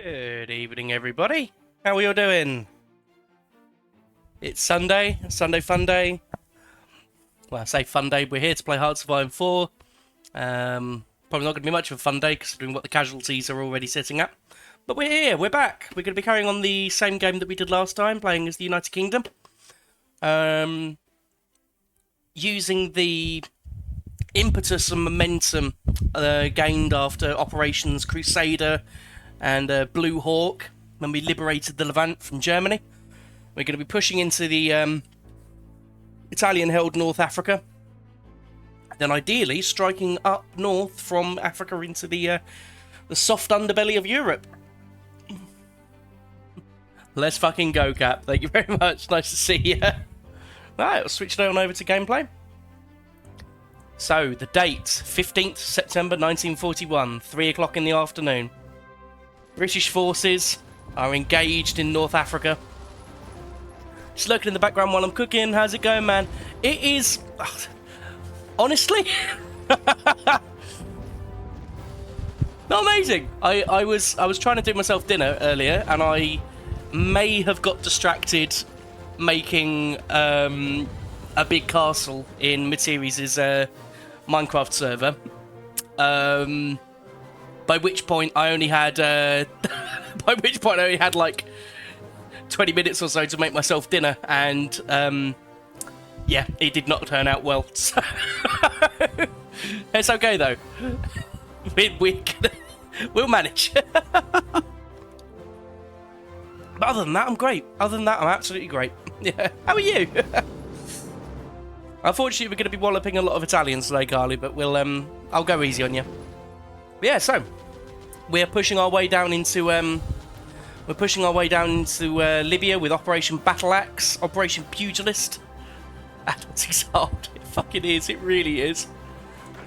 Good evening, everybody. How are you all doing? It's Sunday, Sunday fun day. Well, I say fun day. We're here to play Hearts of Iron 4. Probably not going to be much of a fun day considering what the casualties are already sitting at. But we're here, we're back. We're going to be carrying on the same game that we did last time, playing as the United Kingdom. Using the impetus and momentum gained after Operations Crusader and Blue Hawk when we liberated the Levant from Germany. We're going to be pushing into the Italian-held North Africa, then ideally striking up north from Africa into the soft underbelly of Europe. Let's fucking go, Cap. Thank you very much. Nice to see you. Right, we'll switch it on over to gameplay. So, the date, 15th September 1941, 3 o'clock in the afternoon. British forces are engaged in North Africa. Just looking in the background while I'm cooking. How's it going, man? It is... honestly... not amazing. I was trying to do myself dinner earlier, and I may have got distracted making a big castle in Materies' Minecraft server. By which point I only had like 20 minutes or so to make myself dinner, and yeah, it did not turn out well. So it's okay though. We'll manage. But other than that, I'm great. Other than that, I'm absolutely great. Yeah. How are you? Unfortunately, we're going to be walloping a lot of Italians today, Carly, but I'll go easy on you. But yeah, so we're pushing our way down into Libya with Operation Battle Axe, Operation Pugilist. It's hard. It fucking is. It really is.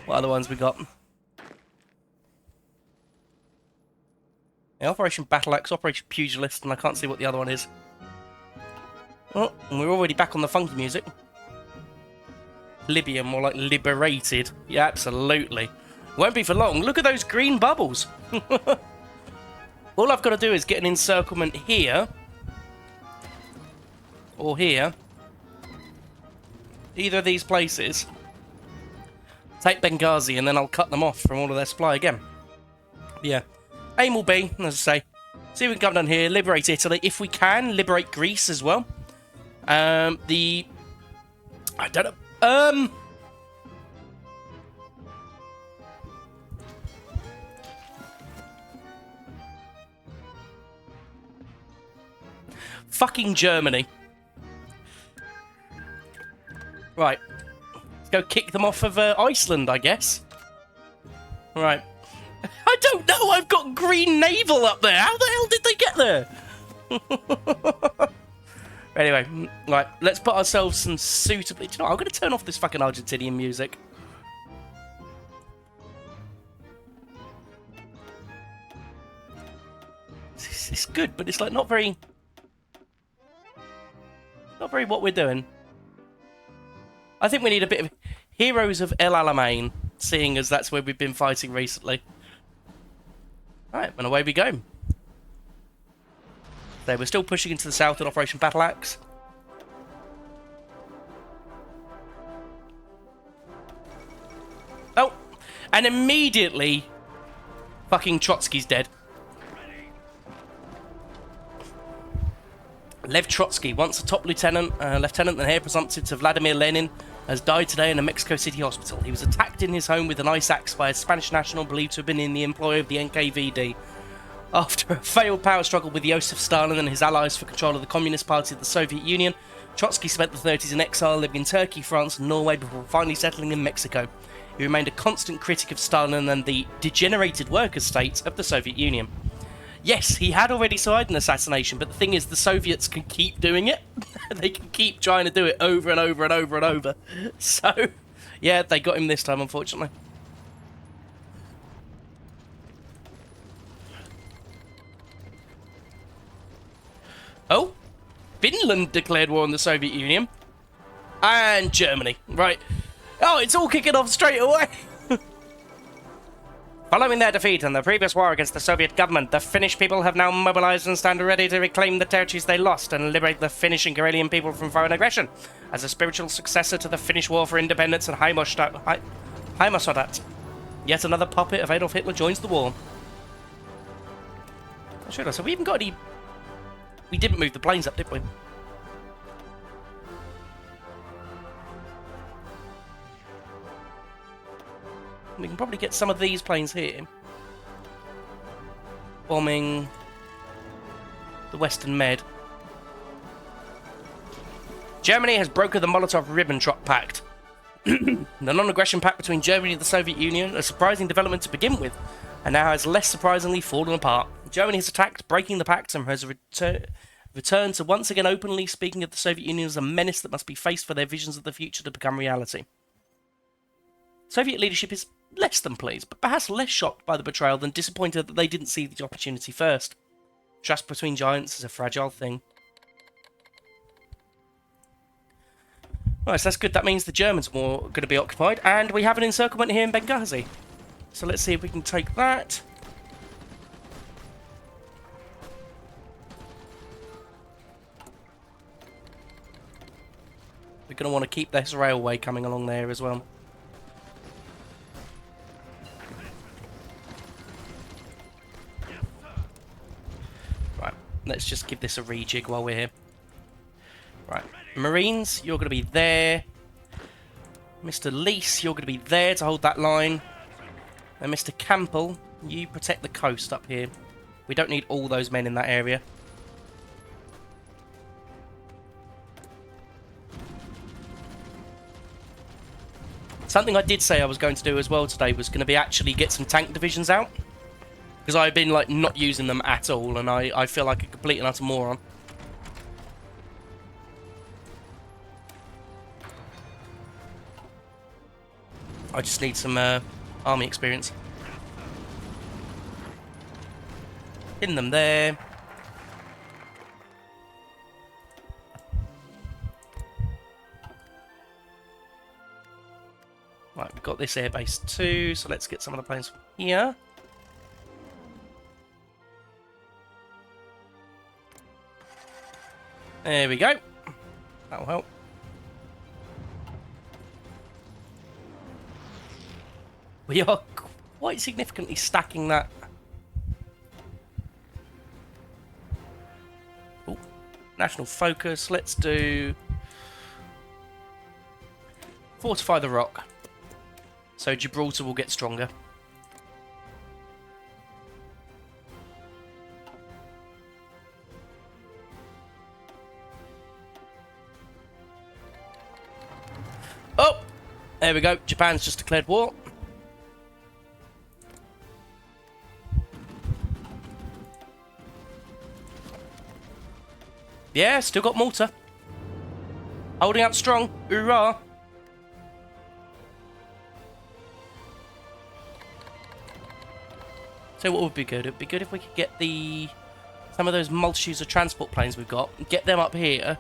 What other ones we got? Yeah, Operation Battle Axe, Operation Pugilist, and I can't see what the other one is. Oh, and we're already back on the funky music. Libya, more like liberated. Yeah, absolutely. Won't be for long. Look at those green bubbles. All I've got to do is get an encirclement here. Or here. Either of these places. Take Benghazi, and then I'll cut them off from all of their supply again. Yeah. Aim will be, as I say, see if we can come down here, liberate Italy. If we can, liberate Greece as well. I don't know. Fucking Germany. Right. Let's go kick them off of Iceland, I guess. Right. I don't know, I've got green naval up there. How the hell did they get there? Anyway, right, let's put ourselves some suitably... Do you know what? I'm going to turn off this fucking Argentinian music. It's good, but it's like not very... Not very what we're doing. I think we need a bit of Heroes of El Alamein, seeing as that's where we've been fighting recently. Right, and away we go. So we're still pushing into the south in Operation Battle Axe. Oh, and immediately, fucking Trotsky's dead. Lev Trotsky, once a top lieutenant and heir presumptive to Vladimir Lenin, has died today in a Mexico City hospital. He was attacked in his home with an ice axe by a Spanish national believed to have been in the employ of the NKVD. After a failed power struggle with Joseph Stalin and his allies for control of the Communist Party of the Soviet Union, Trotsky spent the 30s in exile, living in Turkey, France, and Norway before finally settling in Mexico. He remained a constant critic of Stalin and the degenerated worker state of the Soviet Union. Yes, he had already tried an assassination, but the thing is, the Soviets can keep doing it. They can keep trying to do it over and over and over and over. So, yeah, they got him this time, unfortunately. Oh, Finland declared war on the Soviet Union. And Germany, right. Oh, it's all kicking off straight away. Following their defeat in the previous war against the Soviet government, the Finnish people have now mobilized and stand ready to reclaim the territories they lost and liberate the Finnish and Karelian people from foreign aggression. As a spiritual successor to the Finnish War for Independence and Heimatsodat, yet another puppet of Adolf Hitler joins the war. I should have said, we even got any... We didn't move the planes up, did we? We can probably get some of these planes here. Bombing the Western Med. Germany has broken the Molotov-Ribbentrop Pact. The non-aggression pact between Germany and the Soviet Union, a surprising development to begin with, and now has less surprisingly fallen apart. Germany has attacked, breaking the pact, and has returned to once again openly speaking of the Soviet Union as a menace that must be faced for their visions of the future to become reality. Soviet leadership is less than pleased, but perhaps less shocked by the betrayal than disappointed that they didn't see the opportunity first. Trust between giants is a fragile thing. Right, so that's good. That means the Germans are more going to be occupied, and we have an encirclement here in Benghazi. So let's see if we can take that. We're going to want to keep this railway coming along there as well. Right, let's just give this a rejig while we're here. Right, Marines, you're going to be there. Mr. Lease, you're going to be there to hold that line. And Mr. Campbell, you protect the coast up here. We don't need all those men in that area. Something I did say I was going to do as well today was going to be actually get some tank divisions out. Because I've been like not using them at all, and I feel like a complete and utter moron. I just need some army experience. Pin them there. Right, we've got this airbase too, so let's get some of the planes from here. There we go. That'll help. We are quite significantly stacking that. Oh, national focus. Let's do fortify the rock. So Gibraltar will get stronger. Oh! There we go. Japan's just declared war. Yeah, still got Malta. Holding out strong. Hoorah! So what would be good? It would be good if we could get some of those multitudes of transport planes we've got, get them up here,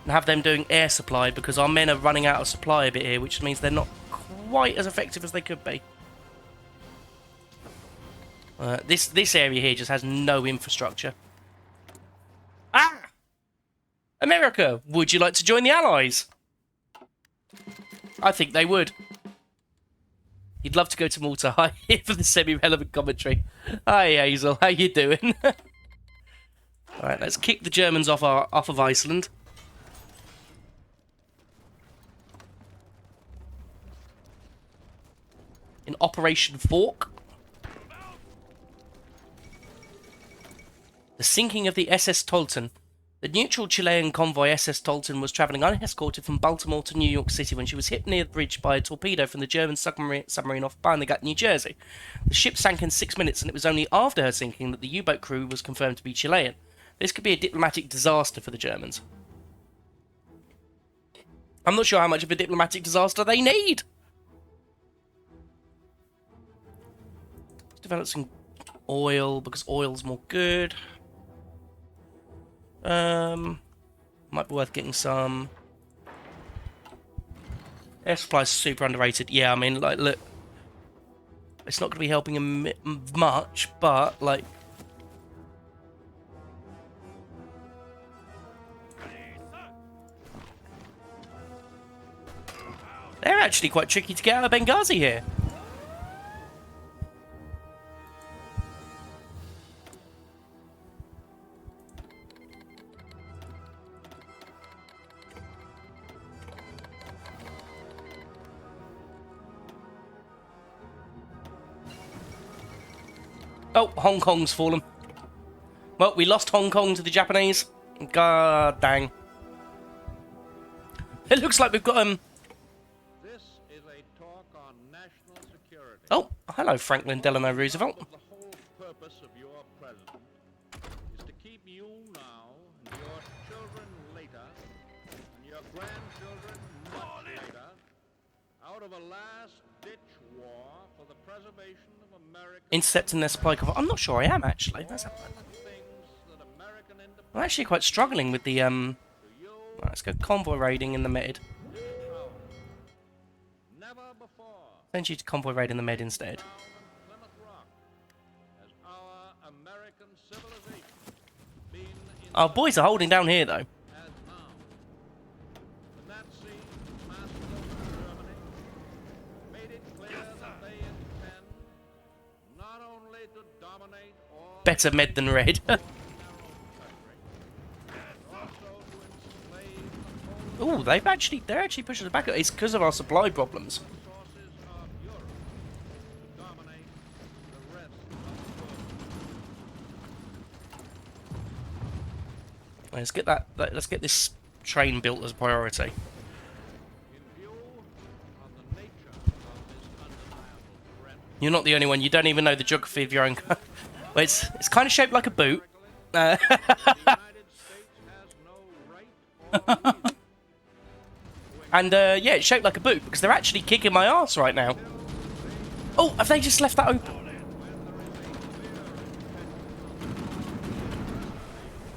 and have them doing air supply, because our men are running out of supply a bit here, which means they're not quite as effective as they could be. This area here just has no infrastructure. Ah! America, would you like to join the Allies? I think they would. You'd love to go to Malta. Hi, here for the semi-relevant commentary. Hi, Hazel. How you doing? Alright, let's kick the Germans off of Iceland. In Operation Fork. The sinking of the SS Tolton. The neutral Chilean convoy SS Tolton was travelling unescorted from Baltimore to New York City when she was hit near the bridge by a torpedo from the German submarine off Barnegat, New Jersey. The ship sank in 6 minutes, and it was only after her sinking that the U-boat crew was confirmed to be Chilean. This could be a diplomatic disaster for the Germans. I'm not sure how much of a diplomatic disaster they need. Let's develop some oil, because oil's more good. Might be worth getting some. Air supply is super underrated. Yeah, I mean, like, look. It's not going to be helping him much, but, like... They're actually quite tricky to get out of Benghazi here. Oh, Hong Kong's fallen. Well, we lost Hong Kong to the Japanese. God dang. It looks like we've got This is a talk on national security. Oh, hello, Franklin Delano Roosevelt. The whole purpose of your president is to keep you now and your children later and your grandchildren much later out of a last-ditch war for the preservation of American. Intercepting their supply cover. I'm not sure I am, actually. Let's have a look. I'm actually quite struggling with the, Right, let's go convoy raiding in the mid. Send you to convoy raid in the mid instead. Our boys are holding down here, though. Better med than red. Oh, they're actually pushing us back. It's because of our supply problems. Let's get that. Let's get this train built as a priority. You're not the only one. You don't even know the geography of your own. Well, it's kind of shaped like a boot. And, yeah, it's shaped like a boot, because they're actually kicking my ass right now. Oh, have they just left that open?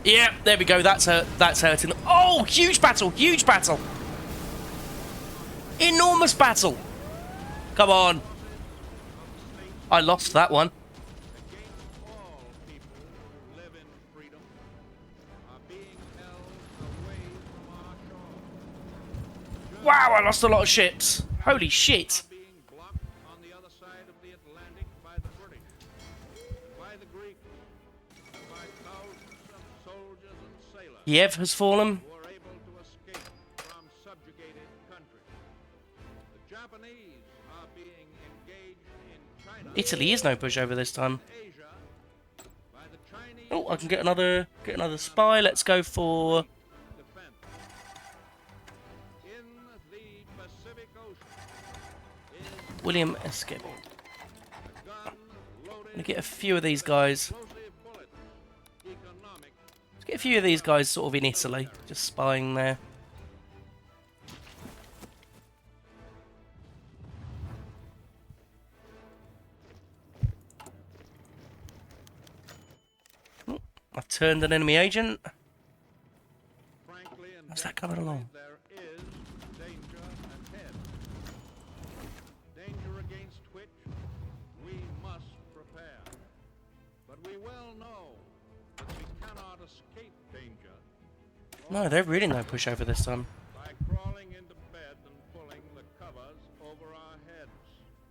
Yeah, there we go, that's hurting. Oh, huge battle, huge battle! Enormous battle! Come on. I lost that one. Wow, I lost a lot of ships. Holy shit. Kiev has fallen. Italy is no pushover this time. Oh, I can get another spy. Let's go for William Escape. Gonna get a few of these guys. Let's get a few of these guys sort of in Italy, just spying there. Oh, I've turned an enemy agent. How's that coming along? No, they're really no pushover this time.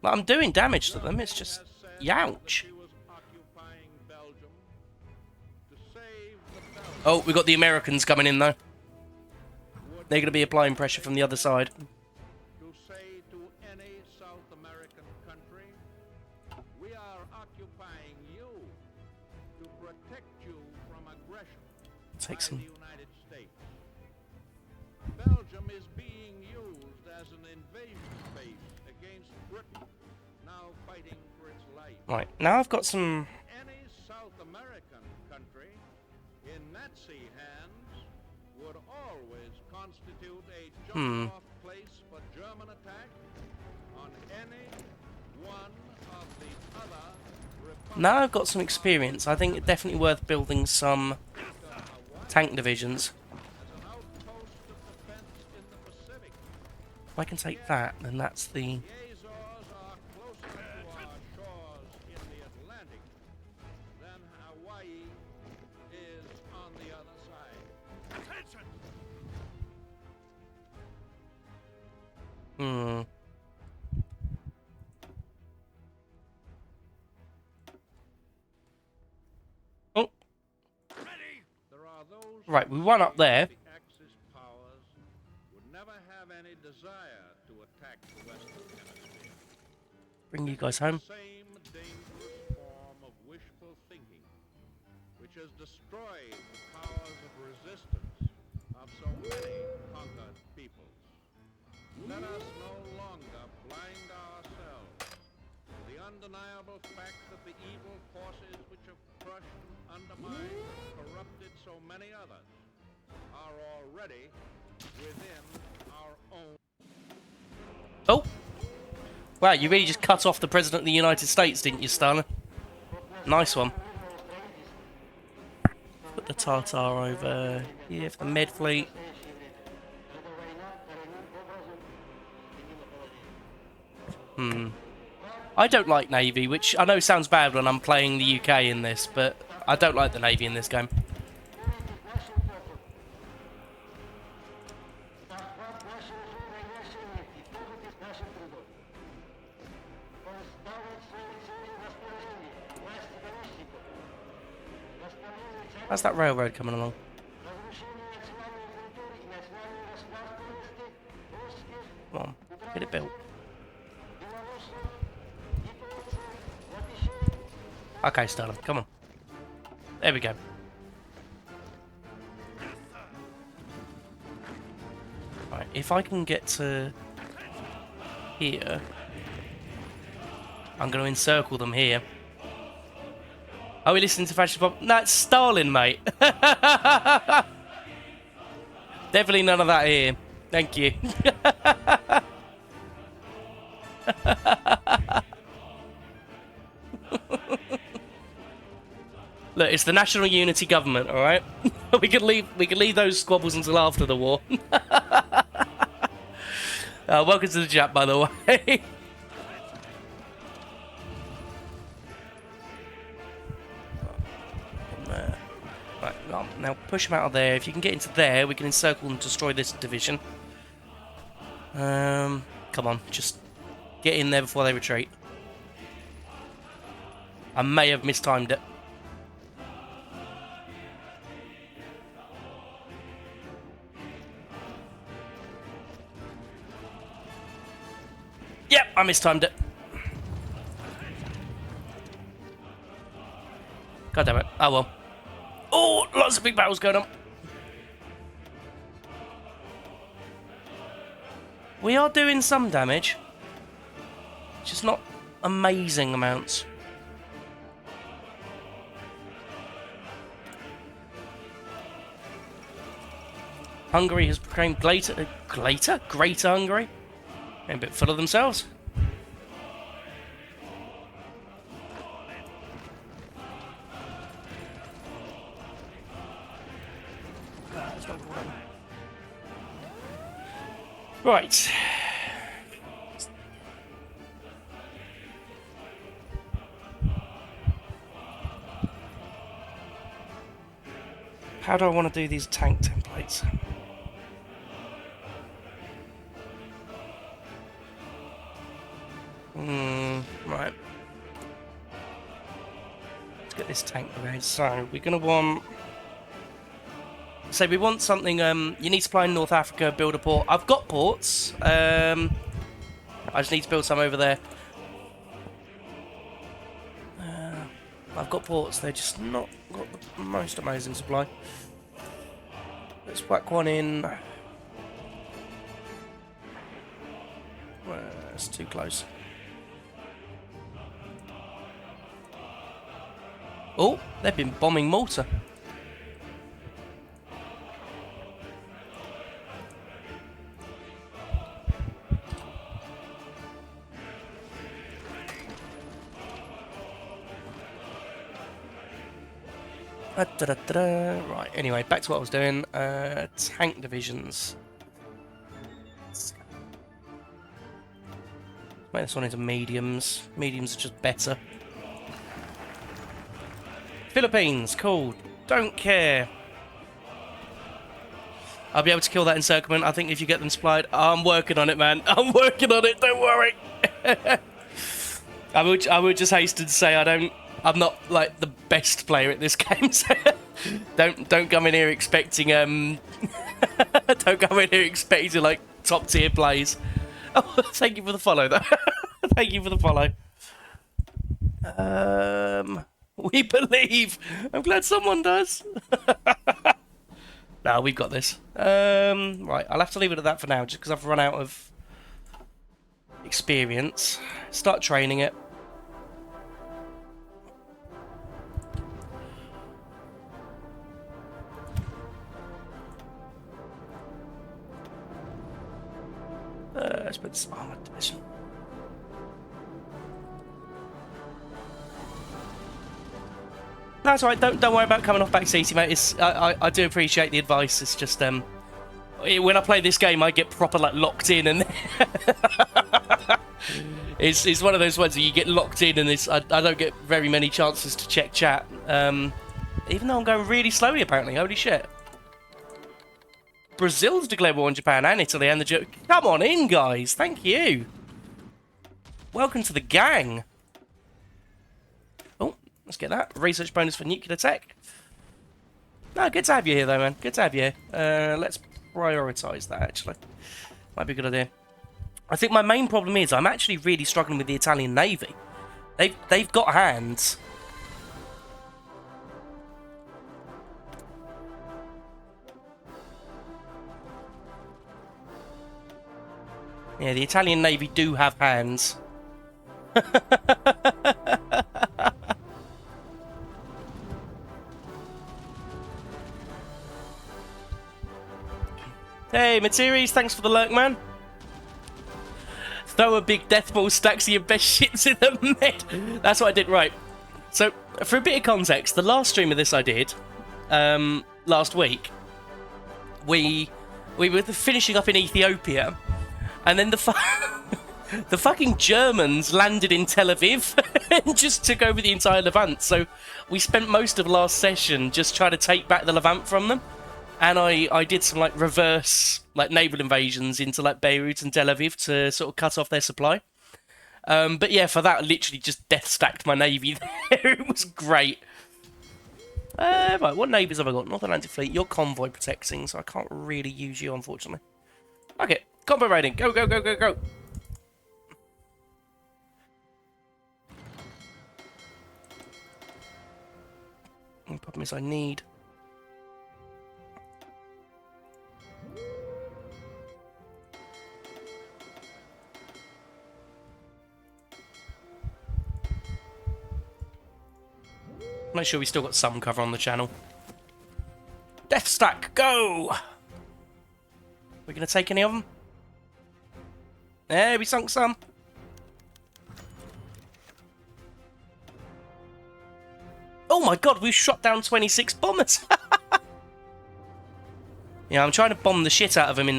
But I'm doing damage to them, it's just youch. Oh, we got the Americans coming in though. They're going to be applying pressure from the other side. Take some. Belgium is being used as an invasion base against Britain, now fighting for its life. Right, now I've got some. Any South American country in Nazi hands would always constitute a jump-off place for German attack on any one of the other republics. Now I've got some experience. I think it's definitely worth building some tank divisions. If I can take that, then that's the... Hmm. Oh, There are those right, who we won up say there. the Axis powers would never have any desire to attack the Western Hemisphere. Bring you It guys is home. the same dangerous form of wishful thinking which has destroyed the powers of resistance of so many conquered peoples. Let us no longer blind ourselves to the undeniable fact that the evil forces which have crushed, undermined, and corrupted so many others are already within our own. Oh! Wow, you really just cut off the President of the United States, didn't you, Stalin? Nice one. Put the Tartar over here for the med fleet. I don't like Navy, which I know sounds bad when I'm playing the UK in this, but I don't like the Navy in this game. How's that railroad coming along? Come on, get it built. Okay, Stalin, come on. There we go. Right, if I can get to here, I'm going to encircle them here. Are we listening to Fascist Pop? That's Stalin, mate. Definitely none of that here. Thank you. Look, it's the National Unity Government, all right? we can leave those squabbles until after the war. Welcome to the chat, by the way. Right, now push them out of there. If you can get into there, we can encircle and destroy this division. Come on, just get in there before they retreat. I may have mistimed it. Yep, I mistimed it. God damn it. Oh well. Oh, lots of big battles going on. We are doing some damage. Just not amazing amounts. Hungary has proclaimed Greater Hungary? A bit full of themselves. Right. How do I want to do these tank templates? Right. Let's get this tank brigade. So, we're going to want... So, we want something... you need supply in North Africa, build a port. I've got ports. I just need to build some over there. I've got ports. They're just not got the most amazing supply. Let's whack one in. It's too close. Oh, they've been bombing Malta. Right, anyway, back to what I was doing. Tank divisions. Make this one into mediums. Mediums are just better. Philippines, cool. Don't care. I'll be able to kill that encirclement. I think if you get them supplied, I'm working on it, man. I'm working on it. Don't worry. I would just hasten to say I'm not like the best player at this game. So don't come in here expecting don't come in here expecting like top tier plays. Oh, thank you for the follow though. Thank you for the follow. We believe. I'm glad someone does. No, we've got this. Right, I'll have to leave it at that for now, just because I've run out of experience. Start training it. Let's put this armored division. No, it's alright. Don't worry about coming off back seaty, mate. I do appreciate the advice. It's just when I play this game, I get proper like locked in, and it's one of those ones where you get locked in, and I don't get very many chances to check chat. Even though I'm going really slowly, apparently. Holy shit! Brazil's declared war on Japan and Italy and the Come on in, guys. Thank you. Welcome to the gang. Oh, let's get that. Research bonus for nuclear tech. No, good to have you here, though, man. Good to have you here. Let's prioritise that, actually. Might be a good idea. I think my main problem is I'm actually really struggling with the Italian Navy. They've got hands. Yeah, the Italian Navy do have hands. Hey, Materies, thanks for the lurk, man. Throw a big death ball, stacks of your best shits in the mid. That's what I did, right. So, for a bit of context, the last stream of this I did, last week, we were finishing up in Ethiopia, and then the fucking Germans landed in Tel Aviv and just took over the entire Levant. So we spent most of last session just trying to take back the Levant from them. And I did some like reverse like naval invasions into like Beirut and Tel Aviv to sort of cut off their supply. But yeah, for that, I literally just death stacked my navy there. It was great. Right, what navies have I got? North Atlantic Fleet. You're convoy protecting, so I can't really use you, unfortunately. Okay, combat raiding. Go, go, go, go, go. The problem is I need... Make sure we still got some cover on the channel. Death stack, go! We're going to take any of them? There, we sunk some. Oh my god, we've shot down 26 bombers! Yeah, I'm trying to bomb the shit out of them in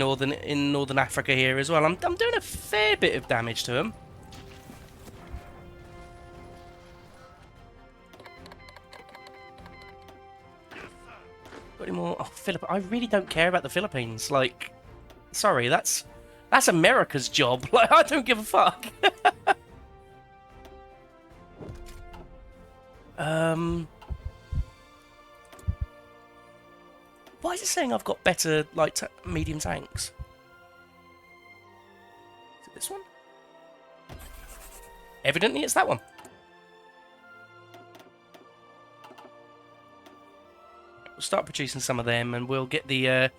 northern Africa here as well. I'm doing a fair bit of damage to them. Got any more? Oh, I really don't care about the Philippines. Like, sorry, that's America's job. Like, I don't give a fuck. Why is it saying I've got better, like, medium tanks? Is it this one? Evidently, it's that one. We'll start producing some of them, and we'll get the...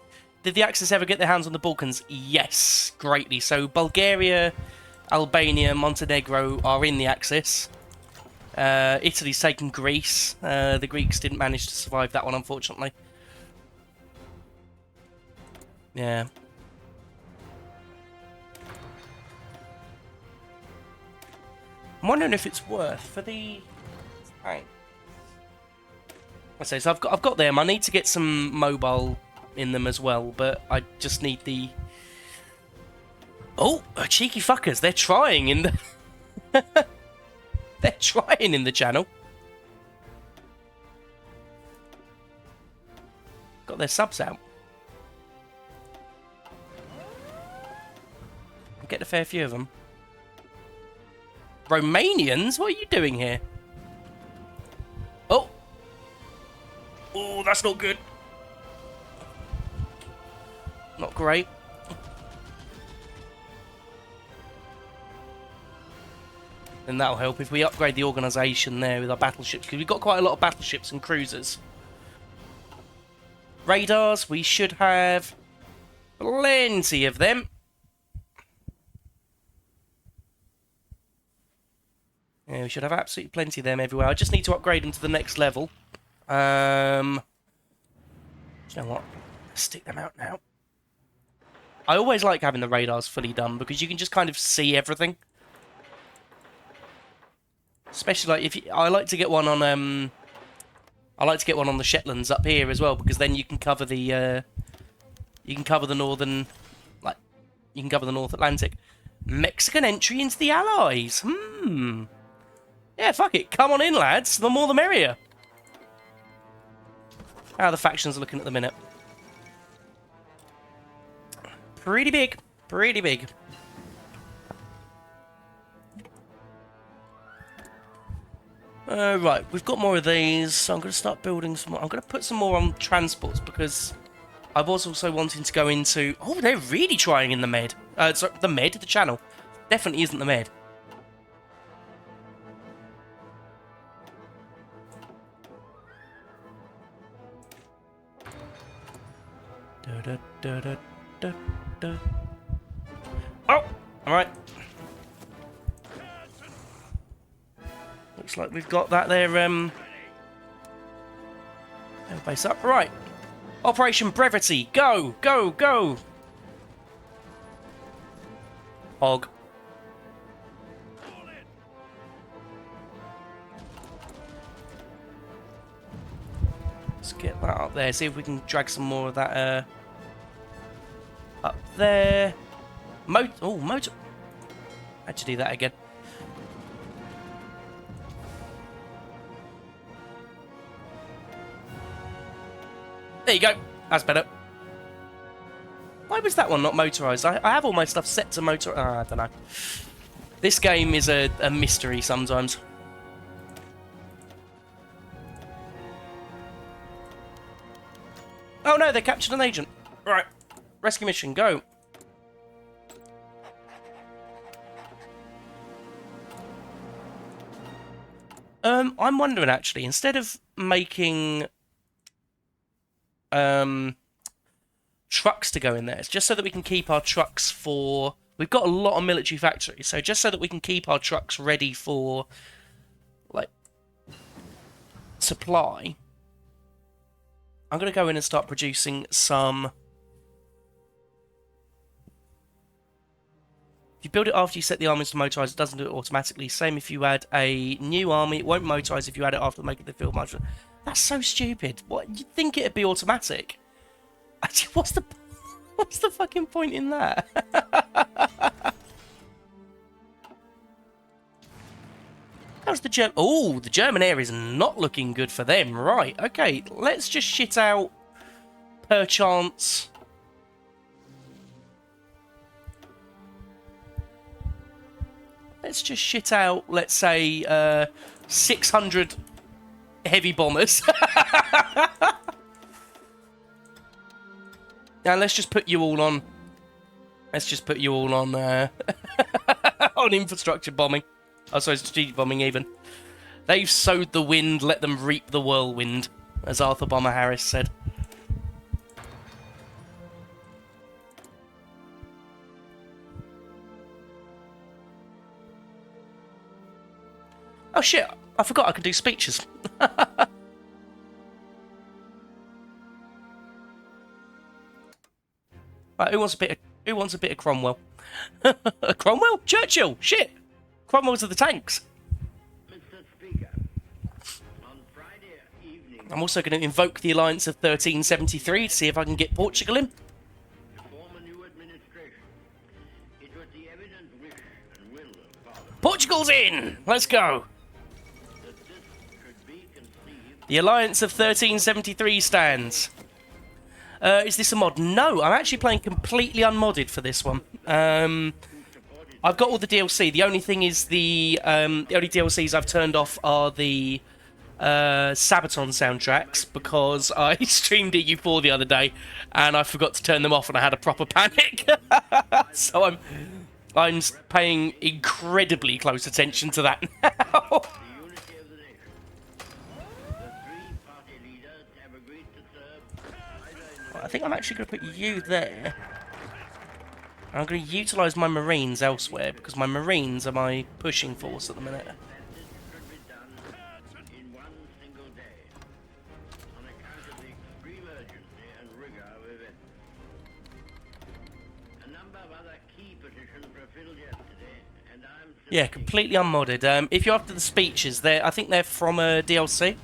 Did the Axis ever get their hands on the Balkans? Yes, greatly. So Bulgaria, Albania, Montenegro are in the Axis. Italy's taken Greece. The Greeks didn't manage to survive that one, unfortunately. Yeah. I'm wondering if it's worth for the... Right. I say, so I've got them. I need to get some mobile in them as well, but I just need the... Oh, cheeky fuckers. They're trying in the... They're trying in the channel. Got their subs out. Get a fair few of them. Romanians? What are you doing here? Oh! Oh, that's not good. Not great. Then that'll help if we upgrade the organisation there with our battleships, because we've got quite a lot of battleships and cruisers. Radars, we should have plenty of them. Yeah, we should have absolutely plenty of them everywhere. I just need to upgrade them to the next level. Do you know what? Let's stick them out now. I always like having the radars fully done because you can just kind of see everything. Especially like if you, I like to get one on the Shetlands up here as well, because then you can cover the northern, like you can cover the North Atlantic. Mexican entry into the Allies. Yeah, fuck it. Come on in, lads. The more the merrier. How are the factions looking at the minute? Pretty big. Pretty big. Right, we've got more of these, so I'm going to start building some more. I'm going to put some more on transports, because I was also wanting to go into... Oh, they're really trying in the Med. Sorry, the Med, the channel. Definitely isn't the Med. Oh! Alright. Looks like we've got that there, base up. Right. Operation Brevity. Go! Go! Go! Hog. Let's get that up there. See if we can drag some more of that, up there. Motor. How'd you do that again? There you go. That's better. Why was that one not motorised? I have all my stuff set to motor... I don't know. This game is a mystery sometimes. Oh no, they captured an agent. Right. Rescue mission, go. I'm wondering actually, instead of making trucks to go in there, it's just so that we can keep our trucks for... We've got a lot of military factories, so just so that we can keep our trucks ready for, like, supply, I'm going to go in and start producing some... If you build it after you set the armies to motorise, it doesn't do it automatically. Same if you add a new army, it won't motorise if you add it after making the field march. That's so stupid. What, you'd think it'd be automatic? Actually, what's the fucking point in that? How's the German... Oh, the German air is not looking good for them. Right, okay, let's just shit out, perchance... Let's just shit out, let's say, 600 heavy bombers. Now, let's just put you all on... Let's just put you all on, on infrastructure bombing. Oh, sorry, strategic bombing, even. They've sowed the wind, let them reap the whirlwind, as Arthur Bomber Harris said. Oh shit, I forgot I can do speeches. Right, who wants a bit of Cromwell? Cromwell? Churchill! Shit! Cromwell's of the tanks. Mr. Speaker, on Friday evening, I'm also going to invoke the alliance of 1373 to see if I can get Portugal in. to form a new administration, it was the evident wish and will of Parliament Portugal's in! Let's go! that this should be conceived The alliance of 1373 stands. Is this a mod? No, I'm actually playing completely unmodded for this one. I've got all the DLC. The only thing is the only DLCs I've turned off are the Sabaton soundtracks because I streamed at U4 the other day and I forgot to turn them off and I had a proper panic. So I'm paying incredibly close attention to that now. The unity of the nation. The three party leaders have agreed to serve either in the I think I'm actually going to put you there. I'm going to utilise my Marines elsewhere because my Marines are my pushing force at the minute. that this should be done in one single day on account of the extreme urgency and rigor of events. A number of other key positions were filled yesterday, and I'm Yeah, completely unmodded. If you're after the speeches, I think they're from a DLC.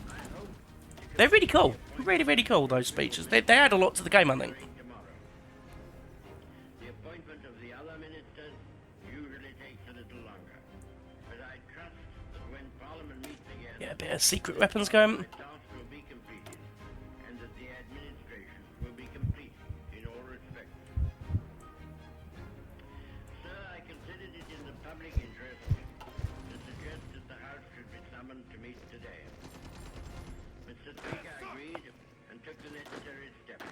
They're really cool. Really, really cool, those speeches. They add a lot to the game, I think. tomorrow. The appointment of the other ministers usually takes a little longer, but I trust that when Parliament meets again, Yeah, a bit of secret weapons going. the task will be completed, and that the administration will be complete in all respects. Sir, I considered it in the public interest to suggest that the House should be summoned to meet today. Mr. Speaker agreed and took the necessary steps.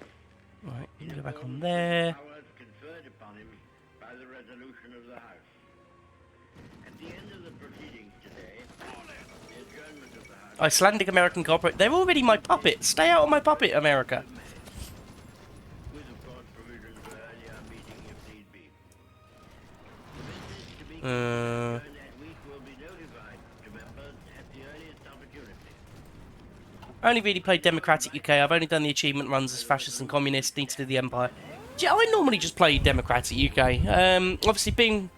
Right, you can go back on there. Powers conferred upon him by the resolution of the House. At the end of the proceedings today, the adjournment of the House Icelandic American corporate. They're already my puppet. Stay out of my puppet, America. with, of course, provisions for earlier meeting if need be. The business to be concerned that week will be notified to members at the earliest opportunity. I only really played Democratic UK. I've only done the achievement runs as fascist and communist. Need to do the Empire. Yeah, I normally just play Democratic UK. Obviously, being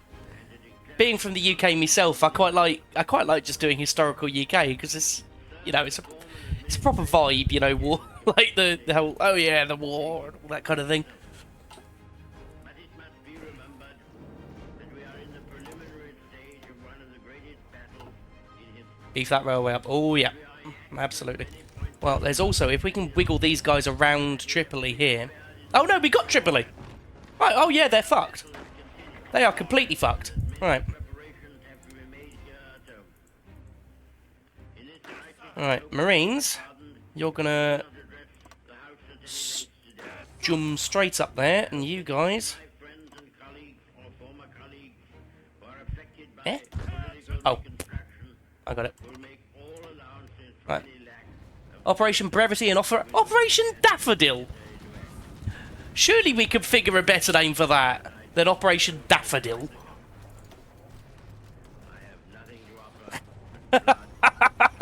from the UK myself, I quite like just doing historical UK because it's, you know, it's a proper vibe, you know, war like the whole the war and all that kind of thing. But it must be remembered that we are in the preliminary stage of one of the greatest battles in history. Beef that railway up. Oh yeah, absolutely. Well, there's also, if we can wiggle these guys around Tripoli here. Oh no, we got Tripoli. Right. Oh yeah, they're fucked. They are completely fucked. Right. Preparations have to be made here at home. In this crisis, Alright, Marines, you're gonna address the House attendance today. jump straight up there, and you guys. My friends and colleagues or former colleagues who are affected by Eh? political Oh. reconstruction I got it. will make all allowances for Right. any lack of Operation Brevity and Operation Daffodil. Surely we could figure a better name for that than Operation Daffodil. I have nothing to offer.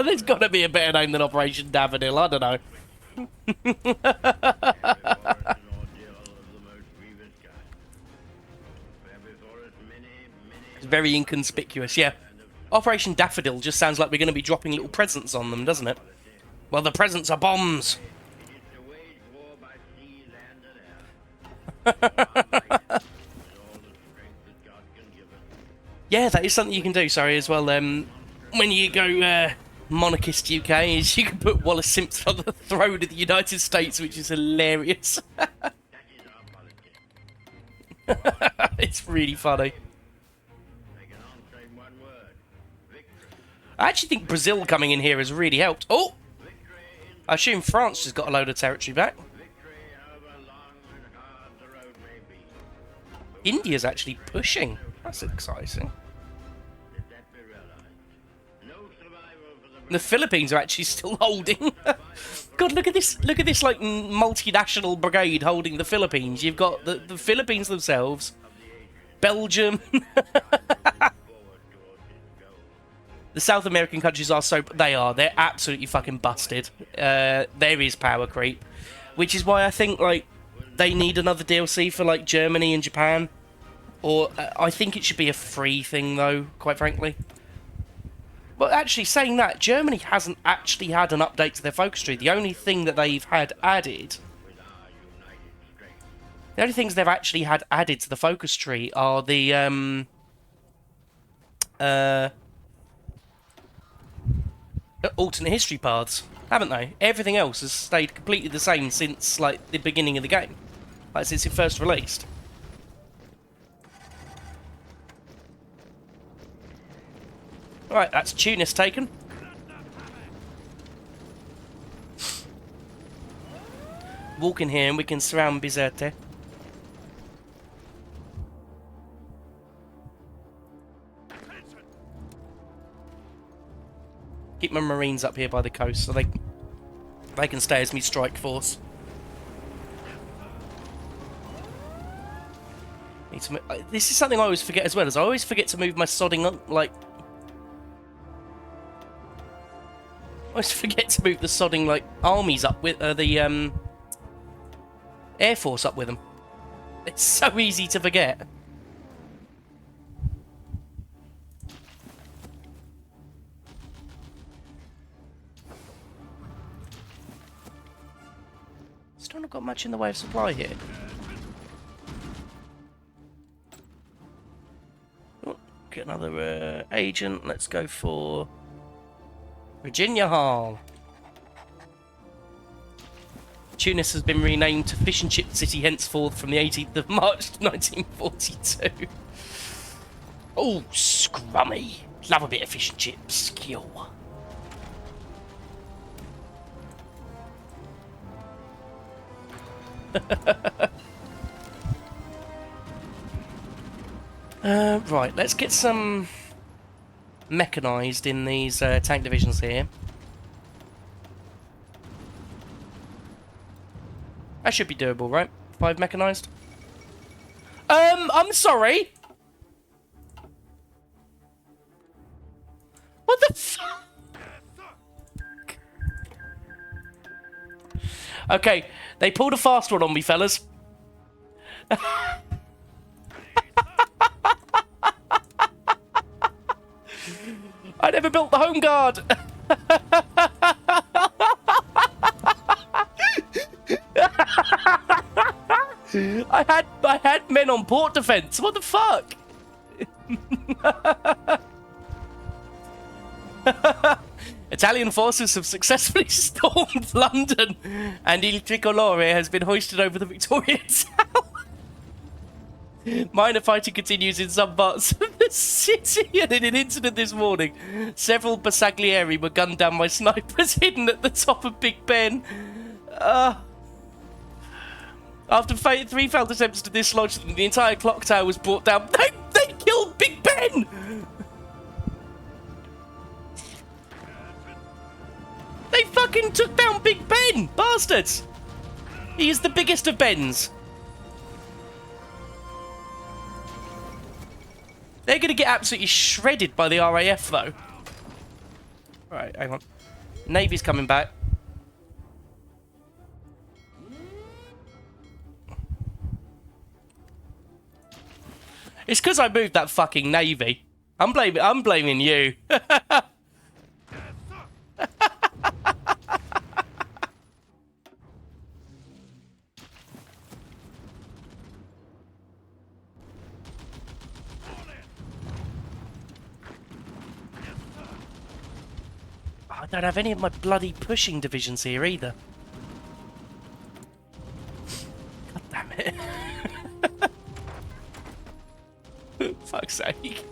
There's got to be a better name than Operation Daffodil. I don't know. Before us an ordeal of the most grievous kind. We have before us many It's very inconspicuous. Yeah. Operation Daffodil just sounds like we're going to be dropping little presents on them, doesn't it? Well, the presents are bombs. It is to wage war by sea, land, and air. Our might and all the strength that God can give us. Yeah, that is something you can do, sorry, as well. When you go monarchist UK, is you can put Wallace Simpson on the throne of the United States, which is hilarious. That is our politics. It's really funny. I can answer in one word. Victory. I actually think Brazil coming in here has really helped. Oh! Victory in I assume France just got a load of territory back. victory, however long and hard the road may be. India's actually pushing. That's exciting. Let that be realized. No survival for the The Philippines are actually still holding. God, look at this! Look at this, like, multinational brigade holding the Philippines. You've got the Philippines themselves, Belgium. The South American countries are they're absolutely fucking busted. There is power creep, which is why I think, like, they need another DLC for, like, Germany and Japan. Or I think it should be a free thing, though, quite frankly. But actually, saying that, Germany hasn't actually had an update to their focus tree. The only thing that they've had added... The only things they've actually had added to the focus tree are the, alternate history paths, haven't they? Everything else has stayed completely the same since, like, the beginning of the game. Like, since it first released. Right, that's Tunis taken. Walk in here and we can surround Bizerte. Keep my marines up here by the coast so they can stay as me strike force. Need to this is something I always forget as well, is I always forget to move my sodding up, like... I always forget to move the sodding, like, armies up with, the, Air Force up with them. It's so easy to forget. Still not got much in the way of supply here. Oh, get another agent. Let's go for Virginia Hall. Tunis has been renamed to Fish and Chip City henceforth from the 18th of March 1942. Oh, scrummy. Love a bit of fish and chips. Kill. Right, let's get some mechanised in these tank divisions here. That should be doable, right? 5 mechanised. I'm sorry. What the fuck? Okay, they pulled a fast one on me, fellas. I never built the home guard. I had men on port defense. What the fuck? Italian forces have successfully stormed London, and Il Tricolore has been hoisted over the Victoria Tower. Minor fighting continues in some parts of the city, and in an incident this morning, several Bersaglieri were gunned down by snipers hidden at the top of Big Ben. After 3 failed attempts to dislodge them, the entire clock tower was brought down. They killed Big Ben! They fucking took down Big Ben! Bastards! He is the biggest of Bens. They're going to get absolutely shredded by the RAF, though. Right, hang on. Navy's coming back. It's because I moved that fucking Navy. I'm blaming you. I don't have any of my bloody pushing divisions here either. God damn it. Fuck's sake.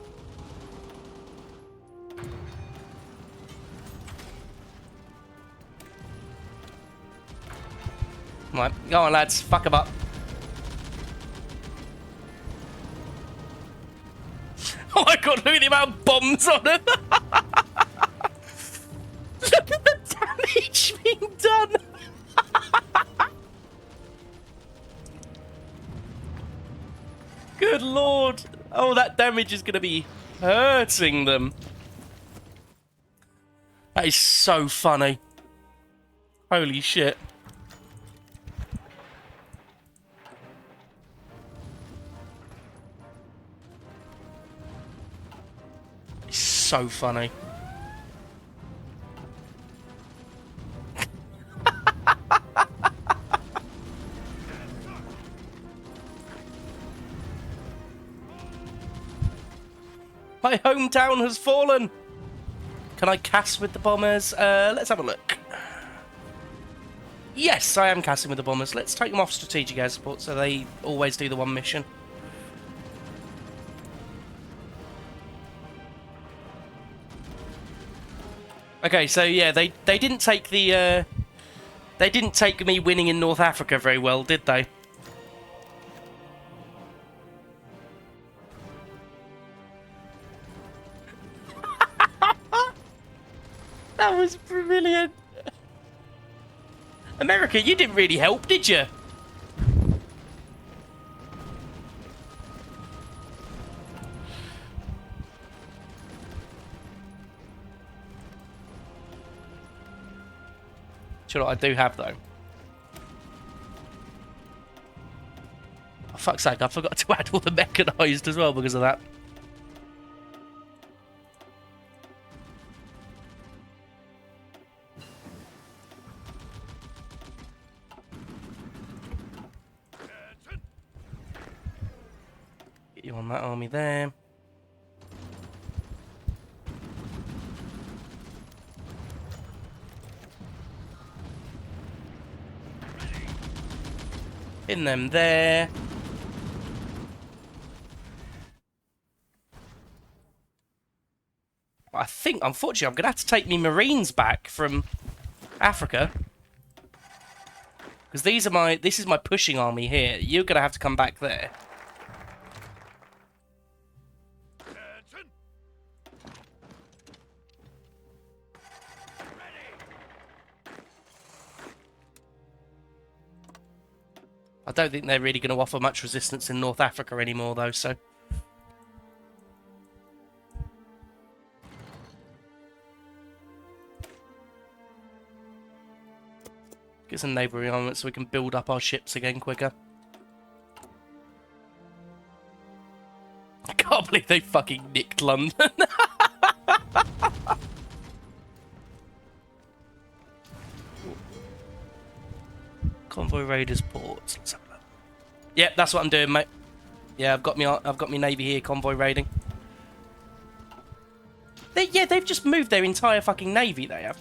Right, go on lads, fuck them up. Oh my god, look at the amount of bombs on them! Look at the damage being done! Good lord! Oh, that damage is going to be hurting them. That is so funny. Holy shit. It's so funny. My hometown has fallen! Can I cast with the bombers? Let's have a look. Yes, I am casting with the bombers. Let's take them off strategic air support so they always do the one mission. Okay, so yeah, they didn't take the they didn't take me winning in North Africa very well, did they? That was brilliant. America, you didn't really help, did you? Do you know what I do have, though? Oh, fuck's sake, I forgot to add all the mechanised as well because of that. Get you on that army there. In them there. I think, unfortunately, I'm going to have to take me Marines back from Africa. Because this is my pushing army here. You're going to have to come back there. I don't think they're really going to offer much resistance in North Africa anymore, though, so... Get some naval rearmament so we can build up our ships again quicker. I can't believe they fucking nicked London. Convoy raiders ports. Let's have a look. Yeah, that's what I'm doing, mate. Yeah, I've got me navy here, convoy raiding. They've just moved their entire fucking navy. They have.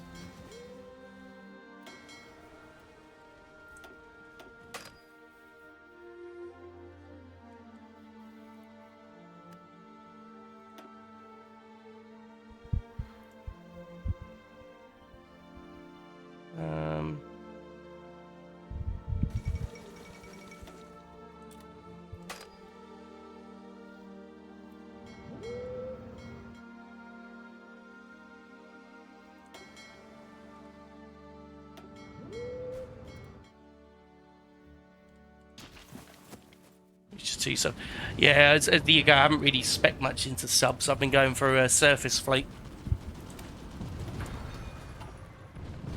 So, yeah, as the I haven't really spec much into subs. I've been going for a surface fleet.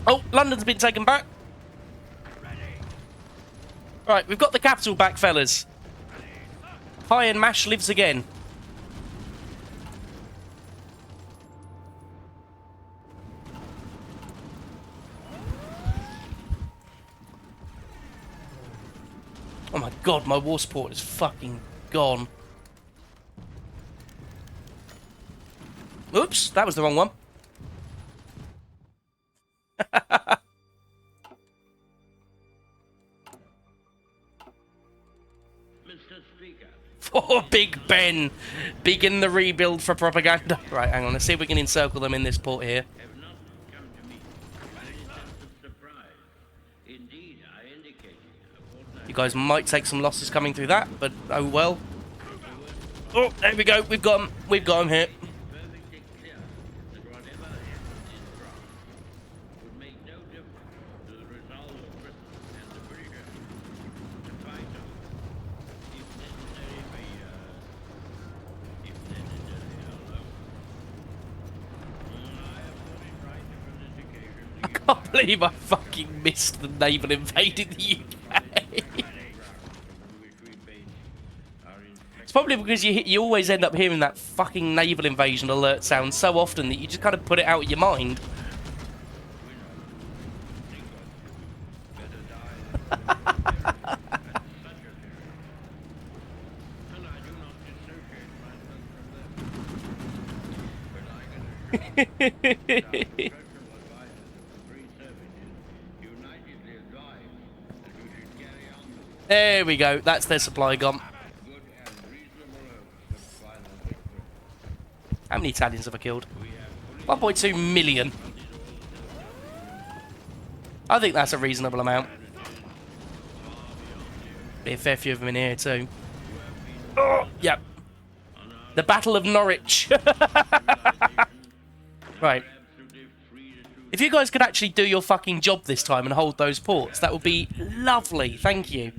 Oh, London's been taken back. Right, we've got the capital back, fellas. High and Mash lives again. Oh my god, my war support is fucking gone. Oops, that was the wrong one. Mr. Speaker. For Big Ben. Big in the rebuild for propaganda. Right, hang on, let's see if we can encircle them in this port here. Have not come to me by any sense of surprise. Indeed, I indicated a fortnight. You guys might take some losses coming through that, but oh well. Oh, there we go. We've got him. We've got him here. Perfectly clear that whatever happens in France would make no difference to the resolve of Britain and the British to fight on, if necessary, alone. I have thought it right on this occasion to I can't believe I fucking missed the naval invading the UK. It's probably because you always end up hearing that fucking naval invasion alert sound so often that you just kind of put it out of your mind. There we go. That's their supply gone. How many Italians have I killed? 1.2 million. I think that's a reasonable amount. Be a fair few of them in here too. Oh, yep. The Battle of Norwich. Right. If you guys could actually do your fucking job this time and hold those ports, that would be lovely. Thank you.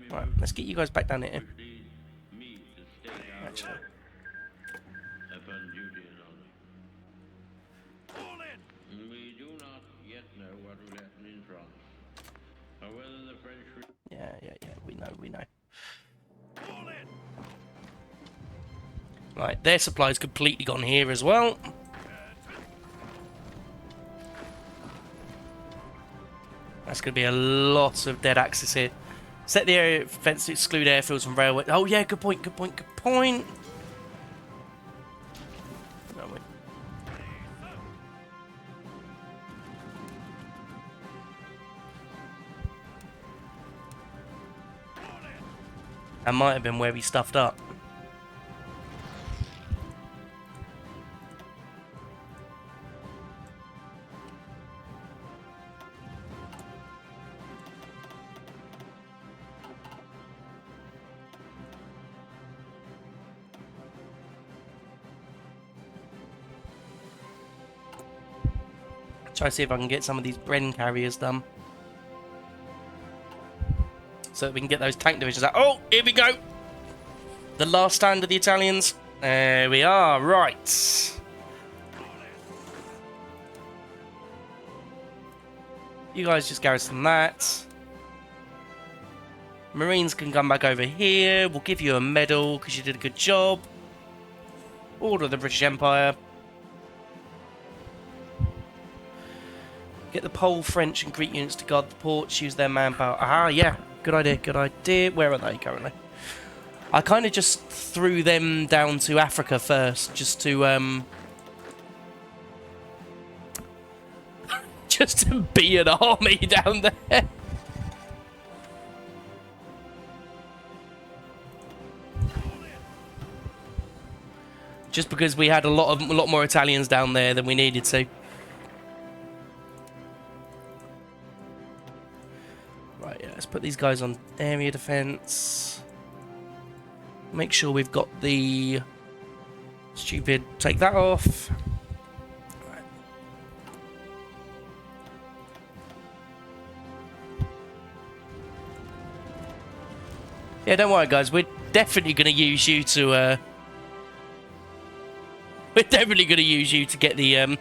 Right, let's get you guys back down here. Actually. We do not yet know what will happen in France, or whether the French... Yeah, we know. Right, their supply's completely gone here as well. That's going to be a lot of dead axis here. Set the area fence to exclude airfields from railway. Oh yeah, good point. No, wait. That might have been where we stuffed up. Try to see if I can get some of these Bren carriers done. So that we can get those tank divisions out. Oh, here we go! The last stand of the Italians. There we are, right. You guys just garrison that. Marines can come back over here. We'll give you a medal because you did a good job. Order of the British Empire. Get the Pole, French and Greek units to guard the ports. Use their manpower. Ah, yeah. Good idea. Where are they currently? I kind of just threw them down to Africa first. Just to, just to be an army down there. Just because we had a lot more Italians down there than we needed to. Right, yeah, let's put these guys on area defense. Make sure we've got the stupid. Take that off. Right. Yeah, don't worry, guys. We're definitely going to use you to. We're definitely going to use you to get the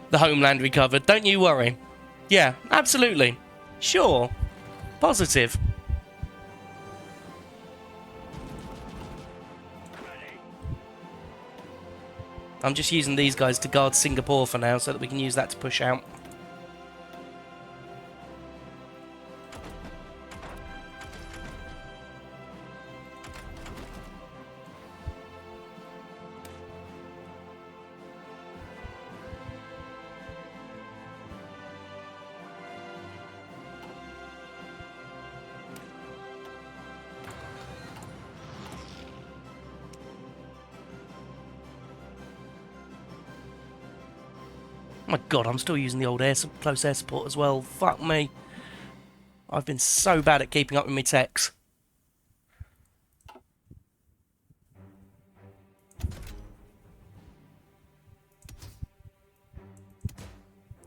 the homeland recovered. Don't you worry. Yeah, absolutely. Sure. Positive. I'm just using these guys to guard Singapore for now so that we can use that to push out. Oh my god, I'm still using the old close air support as well. Fuck me. I've been so bad at keeping up with my techs.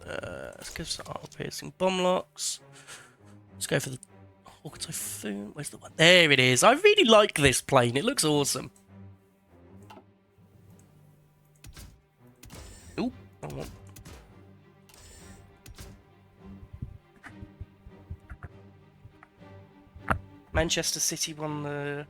Let's go for armor piercing bomb locks. Let's go for the Hawker Typhoon. Where's the one? There it is. I really like this plane. It looks awesome. Ooh, wrong one. Manchester City won the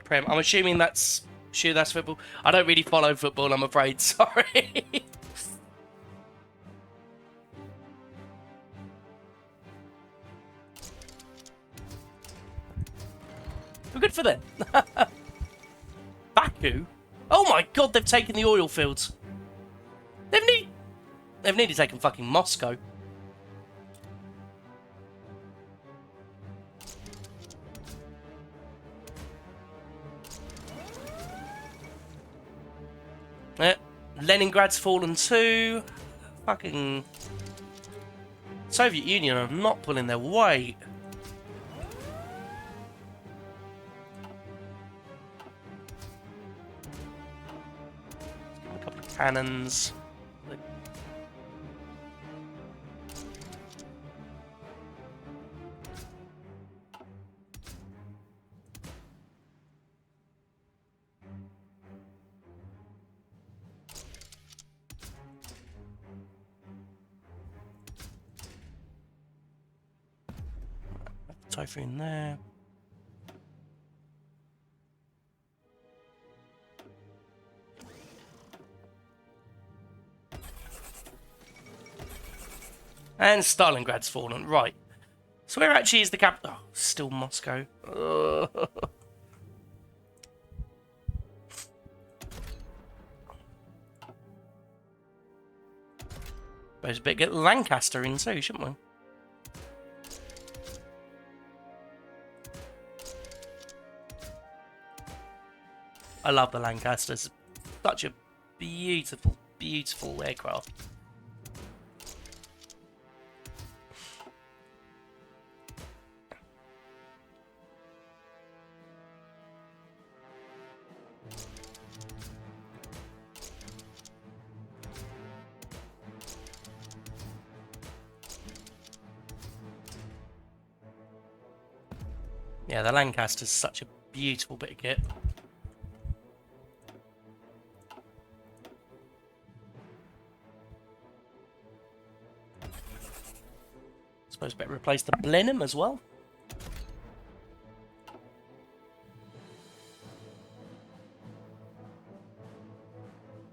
Prem. I'm assuming that's football. I don't really follow football, I'm afraid. Sorry. We're good for them. Baku? Oh my god, they've taken the oil fields. They've nearly taken fucking Moscow. Eh, Leningrad's fallen too. Fucking Soviet Union are not pulling their weight. Let's give them a couple of cannons. Typhoon there. And Stalingrad's fallen. Right. So where actually is the capital? Oh, still Moscow. Suppose a bit get Lancaster in too, shouldn't we? I love the Lancasters. Such a beautiful, beautiful aircraft. Yeah, the Lancaster's such a beautiful bit of kit. Suppose better replace the Blenheim as well.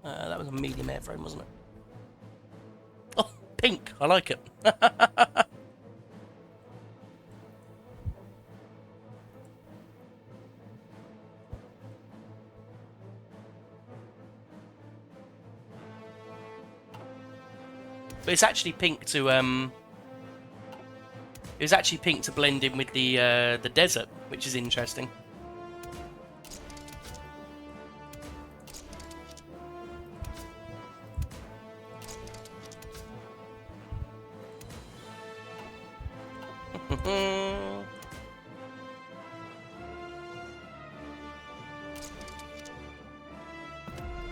That was a medium airframe, wasn't it? Oh, pink! I like it. But it's actually pink to it was actually pink to blend in with the desert, which is interesting.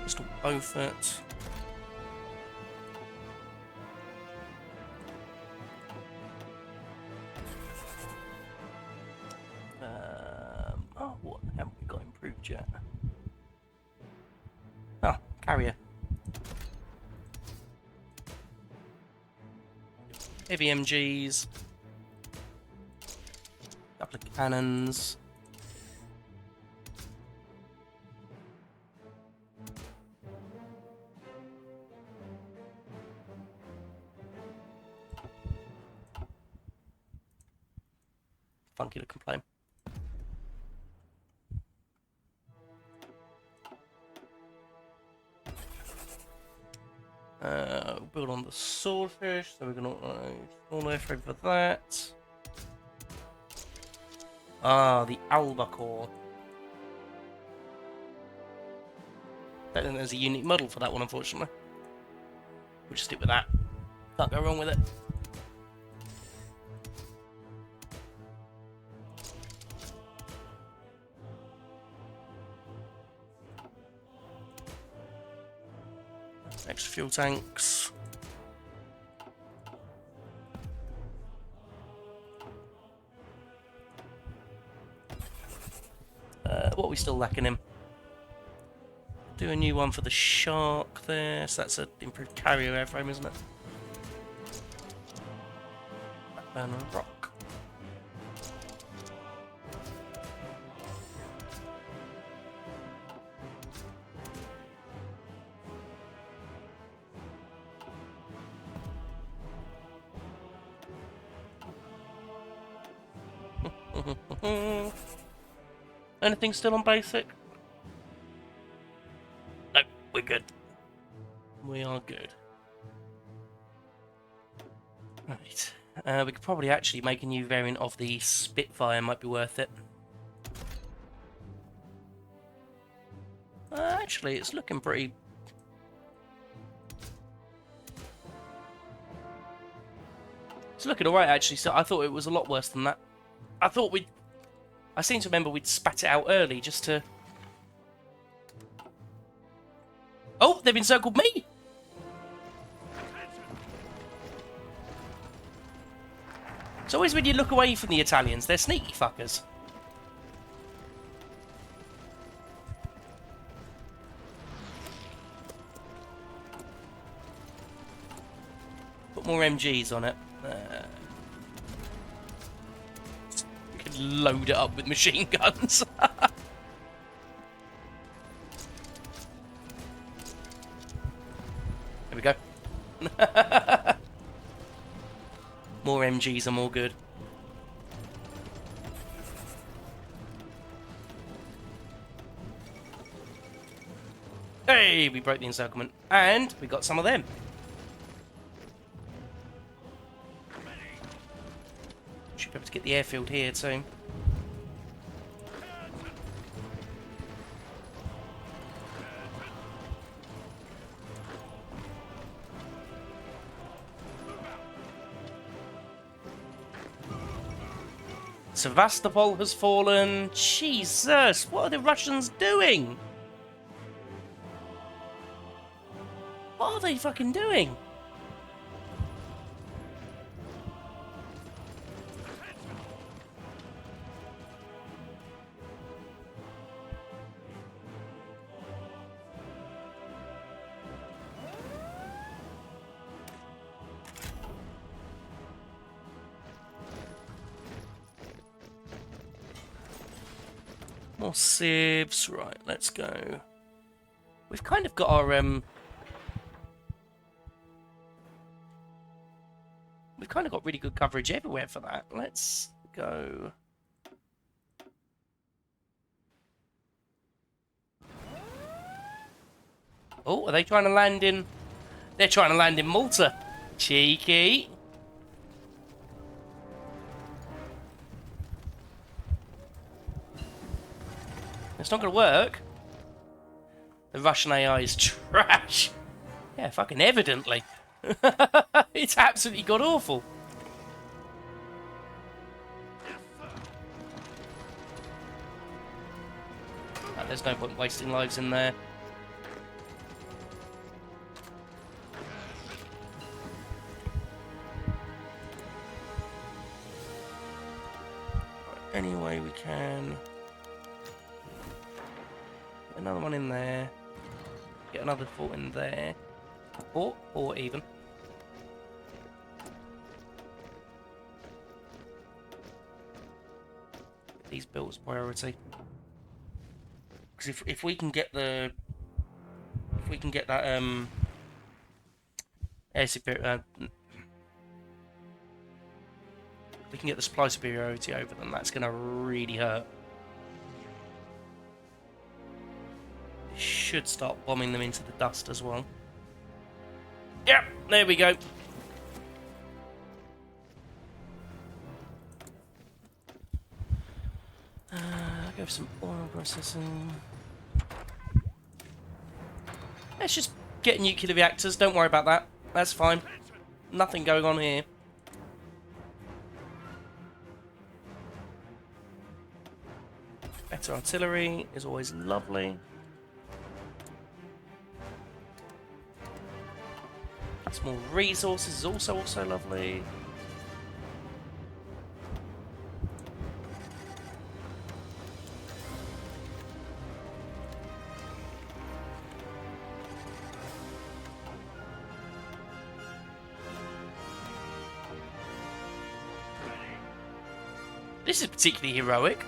Crystal Beaufort. Oh, what haven't we got improved yet? Oh, carrier. Heavy MGs. Couple of cannons. Funky looking plane. Build on the swordfish, so we're gonna all airframe for that. Ah, the albacore. Don't think there's a unique model for that one, unfortunately. We'll just stick with that. Can't go wrong with it. Extra fuel tanks. What are we still lacking in? Do a new one for the Shark there. So that's an improved carrier airframe, isn't it? Backburner rock. Anything still on basic? No, we're good. We are good. Right. We could probably actually make a new variant of the Spitfire, might be worth it. Actually, it's looking pretty It's looking alright, actually. So I thought it was a lot worse than that. I seem to remember we'd spat it out early just to... Oh, they've encircled me! It's always when you look away from the Italians, they're sneaky fuckers. Put more MGs on it. We could load it up with machine guns. There we go. More MGs are more good. Hey, we broke the encirclement. And we got some of them. Should be able to get the airfield here too. Sevastopol has fallen. Jesus, what are the Russians doing? What are they fucking doing? More sieves. Right, let's go. We've kind of got our we've kind of got really good coverage everywhere for that. Let's go. Oh, are they trying to land in? They're trying to land in Malta. Cheeky. It's not going to work. The Russian AI is trash. Yeah, fucking evidently. It's absolutely god-awful. There's no point wasting lives in there. Any way we can. Get another one in there. Get another fort in there. Or even. Get these built as priority. Because if we can get the... If we can get that air superior... we can get the supply superiority over them, that's going to really hurt. Should start bombing them into the dust as well. Yep, there we go. Go for some oil processing. Let's just get nuclear reactors, don't worry about that. That's fine. Nothing going on here. Better artillery is always lovely. Some more resources is also lovely. This is particularly heroic.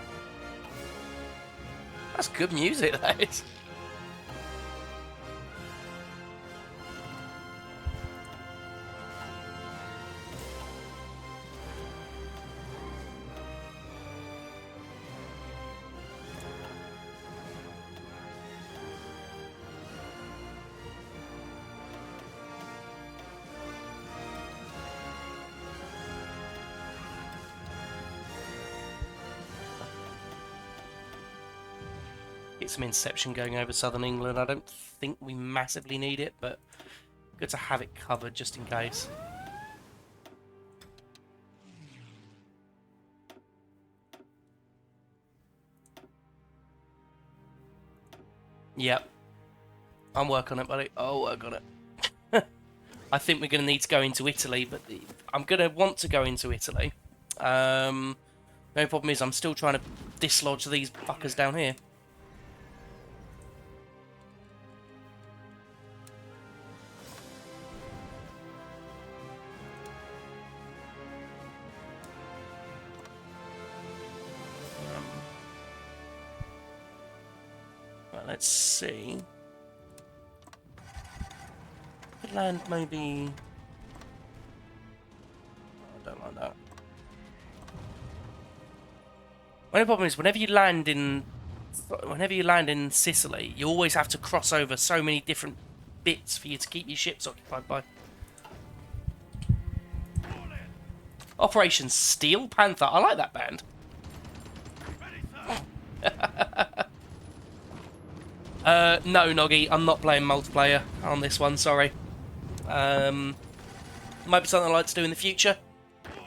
That's good music, that is. Get some interception going over southern England. I don't think we massively need it, but good to have it covered just in case. Yep. I'll work on it, buddy. I'll work on it. I think we're going to need to go into Italy, but I'm going to want to go into Italy. The only problem is I'm still trying to dislodge these fuckers down here. Right, let's see. Could land maybe... I don't like that. The only problem is whenever you land in Sicily, you always have to cross over so many different bits for you to keep your ships occupied by. Operation Steel Panther. I like that band. No, Noggy, I'm not playing multiplayer on this one, sorry. Might be something I'd like to do in the future,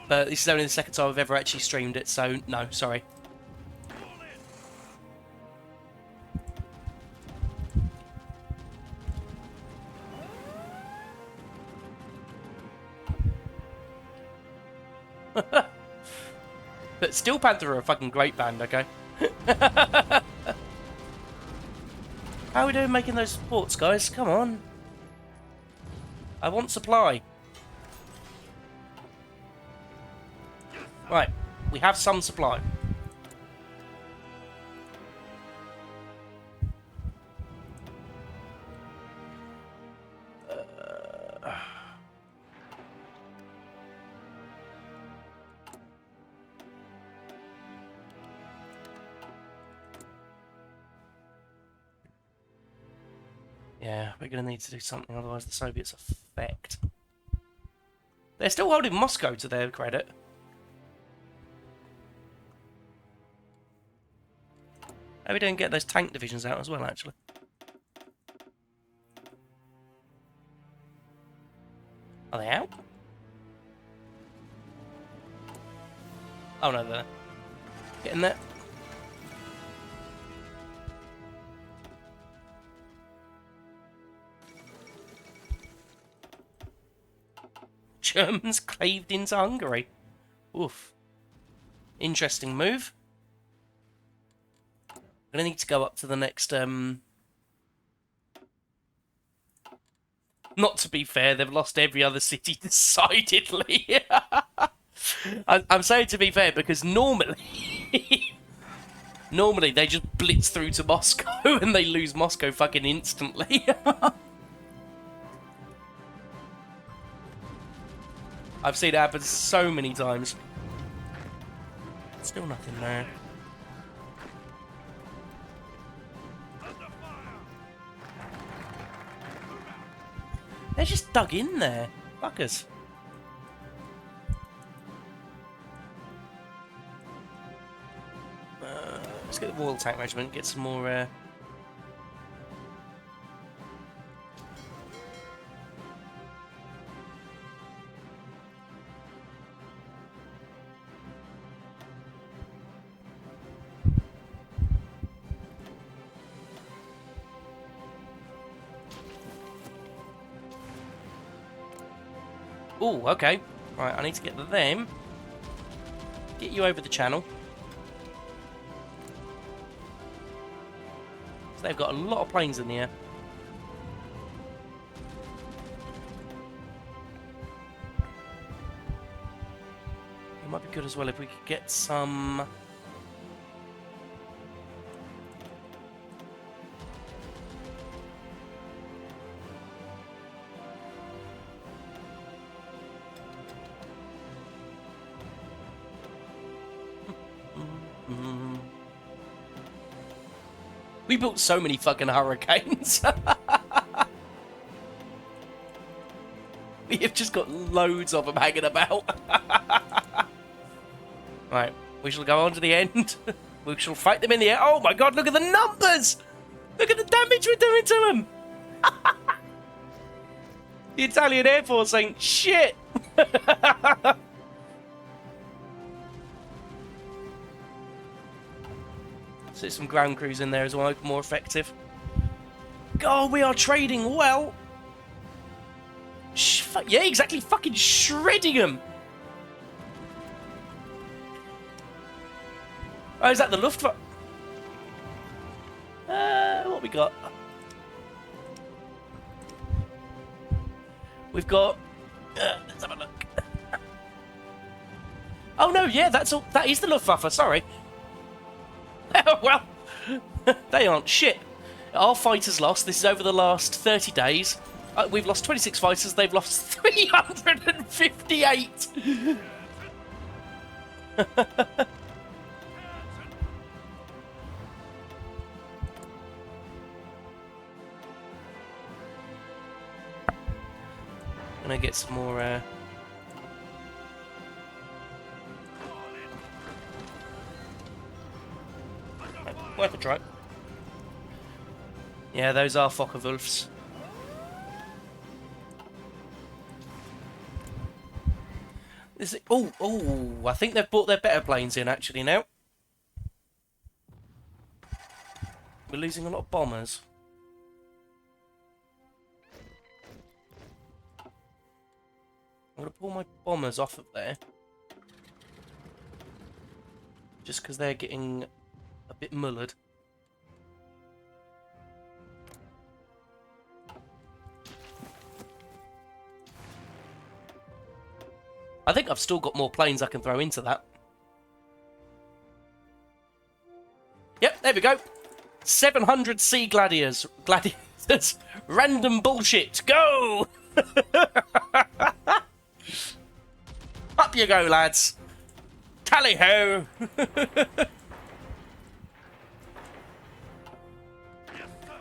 but this is only the second time I've ever actually streamed it, so no, sorry. But Steel Panther are a fucking great band, okay? How are we doing making those supports, guys? Come on. I want supply. Right, we have some supply. Yeah, we're going to need to do something, otherwise the Soviets are fecked. They're still holding Moscow to their credit. How are we doing get those tank divisions out as well, actually? Are they out? Oh no, they're getting there. Germans caved into Hungary. Oof. Interesting move. I'm gonna need to go up to the next, Not to be fair, they've lost every other city decidedly. I'm saying to be fair because normally... normally they just blitz through to Moscow and they lose Moscow fucking instantly. I've seen it happen so many times. Still nothing there. They're just dug in there. Fuckers. Let's get the Royal Tank Regiment, get some more... Ooh, okay. Right, I need to get them. Get you over the channel. So they've got a lot of planes in the air. It might be good as well if we could get some... We built so many fucking Hurricanes. We have just got loads of them hanging about. Right, we shall go on to the end. We shall fight them in the air. Oh my god, look at the numbers! Look at the damage we're doing to them! The Italian Air Force ain't shit! So some ground crews in there as well, more effective. God, we are trading well. Yeah, exactly. Fucking shredding them. Oh, is that the Luftwaffe? What we got? We've got. Let's have a look. Oh no, yeah, that's all. That is the Luftwaffe. Sorry. Well, they aren't shit. Our fighters lost. This is over the last 30 days. We've lost 26 fighters. They've lost 358. Gonna get some more. Worth a try. Yeah, those are Focke-Wulfs. Oh, I think they've brought their better planes in actually now. We're losing a lot of bombers. I'm going to pull my bombers off of there. Just because they're getting a bit mullered. I think I've still got more planes I can throw into that. Yep, there we go. 700 Sea Gladiators. Gladiators. Random bullshit. Go! Up you go, lads. Tally-ho!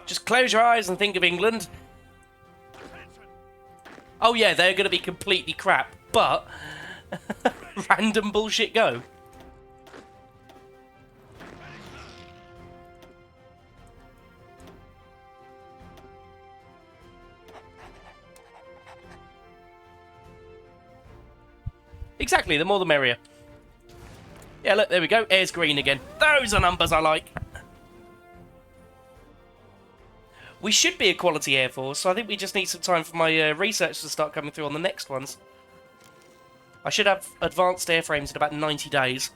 Just close your eyes and think of England. Oh yeah, they're going to be completely crap, but random bullshit go. Exactly, the more the merrier. Yeah, look, there we go. Air's green again. Those are numbers I like. We should be a quality Air Force, so I think we just need some time for my research to start coming through on the next ones. I should have advanced airframes in about 90 days.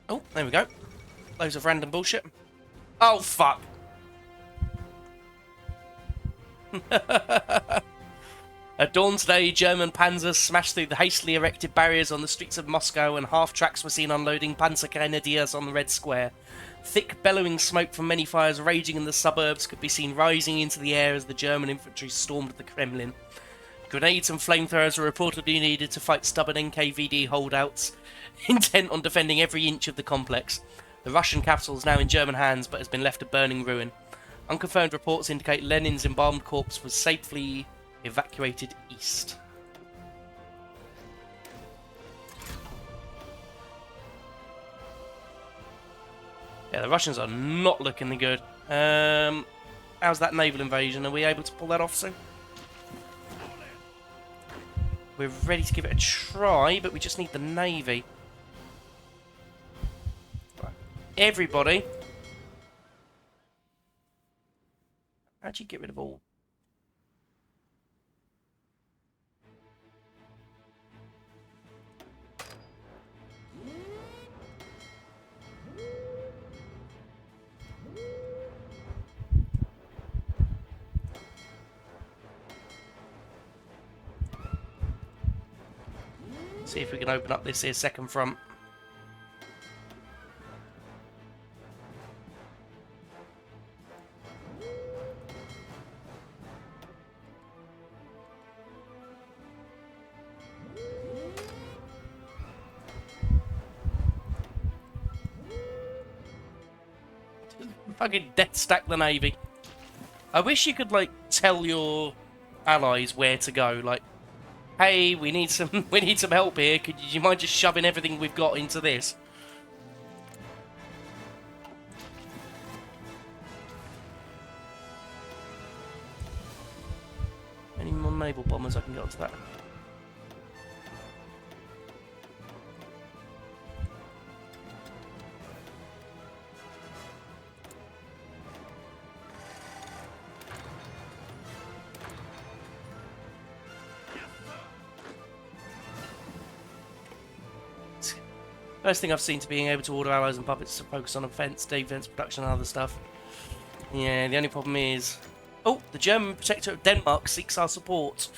Oh, there we go. Loads of random bullshit. Oh, fuck. At dawn today, German panzers smashed through the hastily erected barriers on the streets of Moscow, and half-tracks were seen unloading Panzergrenadiers on the Red Square. Thick, bellowing smoke from many fires raging in the suburbs could be seen rising into the air as the German infantry stormed the Kremlin. Grenades and flamethrowers were reportedly needed to fight stubborn NKVD holdouts, intent on defending every inch of the complex. The Russian capital is now in German hands, but has been left a burning ruin. Unconfirmed reports indicate Lenin's embalmed corpse was safely evacuated east. Yeah, the Russians are not looking good. How's that naval invasion? Are we able to pull that off soon? We're ready to give it a try, but we just need the navy. Right. Everybody. How'd you get rid of all? See if we can open up this here second front. Fucking death stack the navy. I wish you could like tell your allies where to go. Like, hey, we need some we need some help here. Could you mind just shoving everything we've got into this? Any more naval bombers I can get onto that? First thing I've seen to being able to order allies and puppets to focus on offense, defense, production, and other stuff. Yeah, the only problem is... Oh, the German Protector of Denmark seeks our support.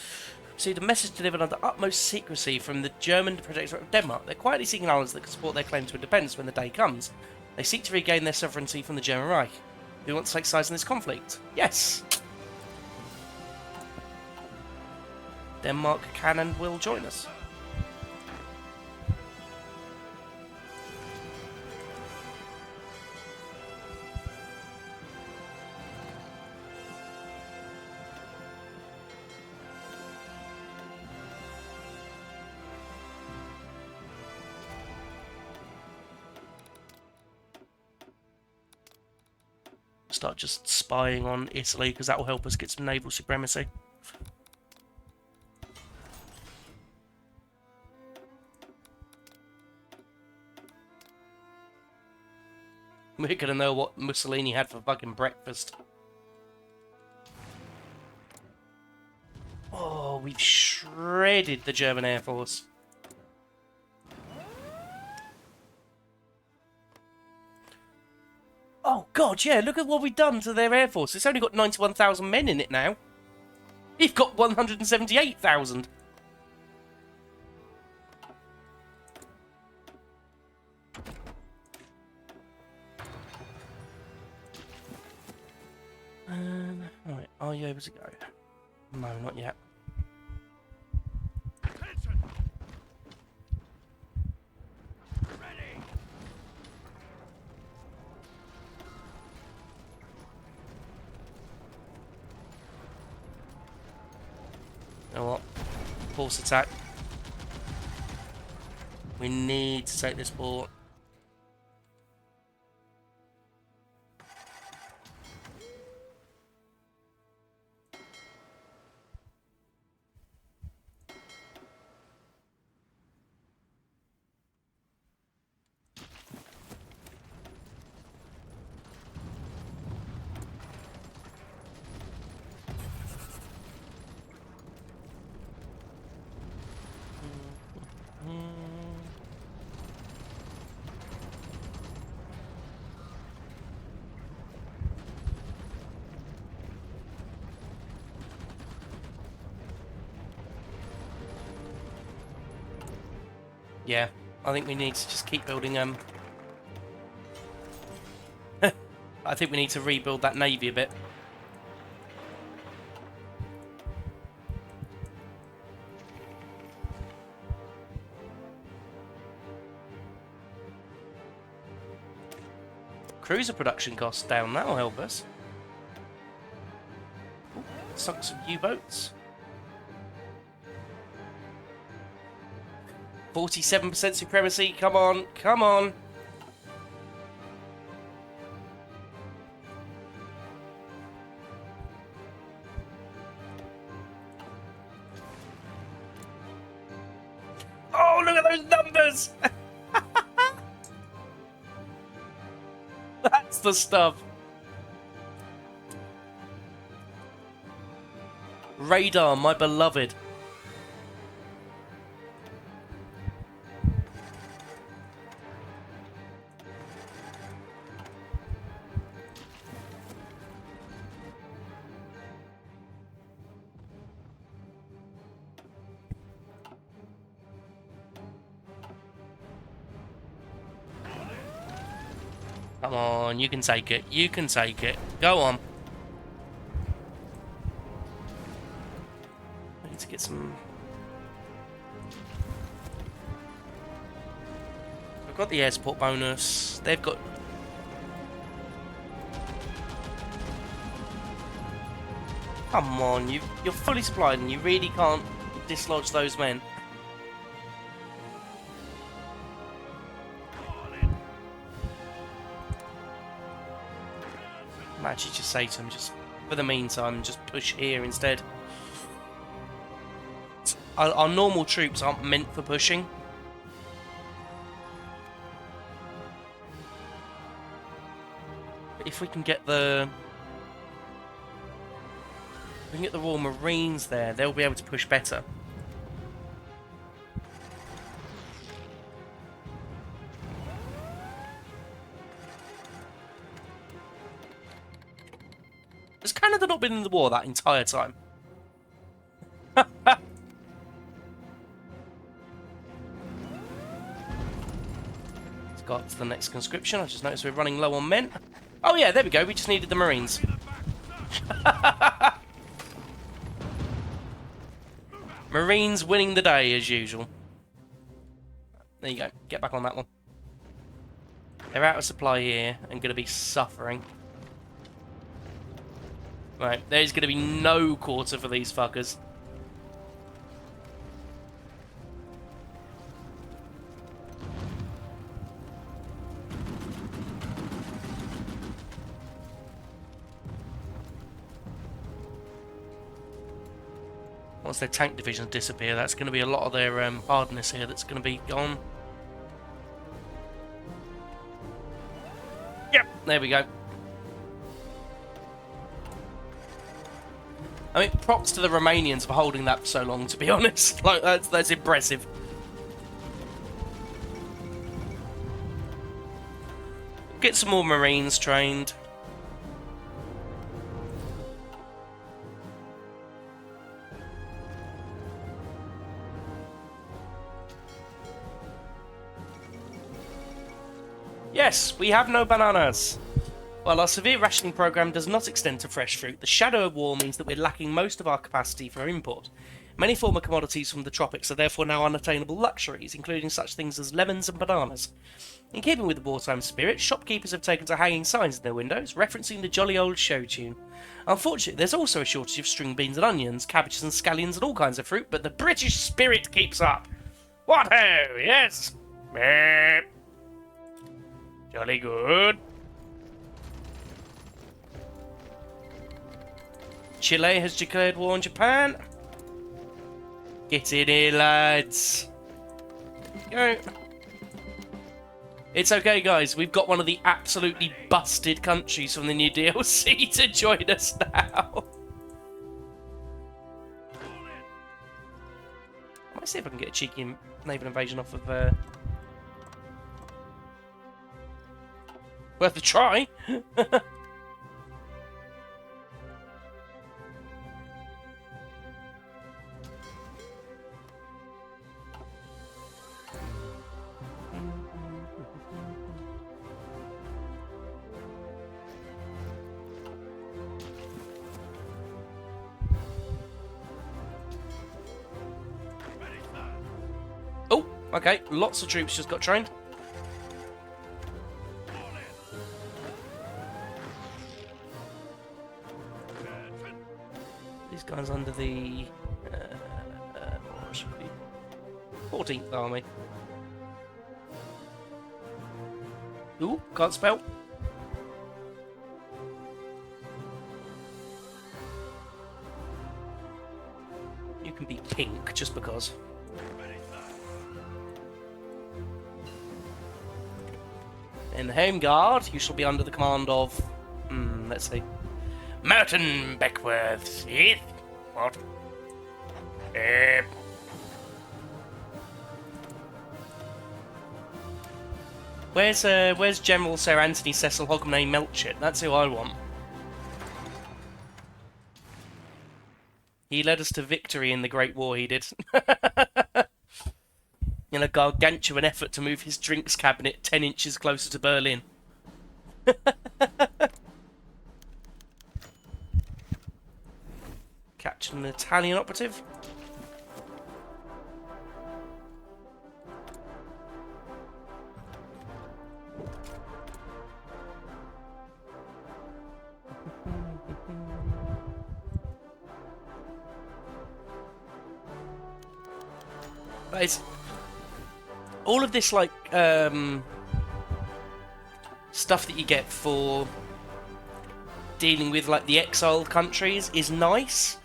Received a message delivered under utmost secrecy from the German Protector of Denmark. They're quietly seeking allies that can support their claim to independence when the day comes. They seek to regain their sovereignty from the German Reich. Do you want to take sides in this conflict? Yes! Denmark can and will join us. Start just spying on Italy, because that will help us get some naval supremacy. We're gonna know what Mussolini had for fucking breakfast. Oh, we've shredded the German Air Force. Oh, God, yeah, look at what we've done to their Air Force. It's only got 91,000 men in it now. We've got 178,000. Right, are you able to go? No, not yet. You know what? Force attack. We need to take this port. Yeah, I think we need to just keep building, I think we need to rebuild that navy a bit. Cruiser production costs down, that'll help us. Ooh, sunk some U-boats. 47% supremacy, come on, come on. Oh, look at those numbers! That's the stuff. Radar, my beloved. Come on, you can take it. You can take it. Go on. I need to get some... I've got the air support bonus. They've got... Come on, you're fully supplied and you really can't dislodge those men. I might actually just say to him, just for the meantime, just push here instead. Our normal troops aren't meant for pushing. But if we can get the Royal Marines there, they'll be able to push better. Has Canada not been in the war that entire time? Let's go up to the next conscription. I just noticed we're running low on men. Oh yeah, there we go. We just needed the Marines. Marines winning the day as usual. There you go. Get back on that one. They're out of supply here and going to be suffering. Right, there's going to be no quarter for these fuckers. Once their tank divisions disappear, that's going to be a lot of their hardness here that's going to be gone. Yep, there we go. I mean, props to the Romanians for holding that for so long, to be honest. Like, that's impressive. Get some more Marines trained. Yes, we have no bananas. While our severe rationing program does not extend to fresh fruit, the shadow of war means that we're lacking most of our capacity for import. Many former commodities from the tropics are therefore now unattainable luxuries, including such things as lemons and bananas. In keeping with the wartime spirit, shopkeepers have taken to hanging signs in their windows, referencing the jolly old show tune. Unfortunately, there's also a shortage of string beans and onions, cabbages and scallions and all kinds of fruit, but the British spirit keeps up. What ho, yes! Meh. Jolly good. Chile has declared war on Japan. Get in here, lads. Go. It's okay, guys. We've got one of the absolutely busted countries from the new DLC to join us now. I might see if I can get a cheeky naval invasion off of... Worth a try. Oh, okay. Lots of troops just got trained. These guys under the 14th Army. Ooh, can't spell. You can be pink just because. In the Home Guard, you shall be under the command of... let's see. Merton Beckworth. Yes? What? Where's General Sir Anthony Cecil Hogmanay Melchett? That's who I want. He led us to victory in the Great War, he did. In a gargantuan effort to move his drinks cabinet 10 inches closer to Berlin. Captured an Italian operative. But it's all of this like stuff that you get for dealing with like the exiled countries is nice,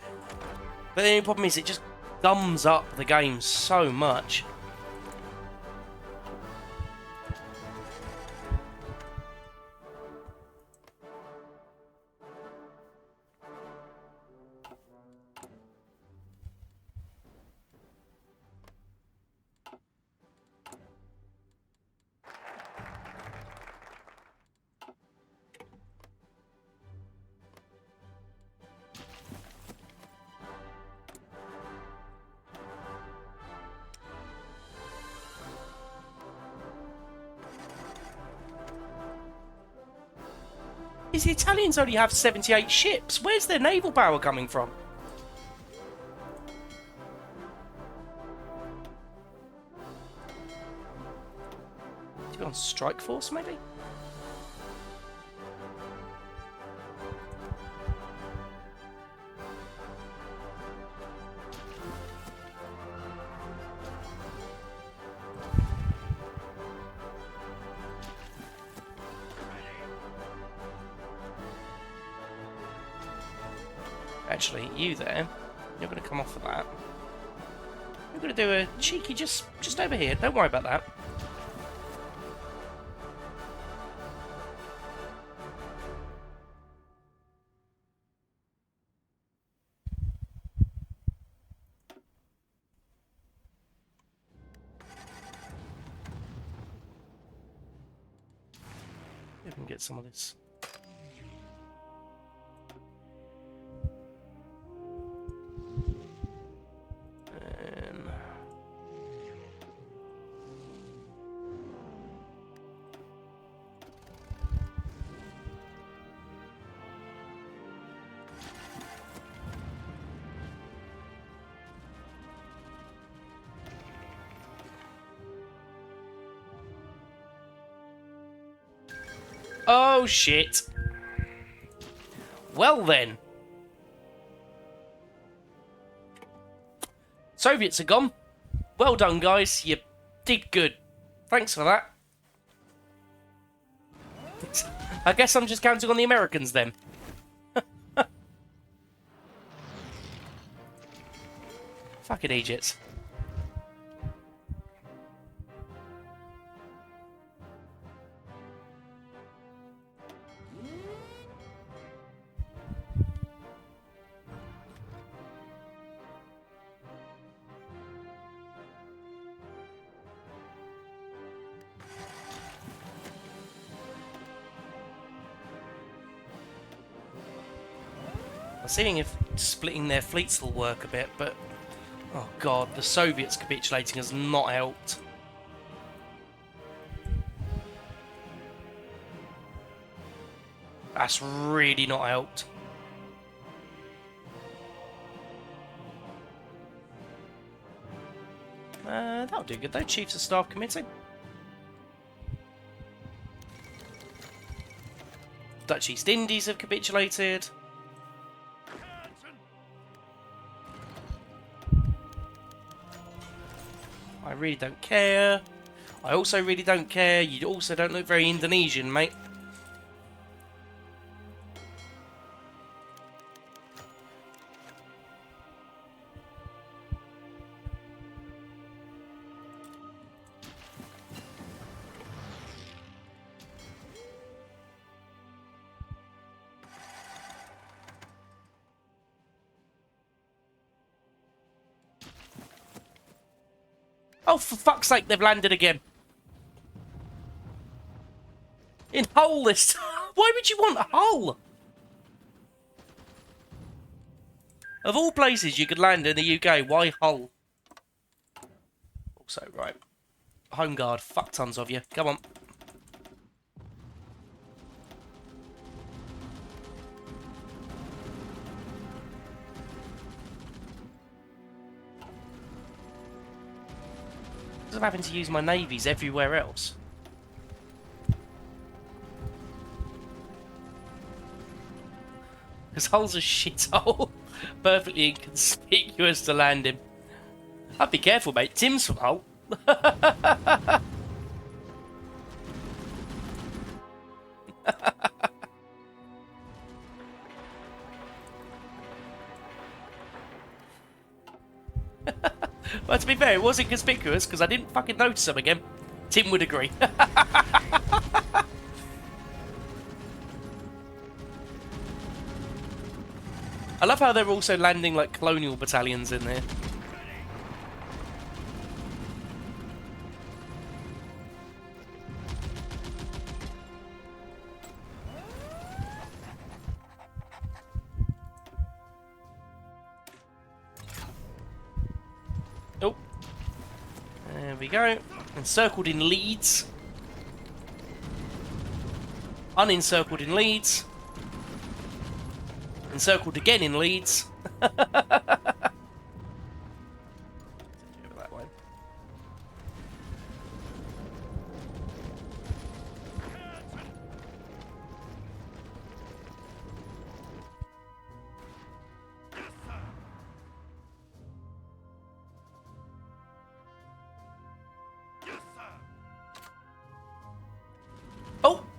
but the only problem is it just gums up the game so much. Is the Italians only have 78 ships? Where's their naval power coming from? To be on strike force, maybe? Actually, you there, you're going to come off of that. You're going to do a cheeky just over here. Don't worry about that. We can get some of this. Oh, shit. Well, then. Soviets are gone. Well done, guys. You did good. Thanks for that. I guess I'm just counting on the Americans, then. Fucking Egypt. I'm seeing if splitting their fleets will work a bit, but oh god, the Soviets capitulating has not helped. That's really not helped. That'll do good though. Chiefs of Staff Committee. Dutch East Indies have capitulated. I really don't care. I also really don't care. You also don't look very Indonesian, mate. Oh, for fuck's sake, they've landed again. In Hull this time. Why would you want Hull? Of all places you could land in the UK, why Hull? Also, right. Home Guard, fuck tons of you. Come on. I'm having to use my navies everywhere else. Because Hull's a shithole. Perfectly inconspicuous to land him. I'd be careful, mate. Tim's from Hull. Well, to be fair, it wasn't conspicuous because I didn't fucking notice him again. Tim would agree. I love how they're also landing like colonial battalions in there. Oh. There we go. Encircled in Leeds. Unencircled in Leeds. Encircled again in Leeds. That way.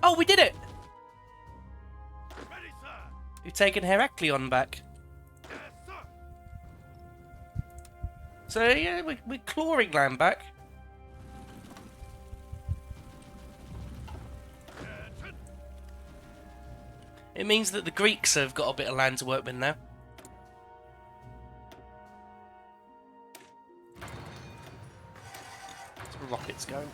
Oh, we did it! We've taken Heraklion back. So yeah, we're clawing land back. It means that the Greeks have got a bit of land to work with now. Some rockets going.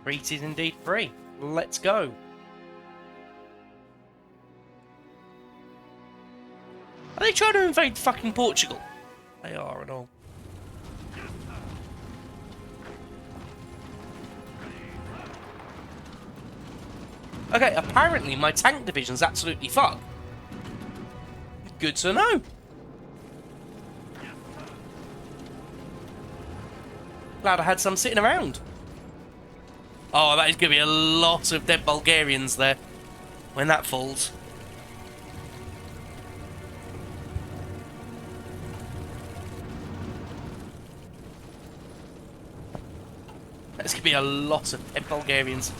Crete is indeed free. Let's go. Are they trying to invade fucking Portugal? They are and all. Okay, apparently my tank division's absolutely fucked. Good to know. Glad I had some sitting around. Oh, that is going to be a lot of dead Bulgarians there when that falls. That's going to be a lot of dead Bulgarians.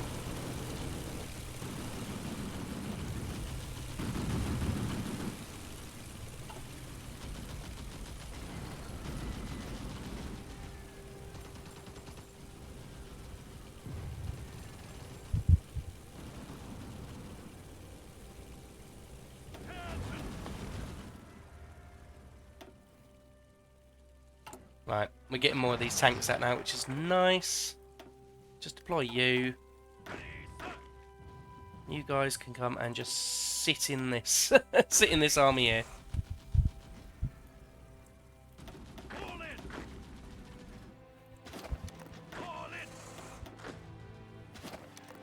Right, we're getting more of these tanks out now, which is nice. Just deploy you. You guys can come and just sit in this, sit in this army here.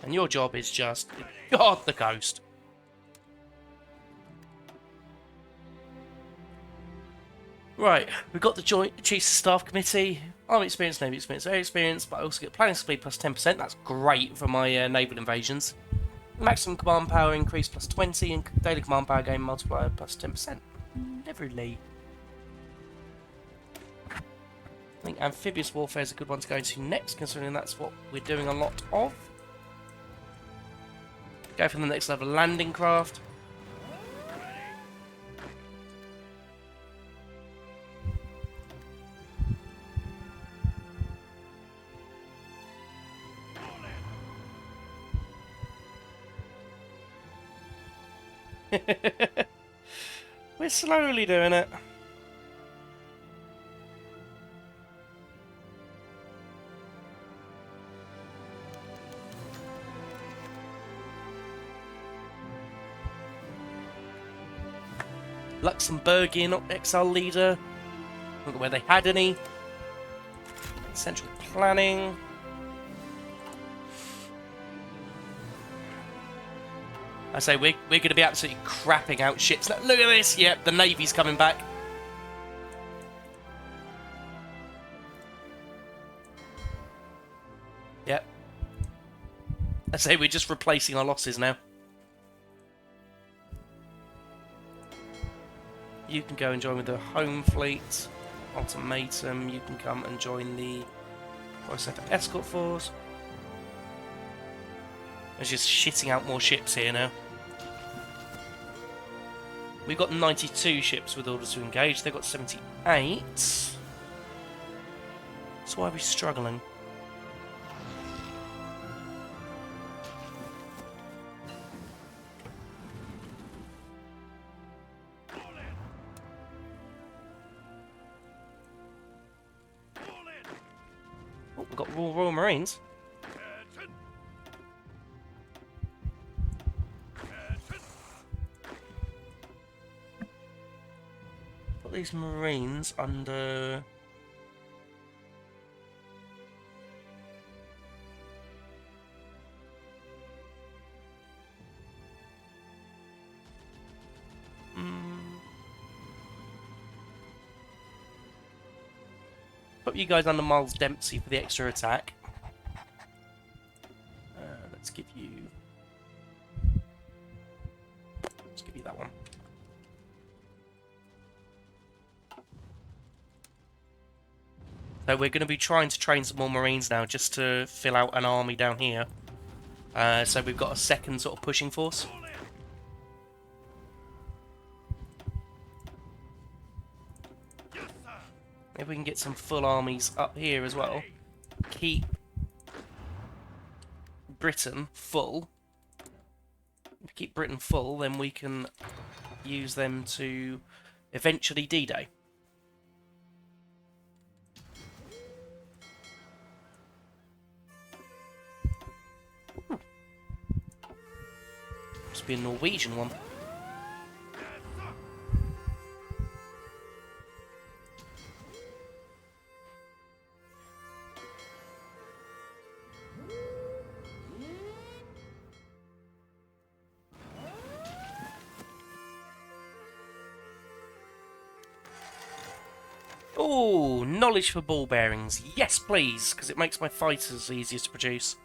And your job is just guard the coast. Right, we've got the Joint Chiefs of Staff Committee. Army experience, Navy experience, air experience, but I also get planning speed plus 10%. That's great for my naval invasions. Maximum command power increase plus 20 and daily command power gain multiplier plus 10%. Lovely. I think amphibious warfare is a good one to go into next, considering that's what we're doing a lot of. Go for the next level landing craft. We're slowly doing it. Luxembourgian exile leader. Look at where they had any. Central planning. I say we're going to be absolutely crapping out ships. Look at this. Yep, the Navy's coming back. Yep. I say we're just replacing our losses now. You can go and join with the home fleet. Ultimatum, you can come and join the Center Escort Force. They're just shitting out more ships here now. We've got 92 ships with orders to engage. They've got 78. So why are we struggling? Oh, we've got Royal Marines. Put these Marines under... Put you guys under Miles Dempsey for the extra attack. Let's give you that one. So we're going to be trying to train some more Marines now, just to fill out an army down here. So we've got a second sort of pushing force. If we can get some full armies up here as well. Keep Britain full. If we keep Britain full, then we can use them to eventually D-Day. Must be a Norwegian one. Oh, knowledge for ball bearings. Yes, please, because it makes my fighters easier to produce.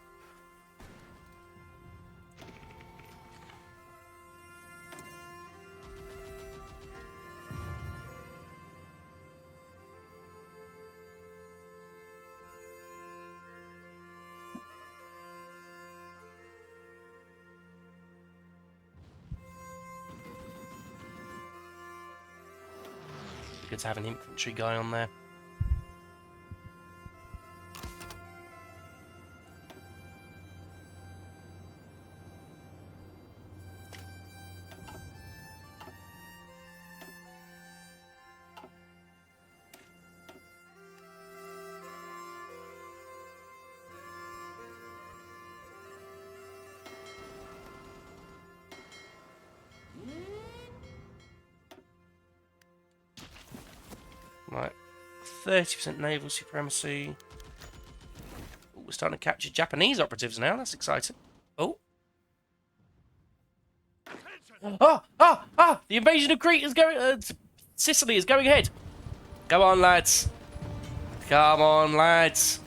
Good to have an infantry guy on there. Right, 30% naval supremacy. Ooh, we're starting to capture Japanese operatives now. That's exciting. Oh. The invasion of Crete is going... Sicily is going ahead. Come on, lads. Come on, lads.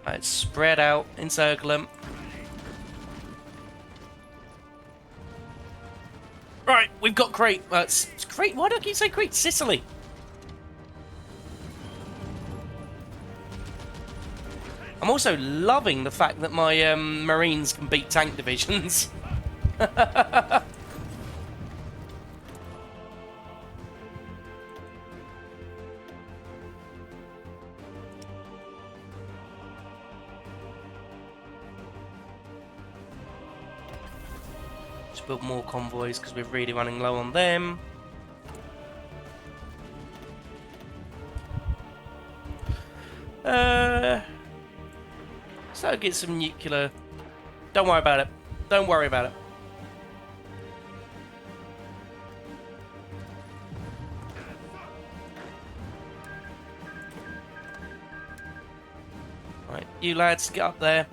Let's spread out, encircle them. Right, we've got Crete. It's Crete. Why do I keep saying Crete? Sicily. I'm also loving the fact that my Marines can beat tank divisions. Build more convoys because we're really running low on them. So get some nuclear. Don't worry about it. Don't worry about it. Right, you lads, get up there.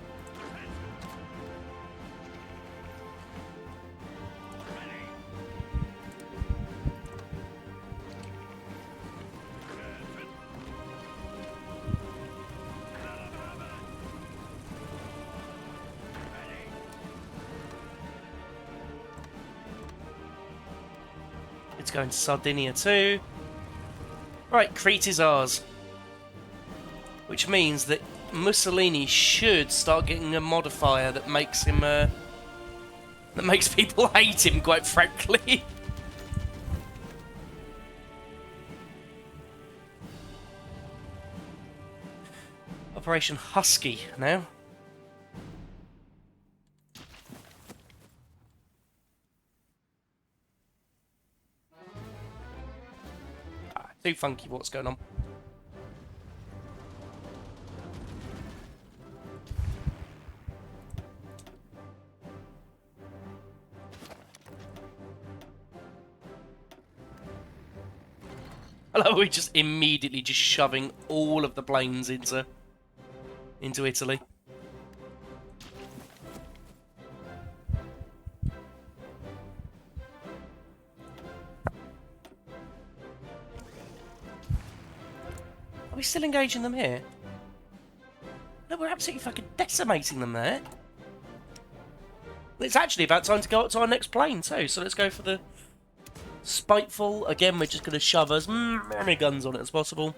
It's going to Sardinia too. Right, Crete is ours. Which means that Mussolini should start getting a modifier that makes him, that makes people hate him, quite frankly. Operation Husky now. Too funky what's going on. Hello, we're just immediately just shoving all of the planes into Italy. Are we still engaging them here? No, we're absolutely fucking decimating them there. It's actually about time to go up to our next plane too, so let's go for the Spiteful. Again, we're just going to shove as many guns on it as possible.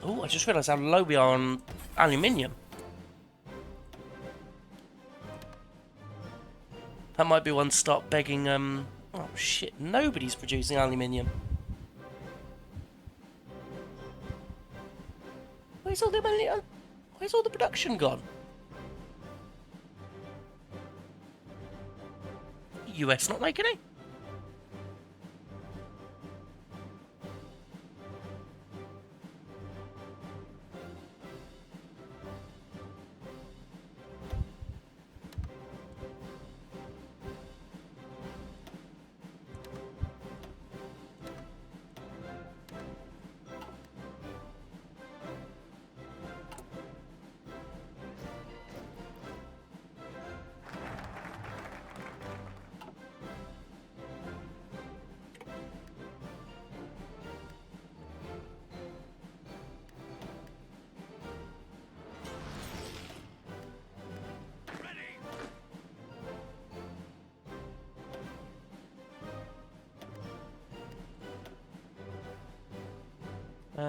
Oh, I just realised how low we are on aluminium. That might be one to start begging, oh shit, nobody's producing aluminium. Where's all the aluminium? Where's all the production gone? US not making it?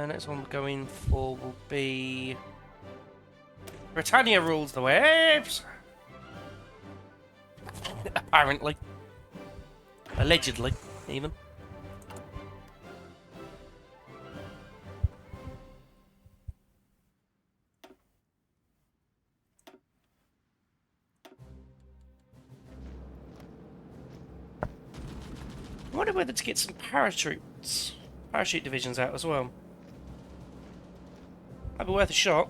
Next one we're going for will be Britannia rules the waves. Apparently. Allegedly, even. I wonder whether to get some parachute divisions out as well. Might be worth a shot.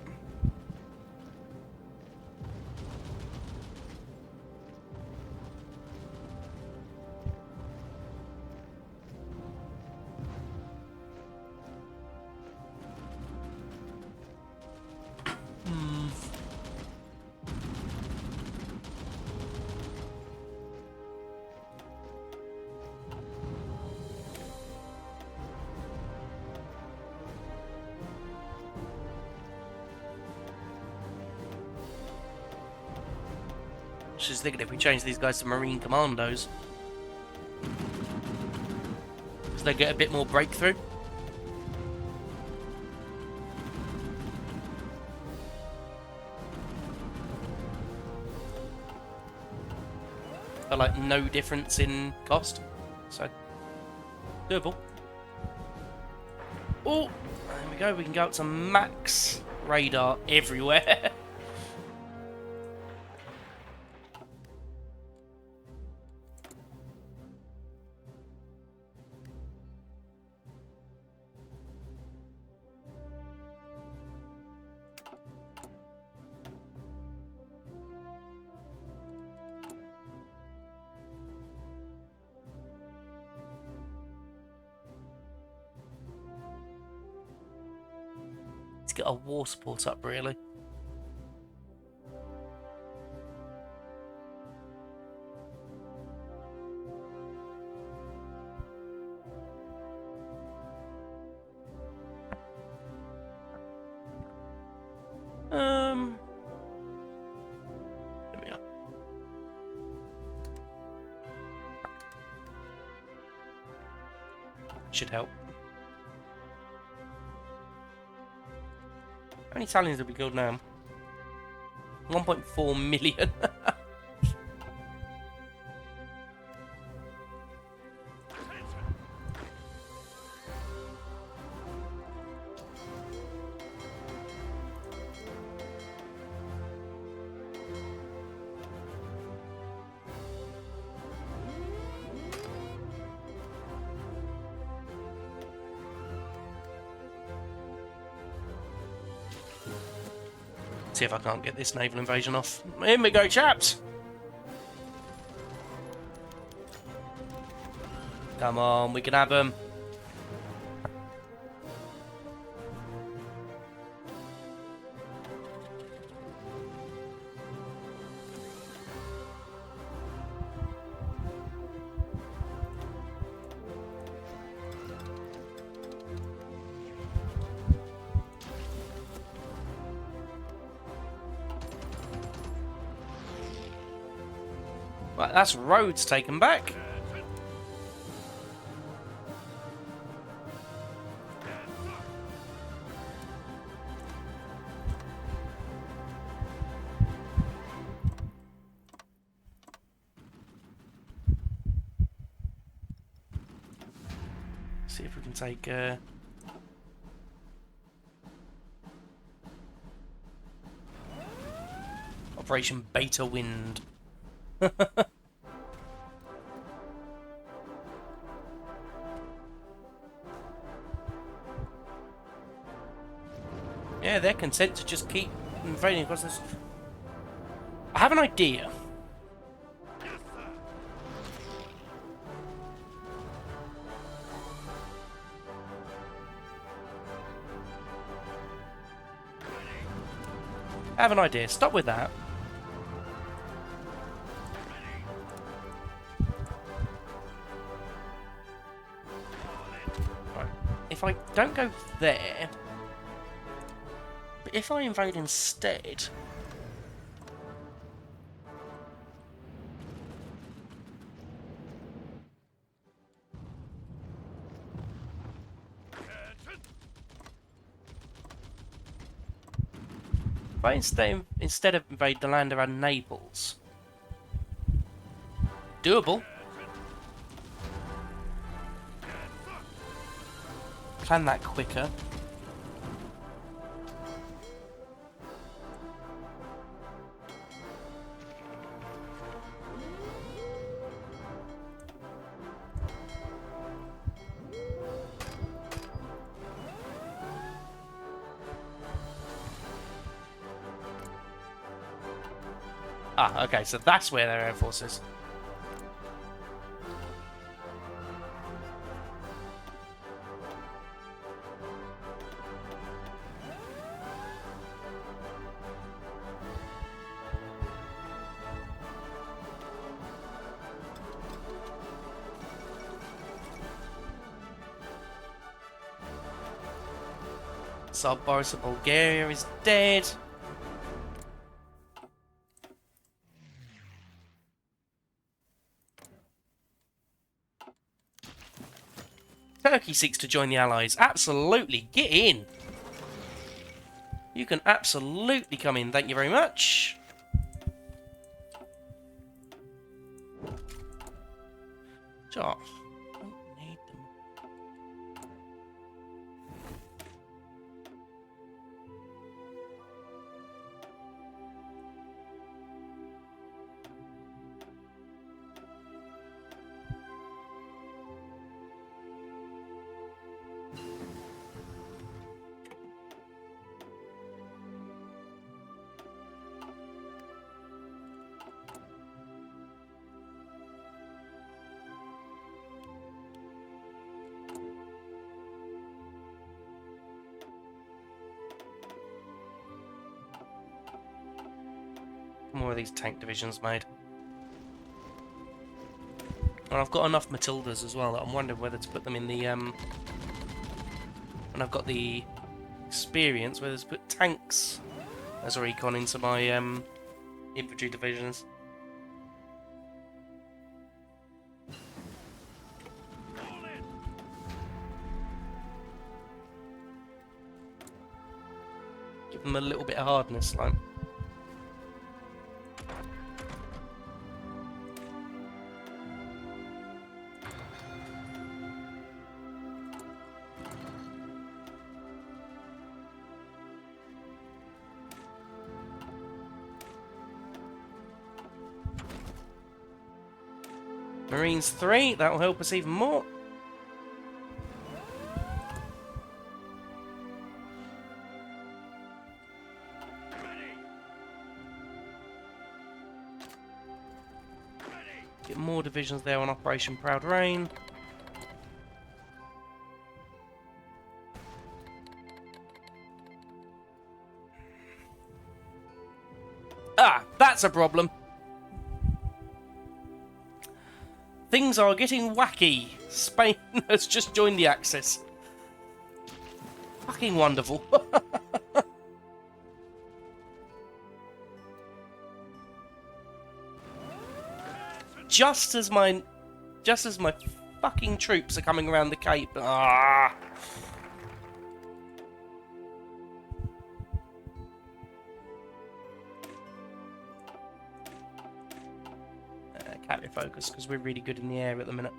Just thinking if we change these guys to Marine Commandos, so they get a bit more breakthrough. But like no difference in cost, so doable. Oh, there we go. We can go up to max radar everywhere. Let's get our war support up, really. There we are. Should help. How many Italians have we killed now? 1.4 million. See if I can't get this naval invasion off. In we go, chaps! Come on, we can have them. Right, that's roads taken back. See if we can take Operation Beta Wind. Yeah, they're content to just keep invading across this. I have an idea. Stop with that. Right. If I don't go there, but if I invade instead, if I instead of invade the land around Naples, doable. Plan that quicker. Ah, okay, so that's where their air force is. Boris of Bulgaria is dead. Turkey seeks to join the Allies. Absolutely. Get in. You can absolutely come in. Thank you very much. Sure. Don't need them. More of these tank divisions made. And I've got enough Matildas as well that I'm wondering whether to put them in the and I've got the experience whether to put tanks as a recon into my infantry divisions. Give them a little bit of hardness, like. Marines 3, that'll help us even more. Get more divisions there on Operation Proud Rain. Ah, that's a problem. Things are getting wacky. Spain has just joined the Axis. Fucking wonderful. Just as my fucking troops are coming around the Cape. Ah. Cavalry focus because we're really good in the air at the minute.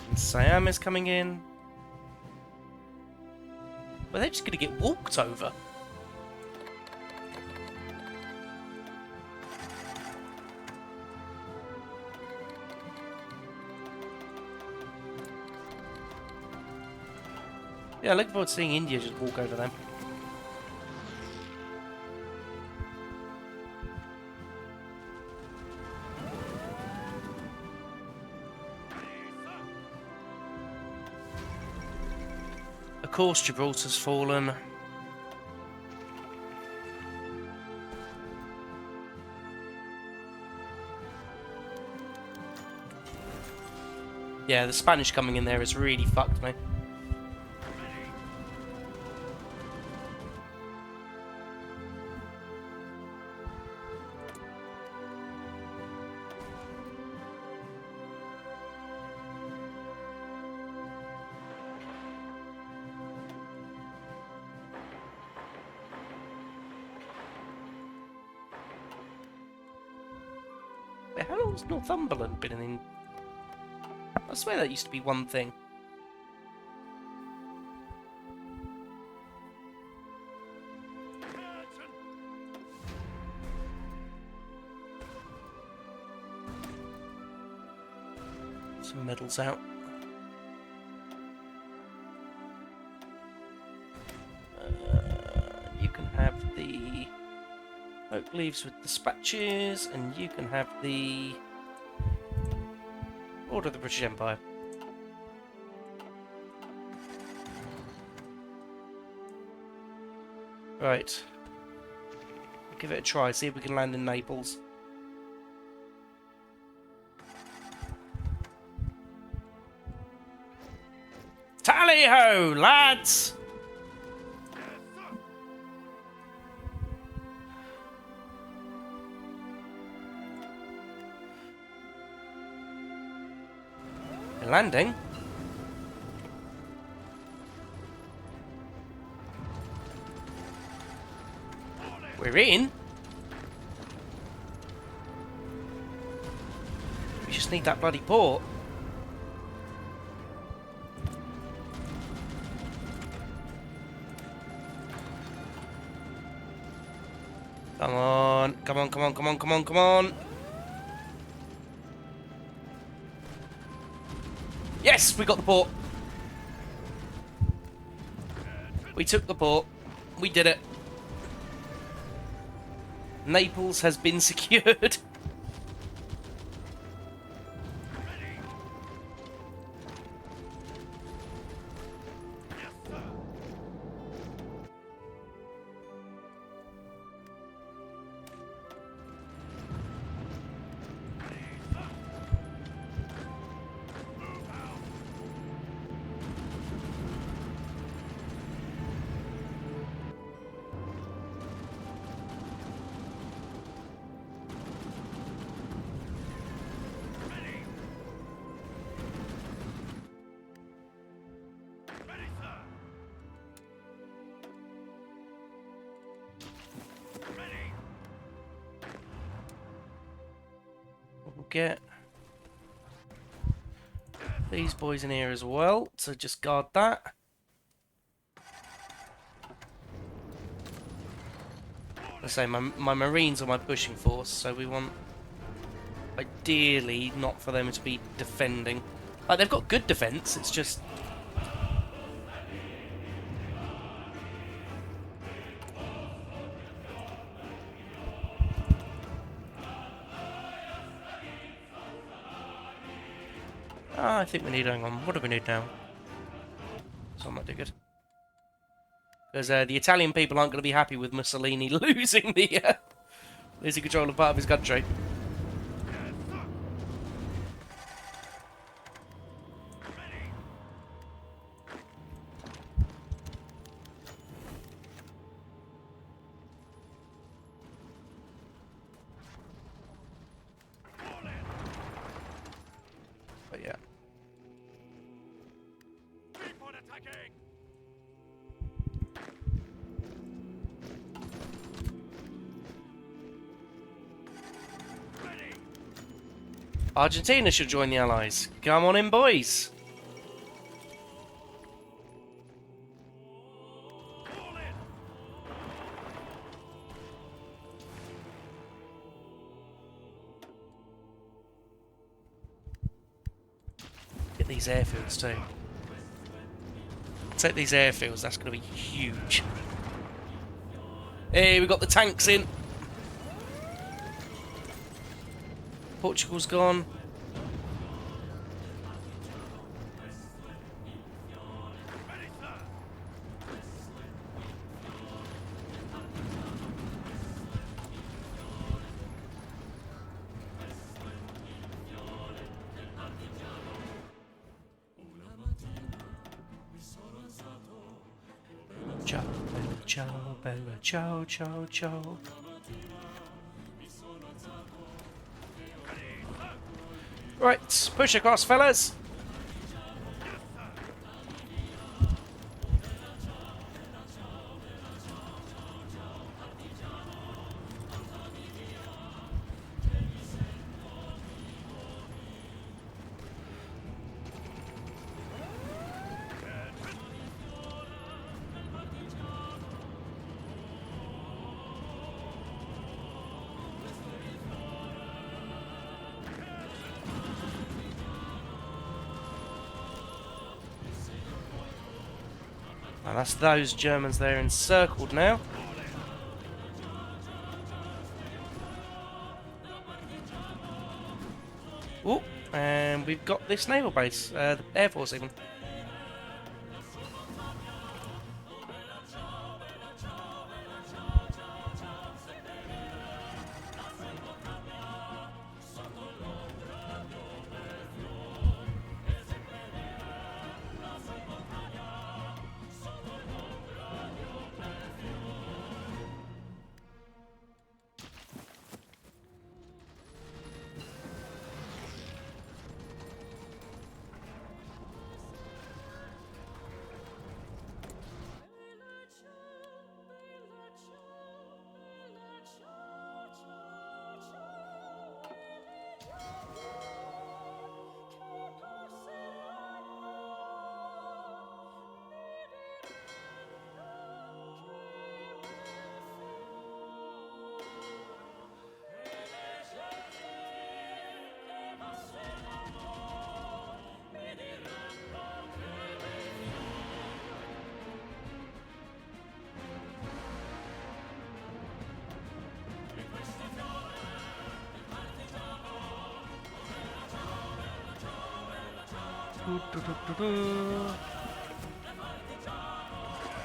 And Siam is coming in. Well, they're just going to get walked over. Yeah, looking forward to seeing India just walk over them. Of course, Gibraltar's fallen. Yeah, the Spanish coming in there has really fucked me. How long's Northumberland been in? I swear that used to be one thing. Some medals out. You can have the oak leaves with dispatches, and you can have the Order of the British Empire. Right. We'll give it a try, see if we can land in Naples. Tally-ho, lads! We're landing. We're in. We just need that bloody port. Come on. Come on, come on, come on, come on, come on. Yes, we got the port. We took the port. We did it. Naples has been secured. We'll get these boys in here as well, so just guard that. I say my Marines are my pushing force, so we want ideally not for them to be defending. Like, they've got good defense, it's just I think we need, hang on, what do we need now? So might do good. Because the Italian people aren't going to be happy with Mussolini losing losing control of part of his country. But yeah. Argentina should join the Allies. Come on in, boys. Get these airfields too. Take these airfields, that's going to be huge. Hey, we got the tanks in. Portugal's gone. Ciao, bella, ciao, bella, ciao, ciao, ciao. Right, push across, fellas. And that's those Germans there encircled now. Oh, and we've got this naval base, the Air Force even.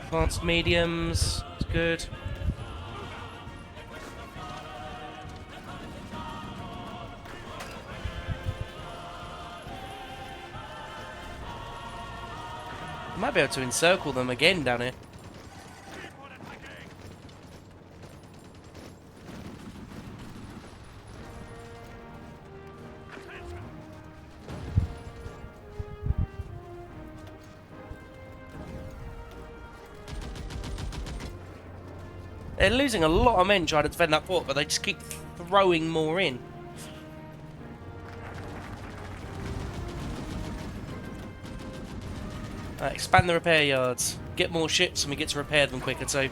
Advanced mediums. It's good. Might be able to encircle them again down here. They're losing a lot of men trying to defend that port, but they just keep throwing more in. Expand the repair yards. Get more ships and we get to repair them quicker too.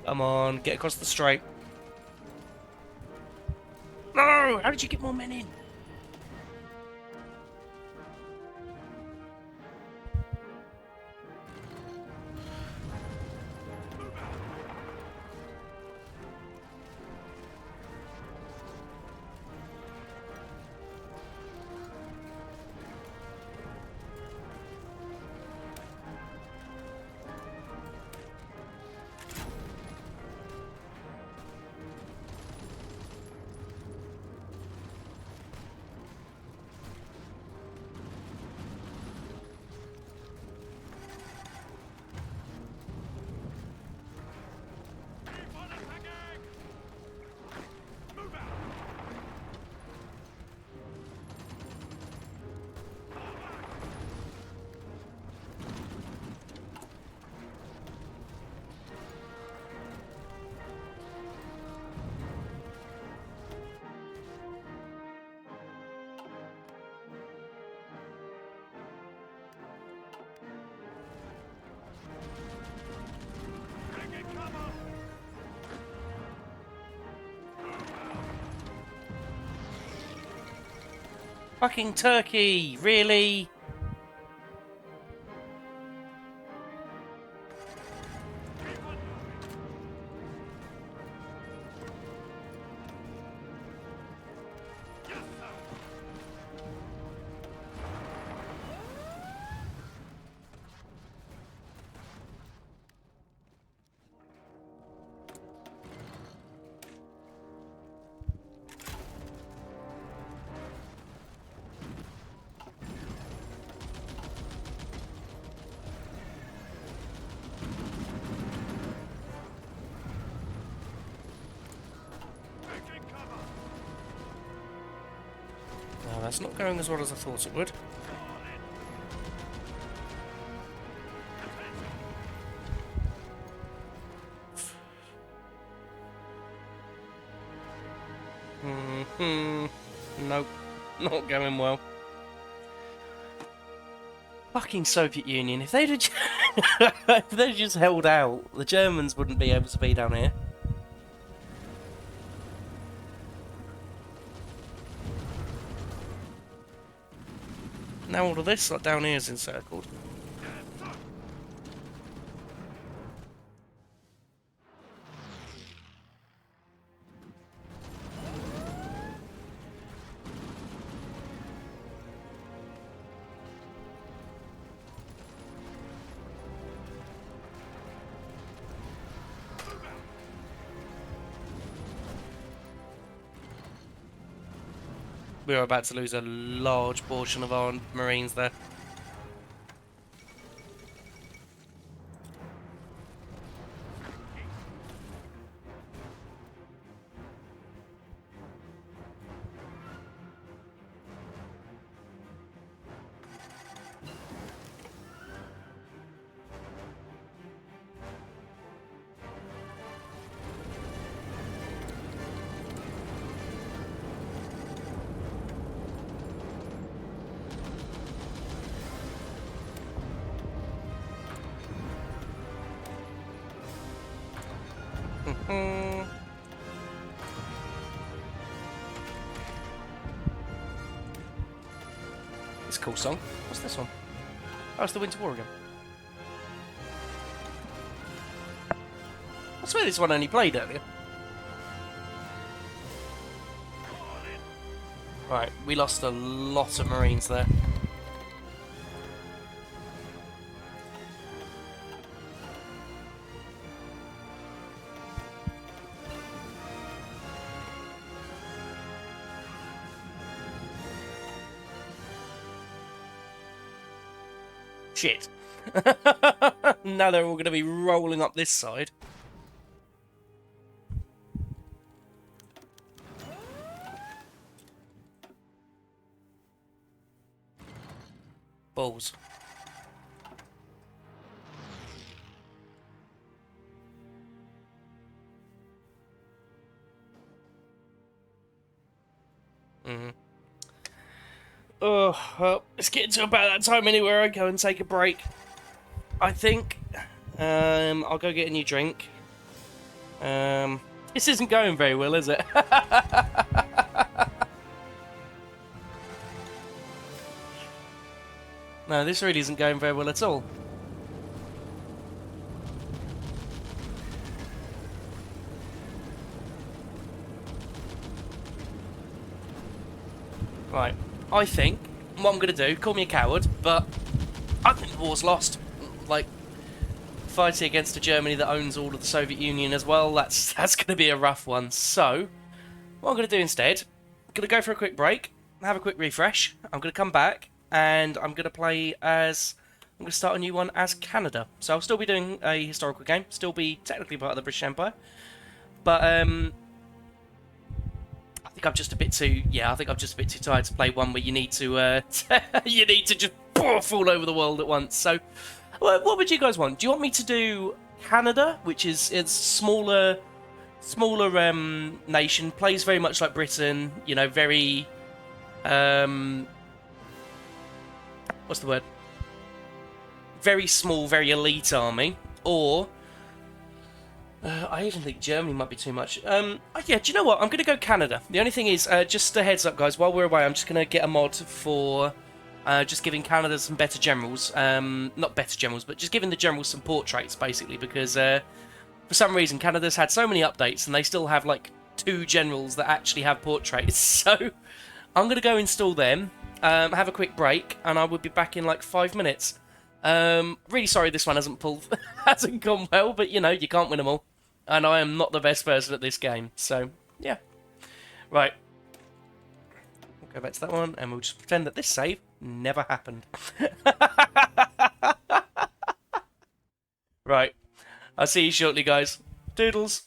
Come on, get across the strait. No! How did you get more men in? Fucking Turkey, really? No, that's not going as well as I thought it would. Nope, not going well. Fucking Soviet Union, if they'd have if they'd just held out, the Germans wouldn't be able to be down here. Now all of this like down here is encircled. We are about to lose a large portion of our Marines there. It's a cool song. What's this one? Oh, it's the Winter War again. I swear this one only played earlier. Right, we lost a lot of Marines there. Shit. Now they're all going to be rolling up this side. Balls. Oh, well, it's getting to about that time anywhere. I go and take a break. I think I'll go get a new drink. This isn't going very well, is it? No, this really isn't going very well at all. Right, I think what I'm going to do, call me a coward, but I think the war's lost. Like, fighting against a Germany that owns all of the Soviet Union as well, that's going to be a rough one. So, what I'm going to do instead, I'm going to go for a quick break, have a quick refresh, I'm going to come back, and I'm going to play as... I'm going to start a new one as Canada. So I'll still be doing a historical game, still be technically part of the British Empire, but I think I'm just a bit too... Yeah, I think I'm just a bit too tired to play one where you need to you need to just poof all over the world at once. So, what would you guys want? Do you want me to do Canada, which is smaller nation, plays very much like Britain, you know, very what's the word? Very small, very elite army, or I even think Germany might be too much. Yeah, do you know what? I'm going to go Canada. The only thing is, just a heads up, guys, while we're away, I'm just going to get a mod for just giving Canada some better generals. Not better generals, but just giving the generals some portraits, basically, because for some reason, Canada's had so many updates, and they still have, like, 2 generals that actually have portraits. So, I'm going to go install them, have a quick break, and I will be back in, like, 5 minutes. Really sorry this one hasn't hasn't gone well, but you know, you can't win them all. And I am not the best person at this game, so yeah. Right. We'll go back to that one, and we'll just pretend that this save never happened. Right. I'll see you shortly, guys. Doodles.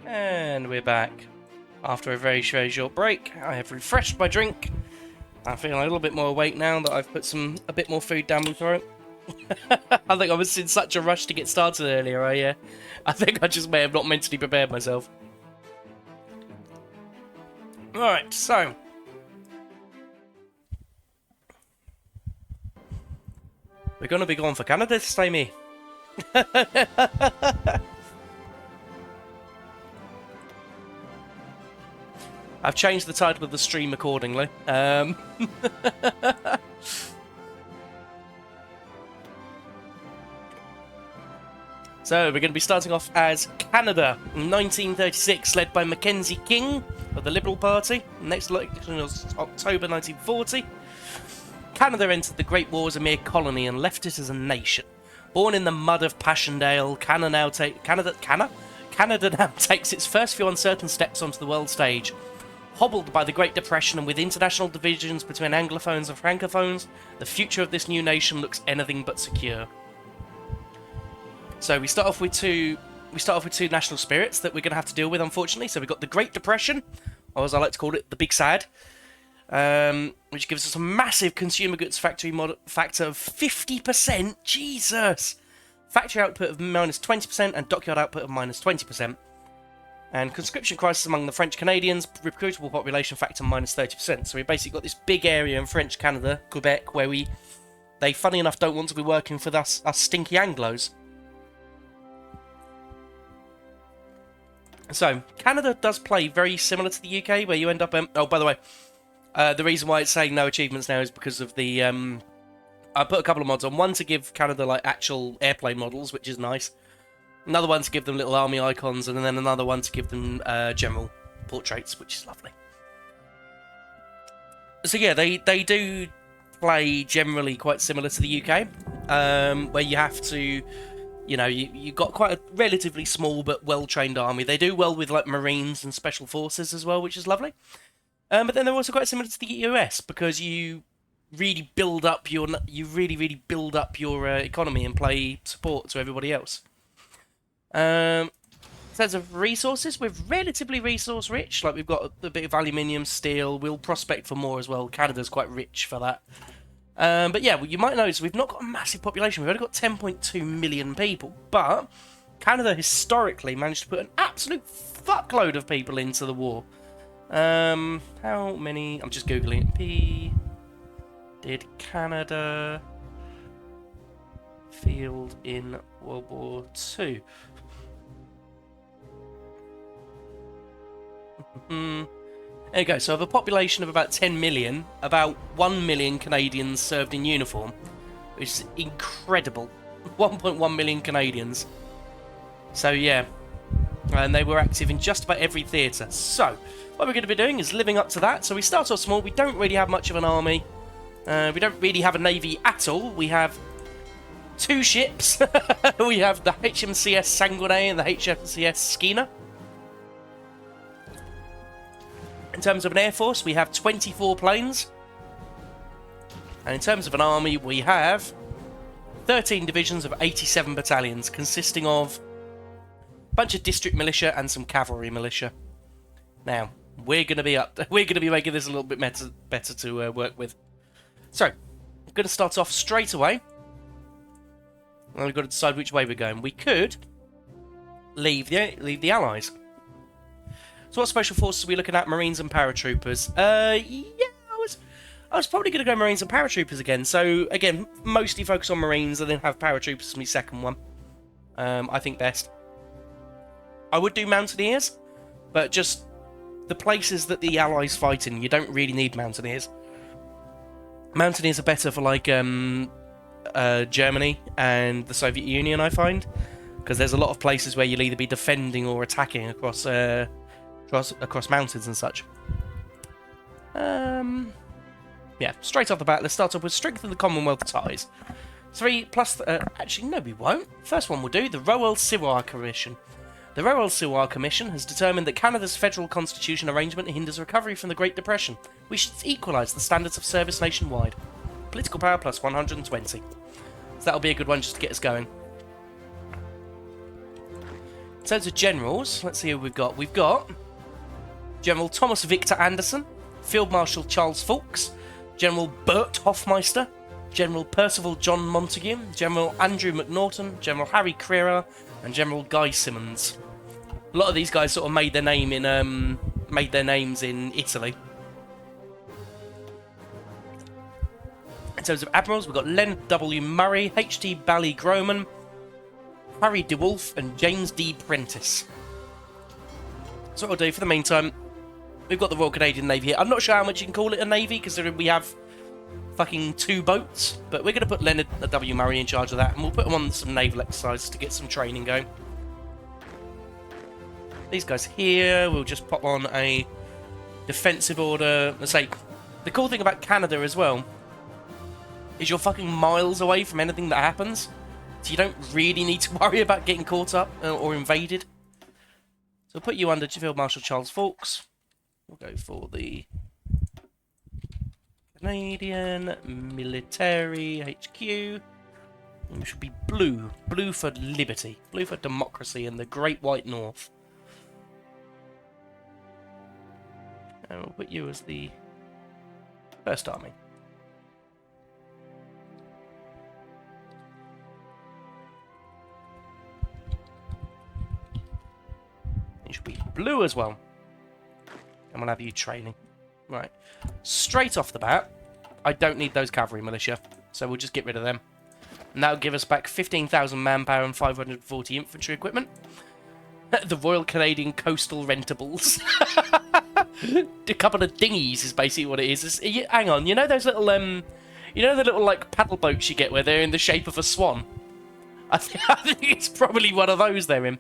And we're back. After a very, very short break, I have refreshed my drink. I'm feeling a little bit more awake now that I've put a bit more food down my throat. I think I was in such a rush to get started earlier. I think I just may have not mentally prepared myself. Alright, so. We're going to be going for Canada this time, eh? I've changed the title of the stream accordingly. So, we're going to be starting off as Canada in 1936, led by Mackenzie King of the Liberal Party. Next election was October 1940. Canada entered the Great War as a mere colony and left it as a nation. Born in the mud of Passchendaele, Canada now takes its first few uncertain steps onto the world stage. Hobbled by the Great Depression and with international divisions between Anglophones and Francophones, the future of this new nation looks anything but secure. So we start off with two national spirits that we're going to have to deal with, unfortunately. So we've got the Great Depression, or as I like to call it, the Big Sad, which gives us a massive consumer goods factor of 50%. Jesus! Factory output of minus 20% and dockyard output of minus 20%. And conscription crisis among the French Canadians, recruitable population factor minus 30%. So we basically got this big area in French Canada, Quebec, where they funny enough don't want to be working for us stinky Anglos. So, Canada does play very similar to the UK, where you end up... oh, by the way, the reason why it's saying no achievements now is because of the... I put a couple of mods on. One to give Canada, like, actual airplane models, which is nice. Another one to give them little army icons, and then another one to give them general portraits, which is lovely. So, yeah, they do play generally quite similar to the UK, where you have to... You know, you've got quite a relatively small but well-trained army. They do well with, like, Marines and Special Forces as well, which is lovely. But then they're also quite similar to the US, because you really build up your economy and play support to everybody else. In terms of resources, we're relatively resource-rich. Like, we've got a bit of aluminium, steel. We'll prospect for more as well. Canada's quite rich for that. But yeah, you might notice we've not got a massive population. We've only got 10.2 million people. But Canada historically managed to put an absolute fuckload of people into the war. How many? I'm just Googling it. Did Canada field in World War II? There you go. So of a population of about 10 million, about 1 million Canadians served in uniform, which is incredible. 1.1 million Canadians. So yeah, and they were active in just about every theatre. So what we're going to be doing is living up to that. So we start off small. We don't really have much of an army. We don't really have a navy at all. We have 2 ships. We have the HMCS Sanguinay and the HMCS Skeena. In terms of an air force, we have 24 planes. And in terms of an army, we have 13 divisions of 87 battalions, consisting of a bunch of district militia and some cavalry militia. Now, we're going to be making this a little bit better to work with. So, I'm going to start off straight away. And we've got to decide which way we're going. We could leave the Allies. So what special forces are we looking at? Marines and paratroopers. Yeah, I was probably going to go Marines and paratroopers again. So, again, mostly focus on Marines and then have paratroopers as my second one. I think best. I would do Mountaineers, but just the places that the Allies fight in, you don't really need Mountaineers. Mountaineers are better for, like, Germany and the Soviet Union, I find. Because there's a lot of places where you'll either be defending or attacking across mountains and such. Yeah, straight off the bat, let's start off with strengthen the Commonwealth ties. 3 plus... actually, no, we won't. First one we'll do, the Roel-Sirois Commission. The Roel-Sirois Commission has determined that Canada's federal constitution arrangement hinders recovery from the Great Depression. We should equalise the standards of service nationwide. Political power plus 120. So that'll be a good one just to get us going. In terms of generals, let's see who we've got. We've got General Thomas Victor Anderson, Field Marshal Charles Fawkes, General Bert Hofmeister, General Percival John Montague, General Andrew McNaughton, General Harry Crerar, and General Guy Simmons. A lot of these guys sort of made their names in Italy. In terms of admirals, we've got Leonard W. Murray, H.T. Ballygroman, Harry DeWolf, and James D. Prentice. So what I'll do for the meantime, we've got the Royal Canadian Navy here. I'm not sure how much you can call it a navy, considering we have fucking 2 boats. But we're going to put Leonard W. Murray in charge of that, and we'll put him on some naval exercises to get some training going. These guys here, we'll just pop on a defensive order. Let's say, the cool thing about Canada as well is you're fucking miles away from anything that happens. So you don't really need to worry about getting caught up or invaded. So we'll put you under Field Marshal Charles Fawkes. We'll go for the Canadian Military HQ. And we should be blue. Blue for liberty. Blue for democracy and the Great White North. And we'll put you as the First Army. You should be blue as well. And we'll have you training. Right. Straight off the bat, I don't need those cavalry militia, so we'll just get rid of them. And that'll give us back 15,000 manpower and 540 infantry equipment. The Royal Canadian Coastal Rentables. A couple of dinghies is basically what it is. Hang on, you know those little you know the little like paddle boats you get where they're in the shape of a swan? I think it's probably one of those they're in.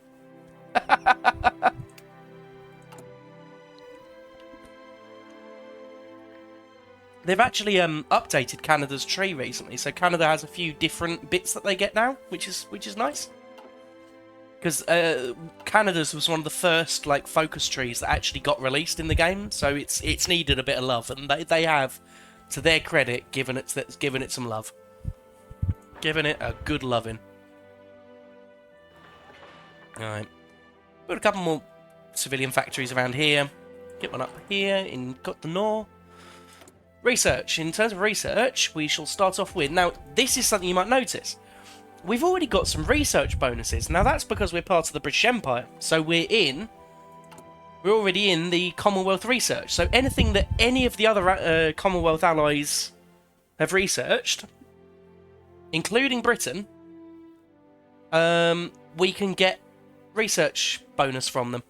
They've actually updated Canada's tree recently, so Canada has a few different bits that they get now, which is nice. Because Canada's was one of the first like focus trees that actually got released in the game, so it's needed a bit of love, and they have, to their credit, given it some love, given it a good loving. All right, got a couple more civilian factories around here. Get one up here in Côte d'Or. Research. In terms of research, we shall start off with... Now, this is something you might notice. We've already got some research bonuses. Now, that's because we're part of the British Empire. So we're already in the Commonwealth research. So anything that any of the other Commonwealth allies have researched, including Britain, we can get research bonus from them.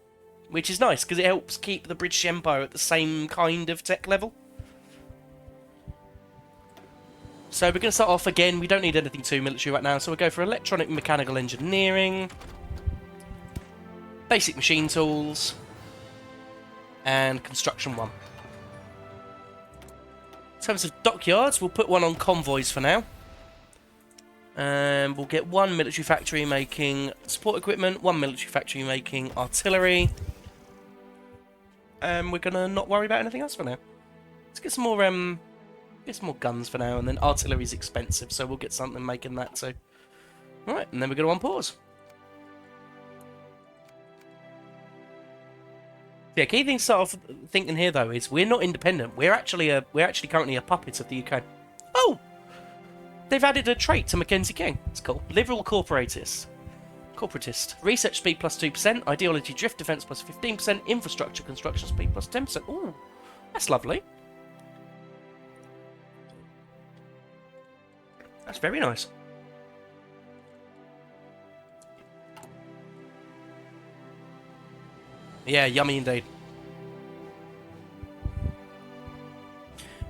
Which is nice, because it helps keep the British Empire at the same kind of tech level. So we're going to start off again. We don't need anything too military right now, so we'll go for electronic mechanical engineering, basic machine tools, and construction 1. In terms of dockyards, we'll put one on convoys for now. And we'll get 1 military factory making support equipment, 1 military factory making artillery. And we're going to not worry about anything else for now. Let's get some more... Get some more guns for now, and then artillery's expensive, so we'll get something making that too. Alright, and then we're going to on pause. Yeah, key thing to start off thinking here though is we're not independent. We're actually currently a puppet of the UK. Oh! They've added a trait to Mackenzie King. It's cool. Liberal corporatist. Research speed plus 2%, ideology drift defense plus 15%, infrastructure construction speed plus 10%. Ooh, that's lovely. That's very nice. Yeah, yummy indeed.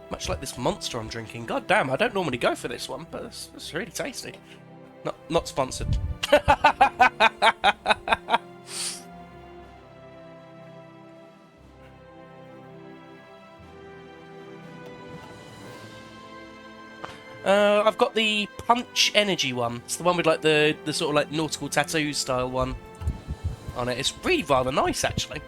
Much like this monster I'm drinking. God damn, I don't normally go for this one, but it's really tasty. Not sponsored. I've got the Punch Energy one. It's the one with like the sort of like nautical tattoo style one on it. It's really rather nice, actually.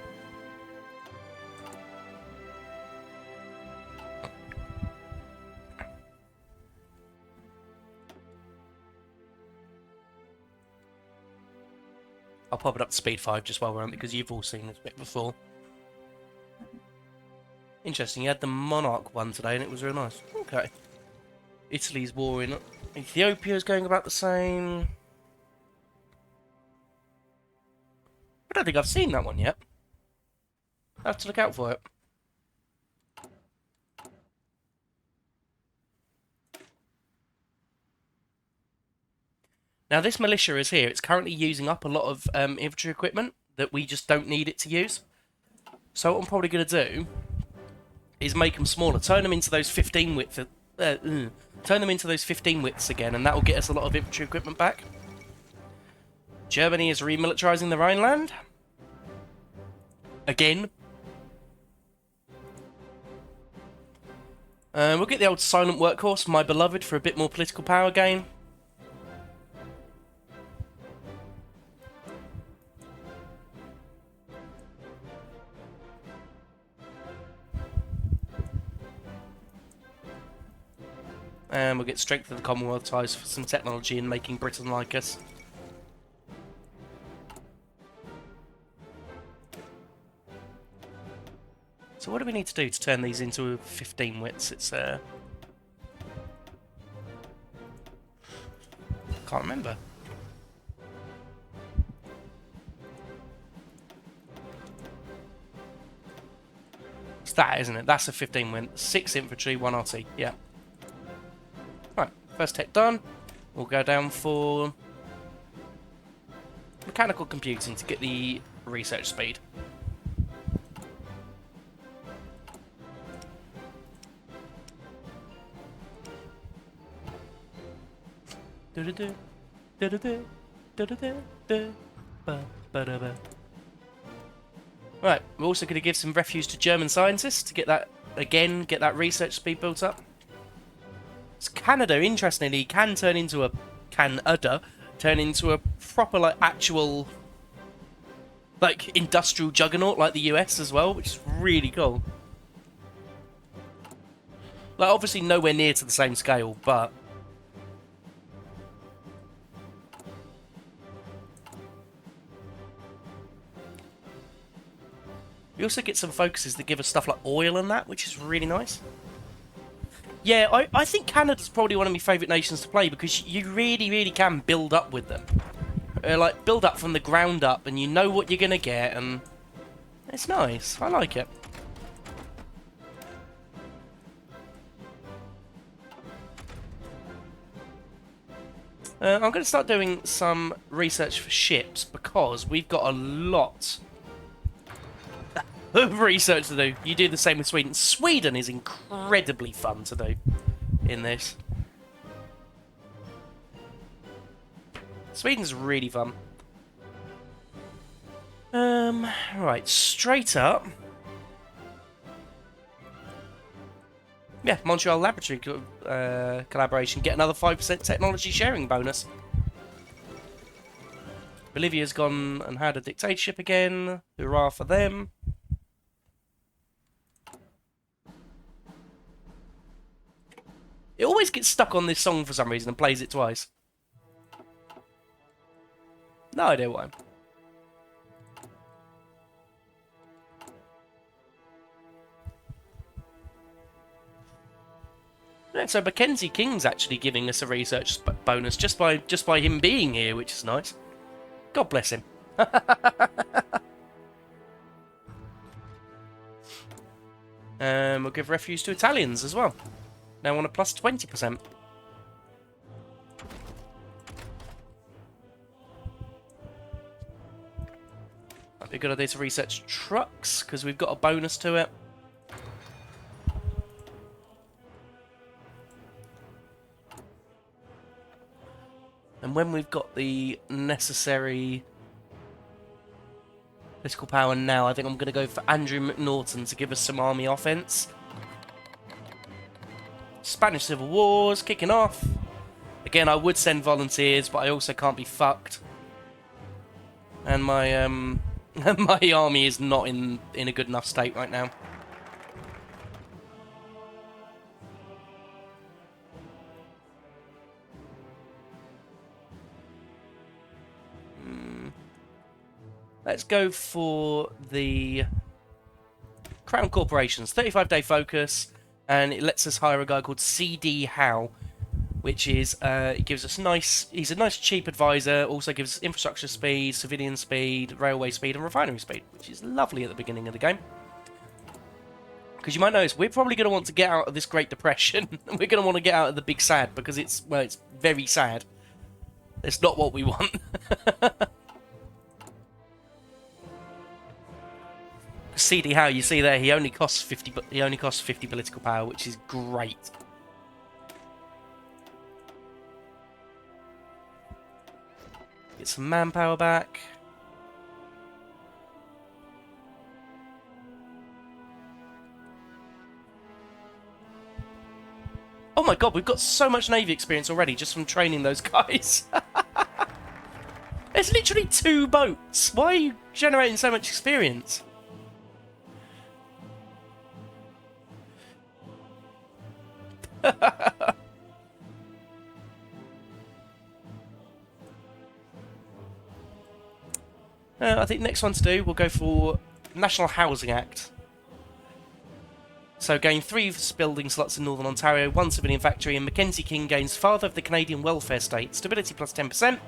I'll pop it up to speed 5 just while we're on, because you've all seen this bit before. Interesting, you had the Monarch one today and it was real nice. Okay. Italy's warring. Ethiopia's going about the same. I don't think I've seen that one yet. I have to look out for it. Now this militia is here. It's currently using up a lot of infantry equipment that we just don't need it to use. So what I'm probably going to do is make them smaller. Turn them into those 15 width. Turn them into those 15 widths again, and that will get us a lot of infantry equipment back. Germany is remilitarizing the Rhineland. Again. We'll get the old silent workhorse, my beloved, for a bit more political power gain. And we'll get strength of the Commonwealth ties for some technology and making Britain like us. So what do we need to do to turn these into 15 widths? It's can't remember. It's that, isn't it? That's a 15 width. 6 infantry, 1 RT. Yeah. Right, first tech done. We'll go down for mechanical computing to get the research speed. Right, we're also going to give some refuge to German scientists to get that, again, get that research speed built up. So Canada, interestingly, can turn into a proper, like, actual, like, industrial juggernaut like the US as well, which is really cool. Like, obviously nowhere near to the same scale, but we also get some focuses that give us stuff like oil and that, which is really nice. Yeah, I think Canada's probably one of my favourite nations to play because you really, really can build up with them. Like, build up from the ground up and you know what you're going to get, and it's nice. I like it. I'm going to start doing some research for ships because we've got a lot of research to do. You do the same with Sweden. Sweden is incredibly fun to do in this. Sweden's really fun. Right, straight up. Yeah, Montreal Laboratory collaboration. Get another 5% technology sharing bonus. Bolivia's gone and had a dictatorship again. Hurrah for them. It always gets stuck on this song for some reason and plays it twice. No idea why. Yeah, so Mackenzie King's actually giving us a research bonus just by him being here, which is nice. God bless him. We'll give refuge to Italians as well. Now on a plus 20%. Might be a good idea to research trucks, because we've got a bonus to it. And when we've got the necessary political power now, I think I'm going to go for Andrew McNaughton to give us some army offense. Spanish Civil War's kicking off. Again, I would send volunteers, but I also can't be fucked. And my my army is not in a good enough state right now. Let's go for the Crown Corporations. 35-day focus, and it lets us hire a guy called C.D. Howe, which is, it gives us he's a nice cheap advisor, also gives us infrastructure speed, civilian speed, railway speed, and refinery speed, which is lovely at the beginning of the game. Because you might notice, we're probably going to want to get out of this Great Depression. We're going to want to get out of the Big Sad, because it's very sad. It's not what we want. C.D. Howe, you see there, he only costs 50 political power, which is great. Get some manpower back. Oh my god, we've got so much Navy experience already just from training those guys. There's literally 2 boats. Why are you generating so much experience? I think next one to do, we'll go for National Housing Act. So gain 3 building slots in Northern Ontario, 1 civilian factory, and Mackenzie King gains Father of the Canadian Welfare State, stability plus 10%,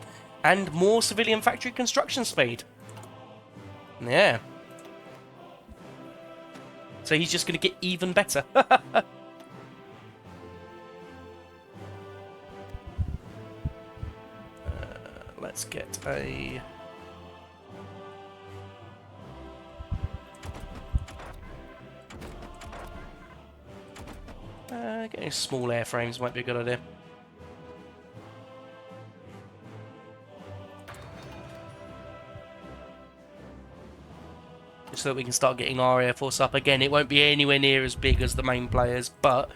and more civilian factory construction speed. Yeah. So he's just going to get even better. Let's get a... getting small airframes might be a good idea. Just so that we can start getting our Air Force up. Again, it won't be anywhere near as big as the main players, but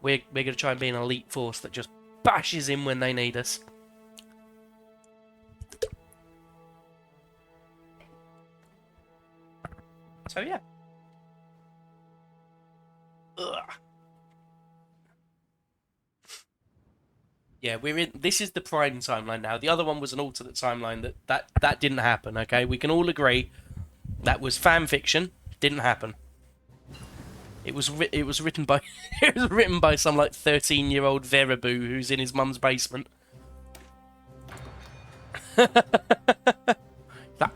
we're going to try and be an elite force that just bashes in when they need us. So, yeah. Ugh. Yeah, we're in. This is the prime timeline now. The other one was an alternate timeline that didn't happen. Okay, we can all agree that was fan fiction. Didn't happen. It was written by it was written by some like 13-year-old Veraboo who's in his mum's basement.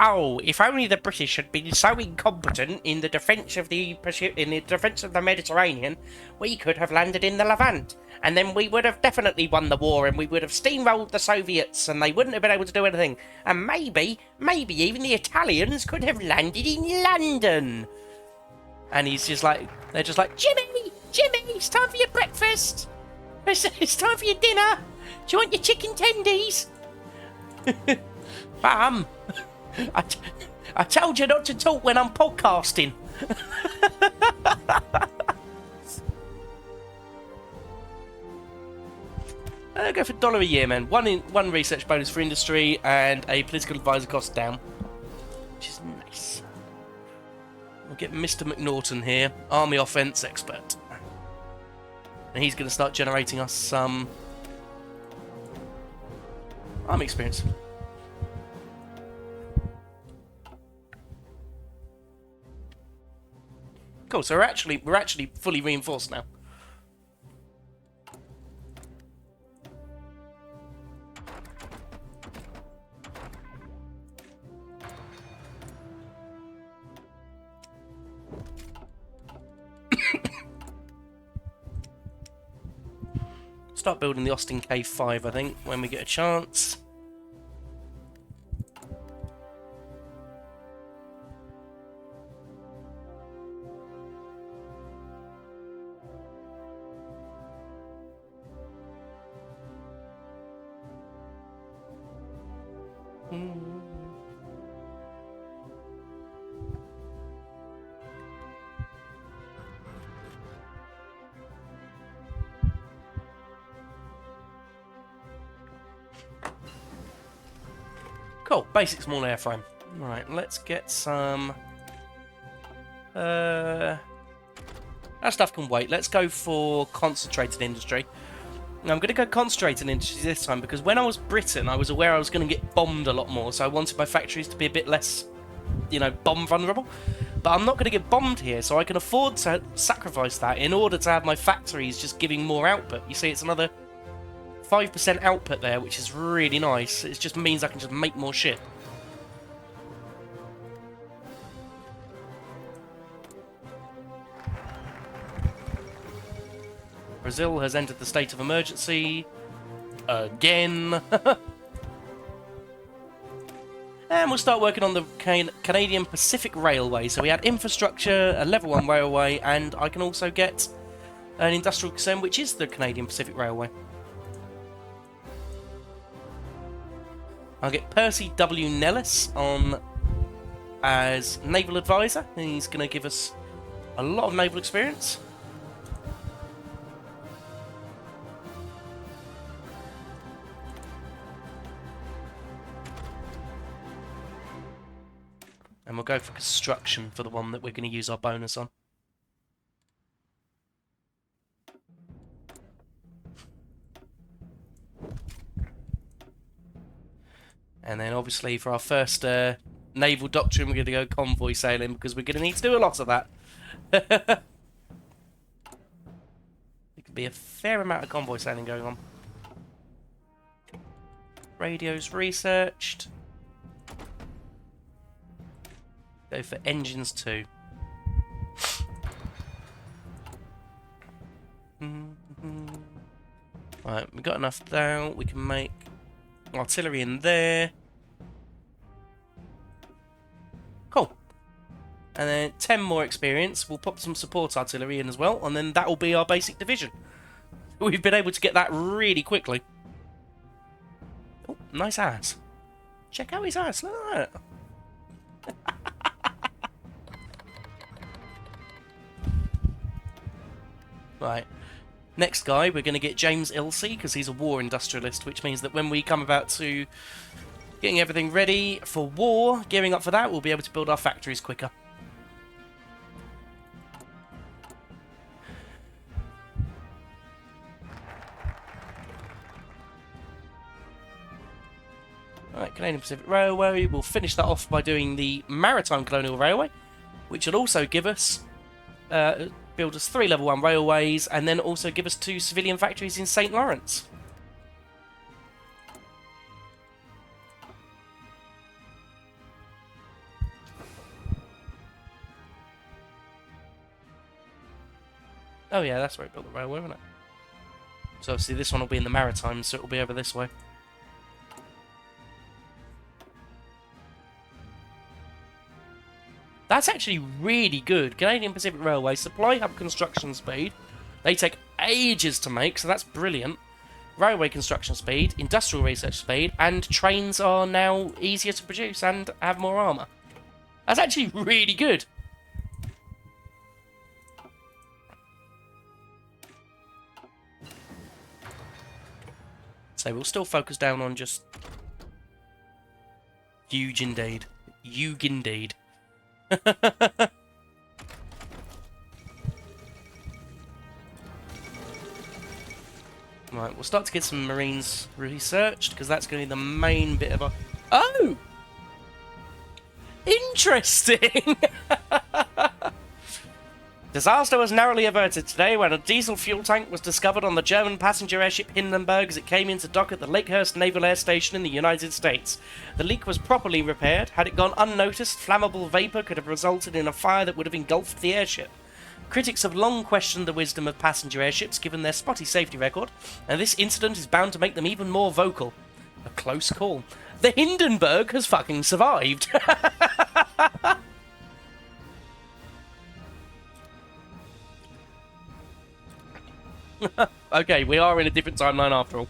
Oh, if only the British had been so incompetent in the defence of the Mediterranean, we could have landed in the Levant, and then we would have definitely won the war, and we would have steamrolled the Soviets, and they wouldn't have been able to do anything. And maybe even the Italians could have landed in London. And he's just like, they're just like, Jimmy, it's time for your breakfast. It's time for your dinner. Do you want your chicken tendies? I told you not to talk when I'm podcasting. Go for $1 a year, man. One research bonus for industry and a political advisor cost down, which is nice. We'll get Mr. McNaughton here, army offense expert, and he's going to start generating us some army experience. Cool. So we're actually fully reinforced now. Start building the Austin K5, I think, when we get a chance. Cool, basic small airframe. Right, let's get some... that stuff can wait. Let's go for concentrated industry. Now, I'm going to go concentrated industry this time because when I was Britain, I was aware I was going to get bombed a lot more, so I wanted my factories to be a bit less you know, bomb vulnerable. But I'm not going to get bombed here, so I can afford to sacrifice that in order to have my factories just giving more output. You see, it's another 5% output there, which is really nice. It just means I can just make more shit. Brazil has entered the state of emergency again. And we'll start working on the Canadian Pacific Railway. So we had infrastructure, a level 1 railway, and I can also get an industrial concern, which is the Canadian Pacific Railway. I'll get Percy W. Nellis on as naval advisor. He's going to give us a lot of naval experience. And we'll go for construction for the one that we're going to use our bonus on. And then obviously for our first naval doctrine, we're going to go convoy sailing because we're going to need to do a lot of that. There could be a fair amount of convoy sailing going on. Radios researched. Go for engines too. Right, we've got enough down. We can make artillery in there. Cool. And then 10 more experience. We'll pop some support artillery in as well, and then that will be our basic division. We've been able to get that really quickly. Oh, nice ass. Check out his ass. Look at that. Right. Next guy, we're going to get James Ilsey, because he's a war industrialist, which means that when we come about to getting everything ready for war, gearing up for that, we'll be able to build our factories quicker. Alright, Canadian Pacific Railway, we'll finish that off by doing the Maritime Colonial Railway, which will also give us build us 3 level 1 railways, and then also give us 2 civilian factories in St. Lawrence. Oh yeah, that's where it built the railway, isn't it? So obviously this one will be in the Maritimes, so it will be over this way. That's actually really good. Canadian Pacific Railway, supply hub construction speed. They take ages to make, so that's brilliant. Railway construction speed, industrial research speed, and trains are now easier to produce and have more armour. That's actually really good. So we'll still focus down on just... Huge indeed. Huge indeed. Right, we'll start to get some Marines researched, because that's going to be the main bit of our... Oh! Interesting! Disaster was narrowly averted today when a diesel fuel tank was discovered on the German passenger airship Hindenburg as it came into dock at the Lakehurst Naval Air Station in the United States. The leak was properly repaired. Had it gone unnoticed, flammable vapour could have resulted in a fire that would have engulfed the airship. Critics have long questioned the wisdom of passenger airships given their spotty safety record, and this incident is bound to make them even more vocal. A close call. The Hindenburg has fucking survived. Okay, we are in a different timeline after all.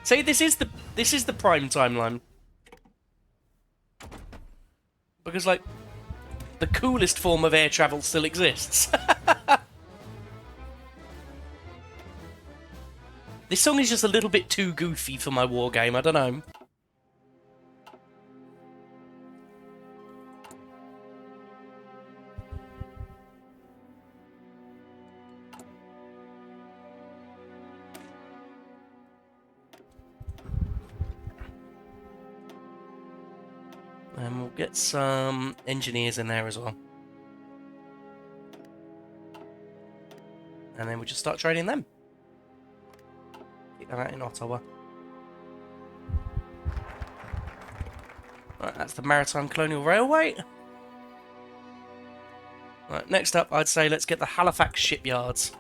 See, this is the prime timeline. Because, like, the coolest form of air travel still exists. This song is just a little bit too goofy for my war game, I don't know. And we'll get some engineers in there as well. And then we'll just start training them. Keep them out in Ottawa. Right, that's the Maritime Colonial Railway. Right, next up, I'd say let's get the Halifax shipyards.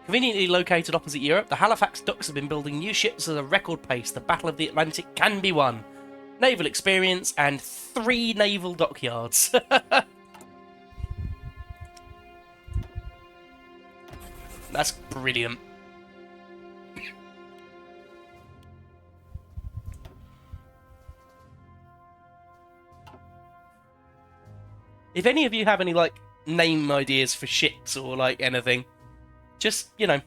Conveniently located opposite Europe, the Halifax docks have been building new ships at a record pace. The Battle of the Atlantic can be won. Naval experience and 3 naval dockyards. That's brilliant. If any of you have any, like, name ideas for ships or, like, anything, just, you know,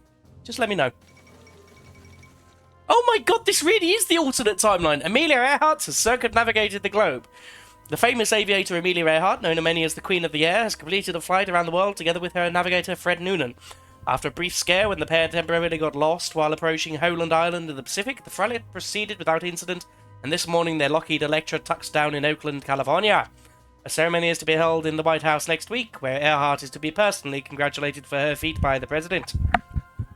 just let me know. Oh my god, this really is the alternate timeline! Amelia Earhart has circumnavigated the globe. The famous aviator Amelia Earhart, known to many as the Queen of the Air, has completed a flight around the world together with her navigator Fred Noonan. After a brief scare when the pair temporarily got lost while approaching Holand Island in the Pacific, the flight proceeded without incident, and this morning their Lockheed Electra tucks down in Oakland, California. A ceremony is to be held in the White House next week, where Earhart is to be personally congratulated for her feat by the president.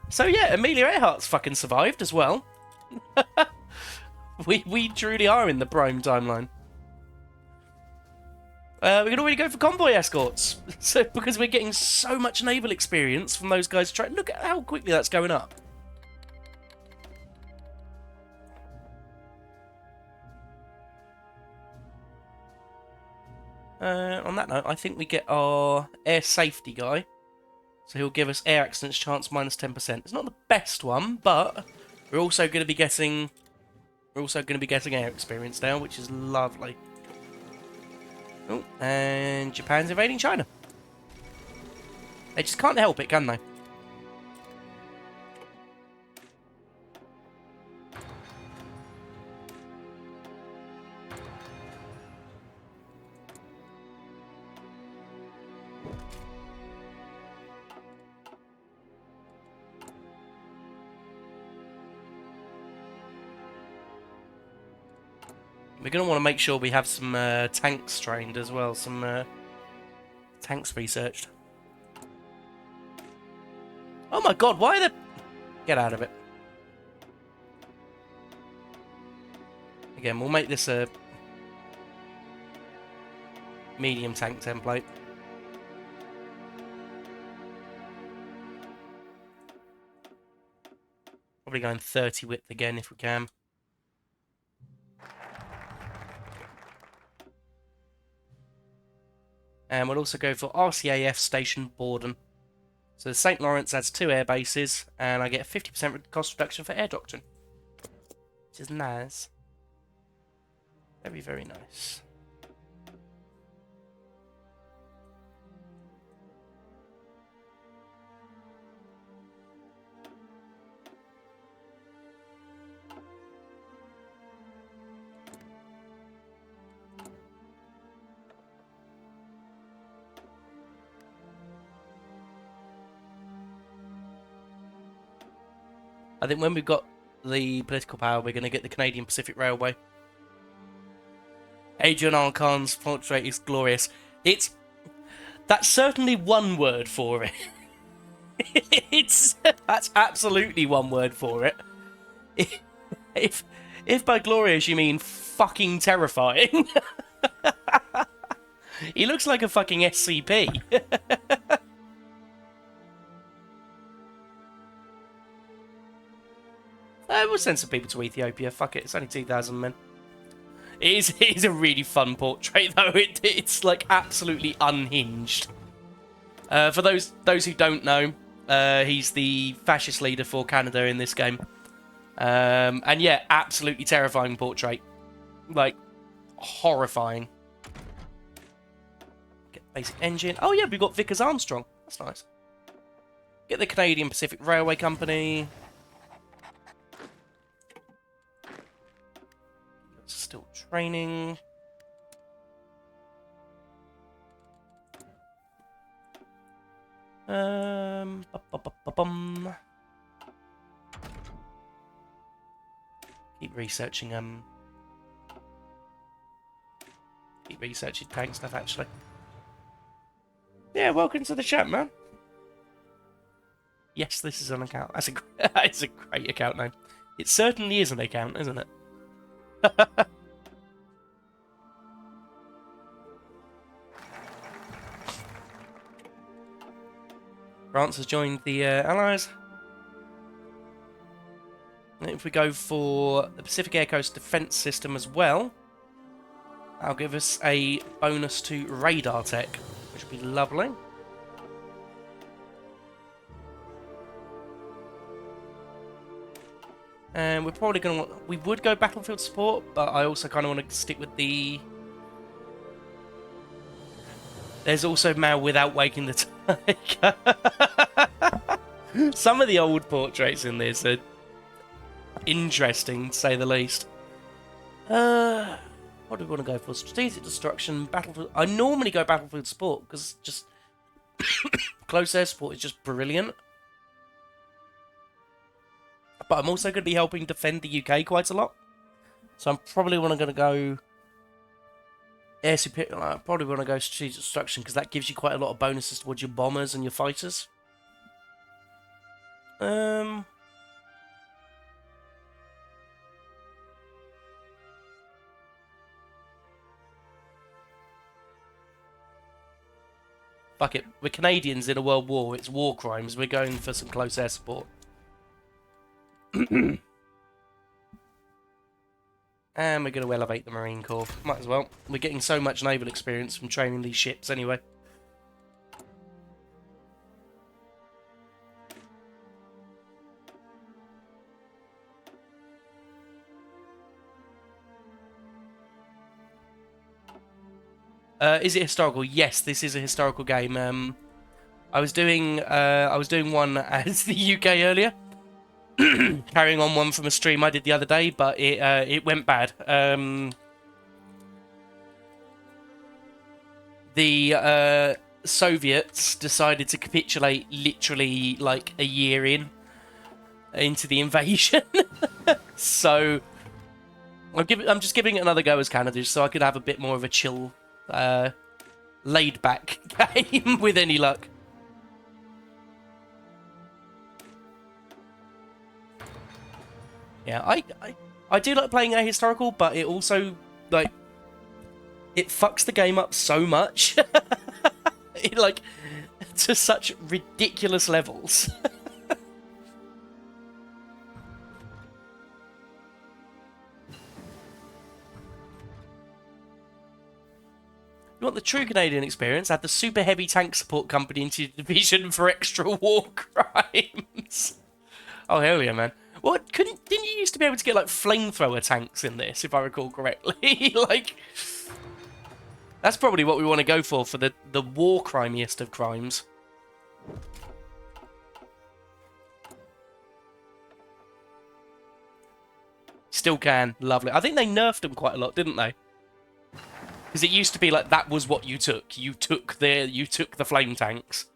So yeah, Amelia Earhart's fucking survived as well. we truly are in the prime timeline. We can already go for convoy escorts, so because we're getting so much naval experience from those guys. Look at how quickly that's going up. On that note, I think we get our air safety guy, so he'll give us air accidents chance minus 10%. It's not the best one, but we're also going to be getting air experience now, which is lovely. Oh, and Japan's invading China. They just can't help it, can they? We're going to want to make sure we have some tanks trained as well, some tanks researched. Oh my god, why the... Get out of it. Again, we'll make this a medium tank template. Probably going 30 width again if we can. And we'll also go for RCAF Station Borden. So St. Lawrence adds 2 air bases, and I get a 50% cost reduction for air doctrine. Which is nice. Very, very nice. I think when we've got the political power, we're going to get the Canadian Pacific Railway. Adrian Arcan's portrait is glorious. That's certainly one word for it. That's absolutely one word for it. If by glorious you mean fucking terrifying, he looks like a fucking SCP. We'll send some people to Ethiopia. Fuck it, it's only 2,000 men. It is a really fun portrait, though. It's like absolutely unhinged. For those who don't know, he's the fascist leader for Canada in this game. And yeah, absolutely terrifying portrait. Like, horrifying. Get basic engine. Oh yeah, we've got Vickers Armstrong. That's nice. Get the Canadian Pacific Railway Company. Still training. Keep Keep researching tank stuff actually. Yeah, welcome to the chat, man. Yes, this is an account. That's it's a great account name. It certainly is an account, isn't it? France has joined the Allies. And if we go for the Pacific Air Coast Defence System as well, that'll give us a bonus to radar tech, which would be lovely. And we're probably going to we would go battlefield support, but I also kind of want to stick with the... There's also Mao without waking the tiger. Some of the old portraits in this are interesting, to say the least. What do we want to go for? Strategic destruction, battlefield... I normally go battlefield support, because just... close air support is just brilliant. But I'm also going to be helping defend the UK quite a lot. So I'm probably going to go... Air superior... I probably want to go strategic destruction, because that gives you quite a lot of bonuses towards your bombers and your fighters. Fuck it. We're Canadians in a world war. It's war crimes. We're going for some close air support. And we're going to elevate the Marine Corps. Might as well. We're getting so much naval experience from training these ships anyway. Is it historical? Yes, this is a historical game. I was doing one as the UK earlier. Carrying on one from a stream I did the other day, but it went bad. The Soviets decided to capitulate literally like a year into the invasion. So I'm just giving it another go as Canada, so I could have a bit more of a chill, laid back game with any luck. Yeah, I do like playing a historical, but it also, like, it fucks the game up so much. It, like, to such ridiculous levels. You want the true Canadian experience? Add the super heavy tank support company into your division for extra war crimes. Oh, hell yeah, man. What? Didn't you used to be able to get, like, flamethrower tanks in this, if I recall correctly? Like, that's probably what we want to go for the war crimiest of crimes. Still can. Lovely. I think they nerfed them quite a lot, didn't they? Because it used to be like that was what you took. You took the flame tanks.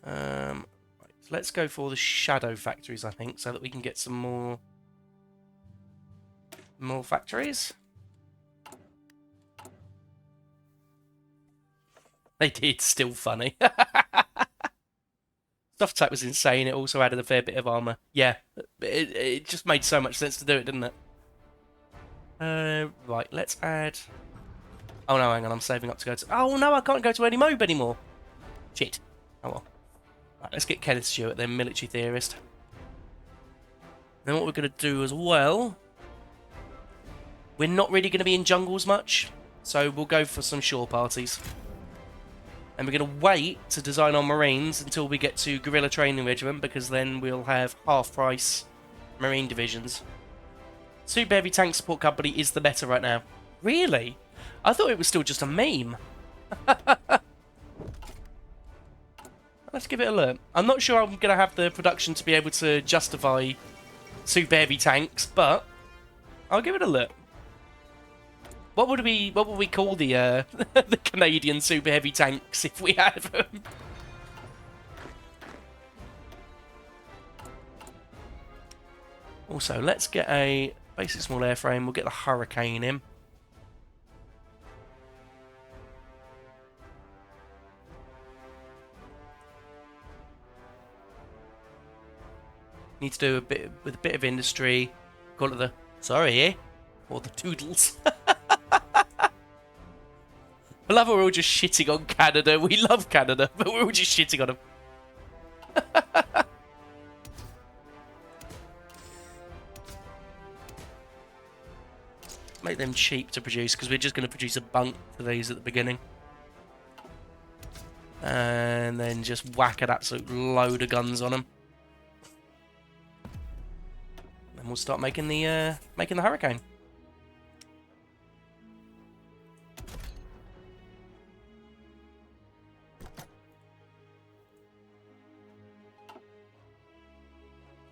Right, so let's go for the shadow factories, I think, so that we can get some more factories. They did, still funny. Stuff attack was insane. It also added a fair bit of armor. Yeah, it just made so much sense to do it, didn't it? Right, let's add... Oh no, hang on, I'm saving up to go to... Oh no, I can't go to any MOB anymore. Shit. Oh well. Right, let's get Kenneth Stewart then, military theorist. Then what we're going to do as well... We're not really going to be in jungles much, so we'll go for some shore parties. And we're going to wait to design our Marines until we get to Guerrilla Training Regiment, because then we'll have half-price Marine divisions. Super Heavy Tank Support Company is the meta right now. Really? I thought it was still just a meme. Let's give it a look. I'm not sure I'm going to have the production to be able to justify Super Heavy Tanks, but I'll give it a look. What would we call the the Canadian super heavy tanks if we had them? Also, let's get a basic small airframe. We'll get the Hurricane in. Need to do a bit with a bit of industry. Call it the or the Toodles. I love how we're all just shitting on Canada. We love Canada, but we're all just shitting on them. Make them cheap to produce, because we're just going to produce a bunk for these at the beginning. And then just whack an absolute load of guns on them. Then we'll start making the Hurricane.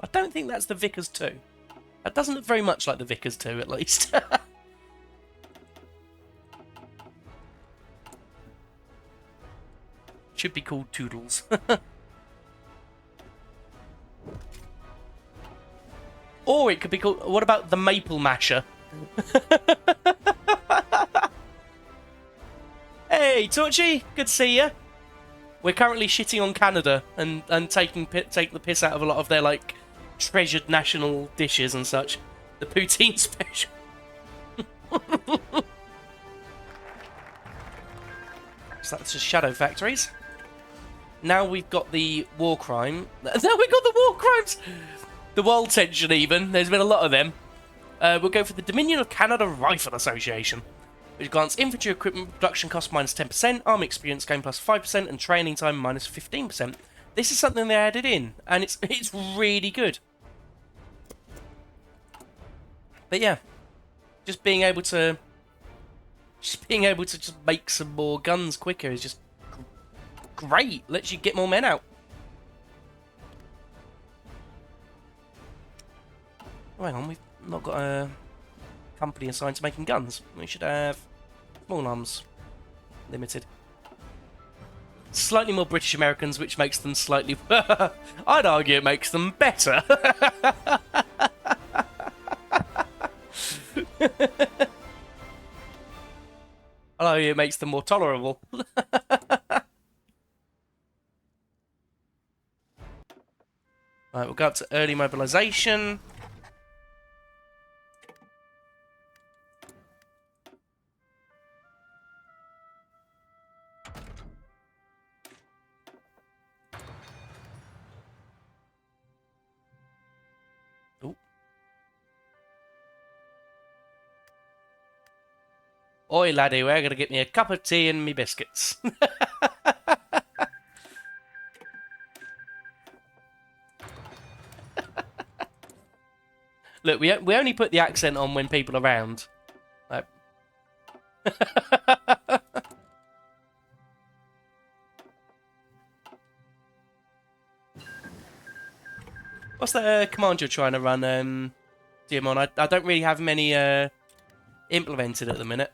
I don't think that's the Vickers 2. That doesn't look very much like the Vickers 2, at least. Should be called Toodles. Or it could be called... What about the Maple Masher? Hey, Torchy! Good to see you. We're currently shitting on Canada and taking the piss out of a lot of their, like, treasured national dishes and such. The poutine special. So that's just shadow factories. Now we've got the war crime. Now we've got the war crimes! The world tension even. There's been a lot of them. We'll go for the Dominion of Canada Rifle Association, which grants infantry equipment production cost minus 10%, army experience gain plus 5%, and training time minus 15%. This is something they added in, and it's really good. But yeah, just being able to just make some more guns quicker is just great. Lets you get more men out. Oh, hang on, we've not got a company assigned to making guns. We should have Small Arms Limited. Slightly more British Americans, which makes them slightly... I'd argue it makes them better. I'd argue it makes them more tolerable. Right, we'll go up to early mobilisation. Oi, laddie, we're going to get me a cup of tea and me biscuits. Look, we only put the accent on when people are around. Like... What's the command you're trying to run, Diamond? I don't really have many implemented at the minute.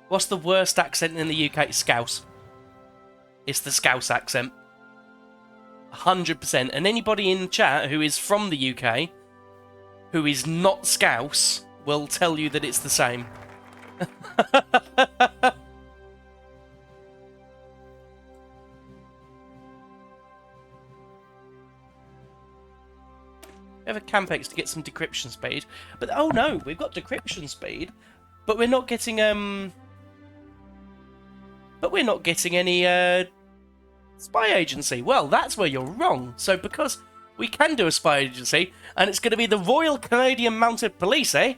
What's the worst accent in the UK? Scouse. It's the Scouse accent. 100%. And anybody in chat who is from the UK, who is not Scouse, will tell you that it's the same. We have a Campex to get some decryption speed. But, oh no, we've got decryption speed, but we're not getting, any spy agency. Well, that's where you're wrong. So because we can do a spy agency, and it's going to be the Royal Canadian Mounted Police, eh?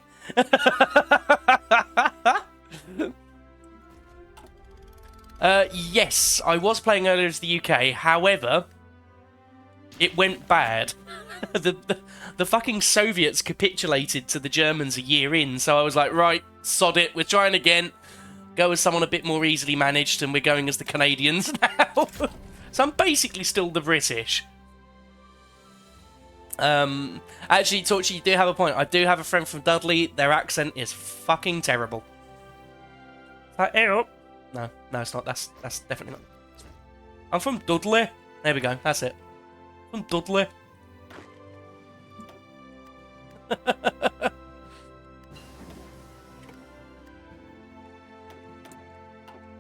Yes, I was playing earlier as the UK. However, it went bad. The fucking Soviets capitulated to the Germans a year in, so I was like, right, sod it, we're trying again. Go as someone a bit more easily managed, and we're going as the Canadians now. So I'm basically still the British. Actually, Torchy, you do have a point. I do have a friend from Dudley. Their accent is fucking terrible. Like, No, no, it's not. That's definitely not. I'm from Dudley. There we go. That's it. From Dudley.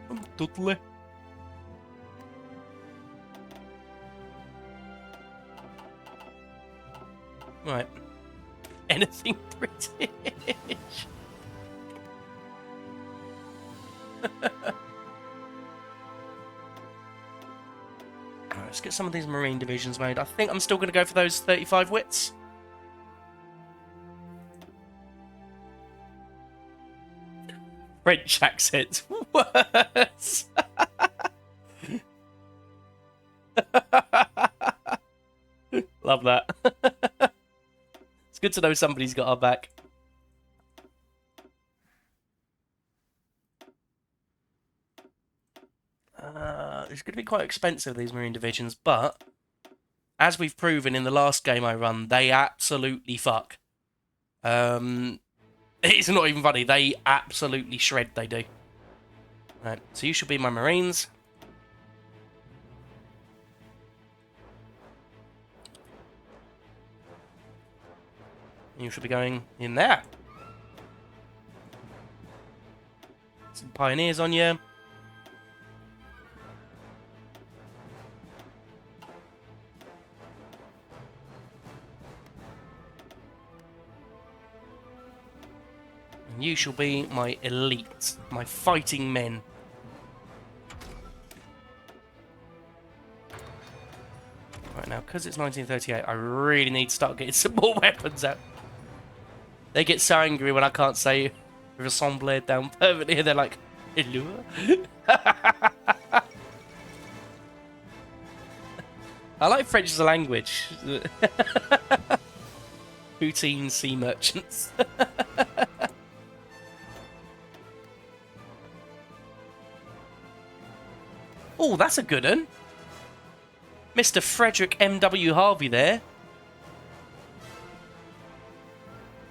From Dudley. Right. Anything British? Alright, let's get some of these marine divisions made. I think I'm still going to go for those 35 wits. French accent. Worse. Love that. It's good to know somebody's got our back. It's going to be quite expensive, these marine divisions, but as we've proven in the last game I run, they absolutely fuck. It's not even funny. They absolutely shred, they do. Right, so you should be my marines. You should be going in there. Some pioneers on you. And you shall be my elite, my fighting men. Right now, because it's 1938, I really need to start getting some more weapons out. They get so angry when I can't say Ressemble down permanently, they're like, hello? I like French as a language. Poutine sea merchants. Oh, that's a good one. Mr. Frederick M.W. Harvey there.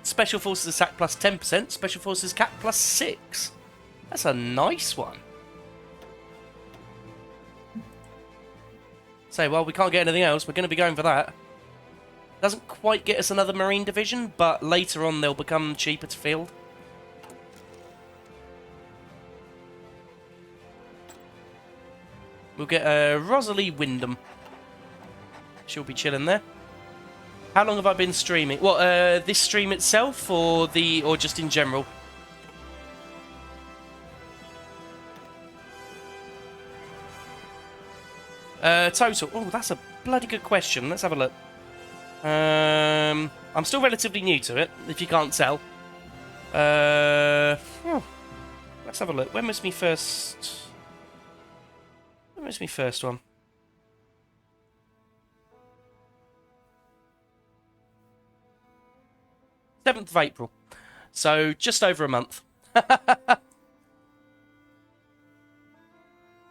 Special Forces attack plus 10%, Special Forces cap plus 6. That's a nice one. So, well, we can't get anything else. We're going to be going for that. Doesn't quite get us another Marine Division, but later on they'll become cheaper to field. We'll get Rosalie Wyndham. She'll be chilling there. How long have I been streaming? What, this stream itself, or just in general? Total. Oh, that's a bloody good question. Let's have a look. I'm still relatively new to it, if you can't tell. Let's have a look. When was my first one? 7th of April. So, just over a month.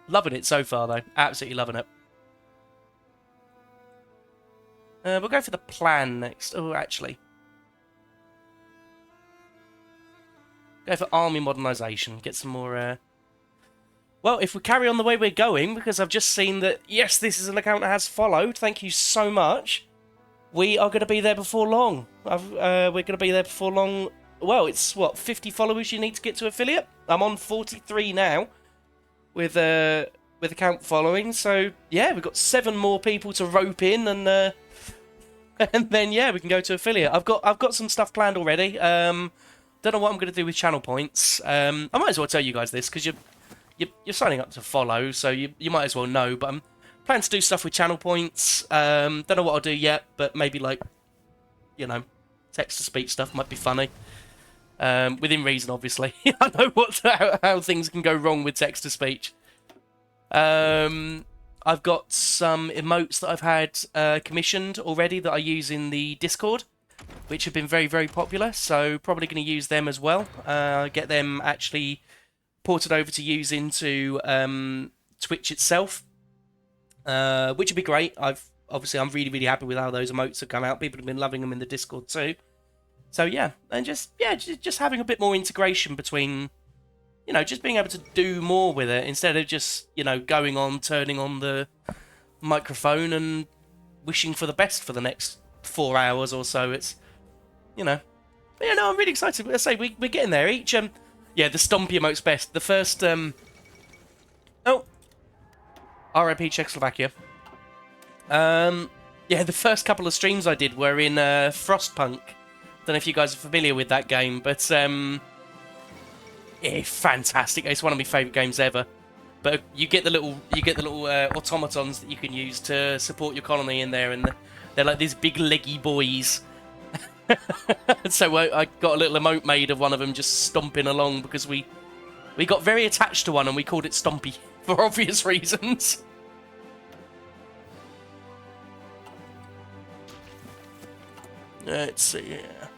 Loving it so far, though. Absolutely loving it. We'll go for the plan next. Oh, actually. Go for army modernisation. Get some more... Well, if we carry on the way we're going, because I've just seen that, yes, this is an account that has followed. Thank you so much. We are going to be there before long. We're going to be there before long. Well, it's, what, 50 followers you need to get to affiliate? I'm on 43 now with account following. So, yeah, we've got 7 more people to rope in, and then, yeah, we can go to affiliate. I've got some stuff planned already. Don't know what I'm going to do with channel points. I might as well tell you guys this, because you're signing up to follow, so you might as well know, but I'm planning to do stuff with channel points. Don't know what I'll do yet, but maybe, like, you know, text-to-speech stuff might be funny. Within reason, obviously. I know how things can go wrong with text-to-speech. I've got some emotes that I've had commissioned already that I use in the Discord, which have been very, very popular, so probably going to use them as well. Get them actually ported over to use into Twitch itself, which would be great. I'm really, really happy with how those emotes have come out. People have been loving them in the Discord too. So yeah, and just having a bit more integration between you know, just being able to do more with it instead of just, you know, going on, turning on the microphone and wishing for the best for the next 4 hours or so. It's, you know, yeah, no, I'm really excited. I say we're getting there. Each yeah, the Stompy emote's best. The first oh, RIP Czechoslovakia. Yeah, the first couple of streams I did were in Frostpunk. Don't know if you guys are familiar with that game, but yeah, fantastic. It's one of my favourite games ever. But you get the little automatons that you can use to support your colony in there, and they're like these big leggy boys. So I got a little emote made of one of them just stomping along because we got very attached to one and we called it Stompy for obvious reasons. Let's see here.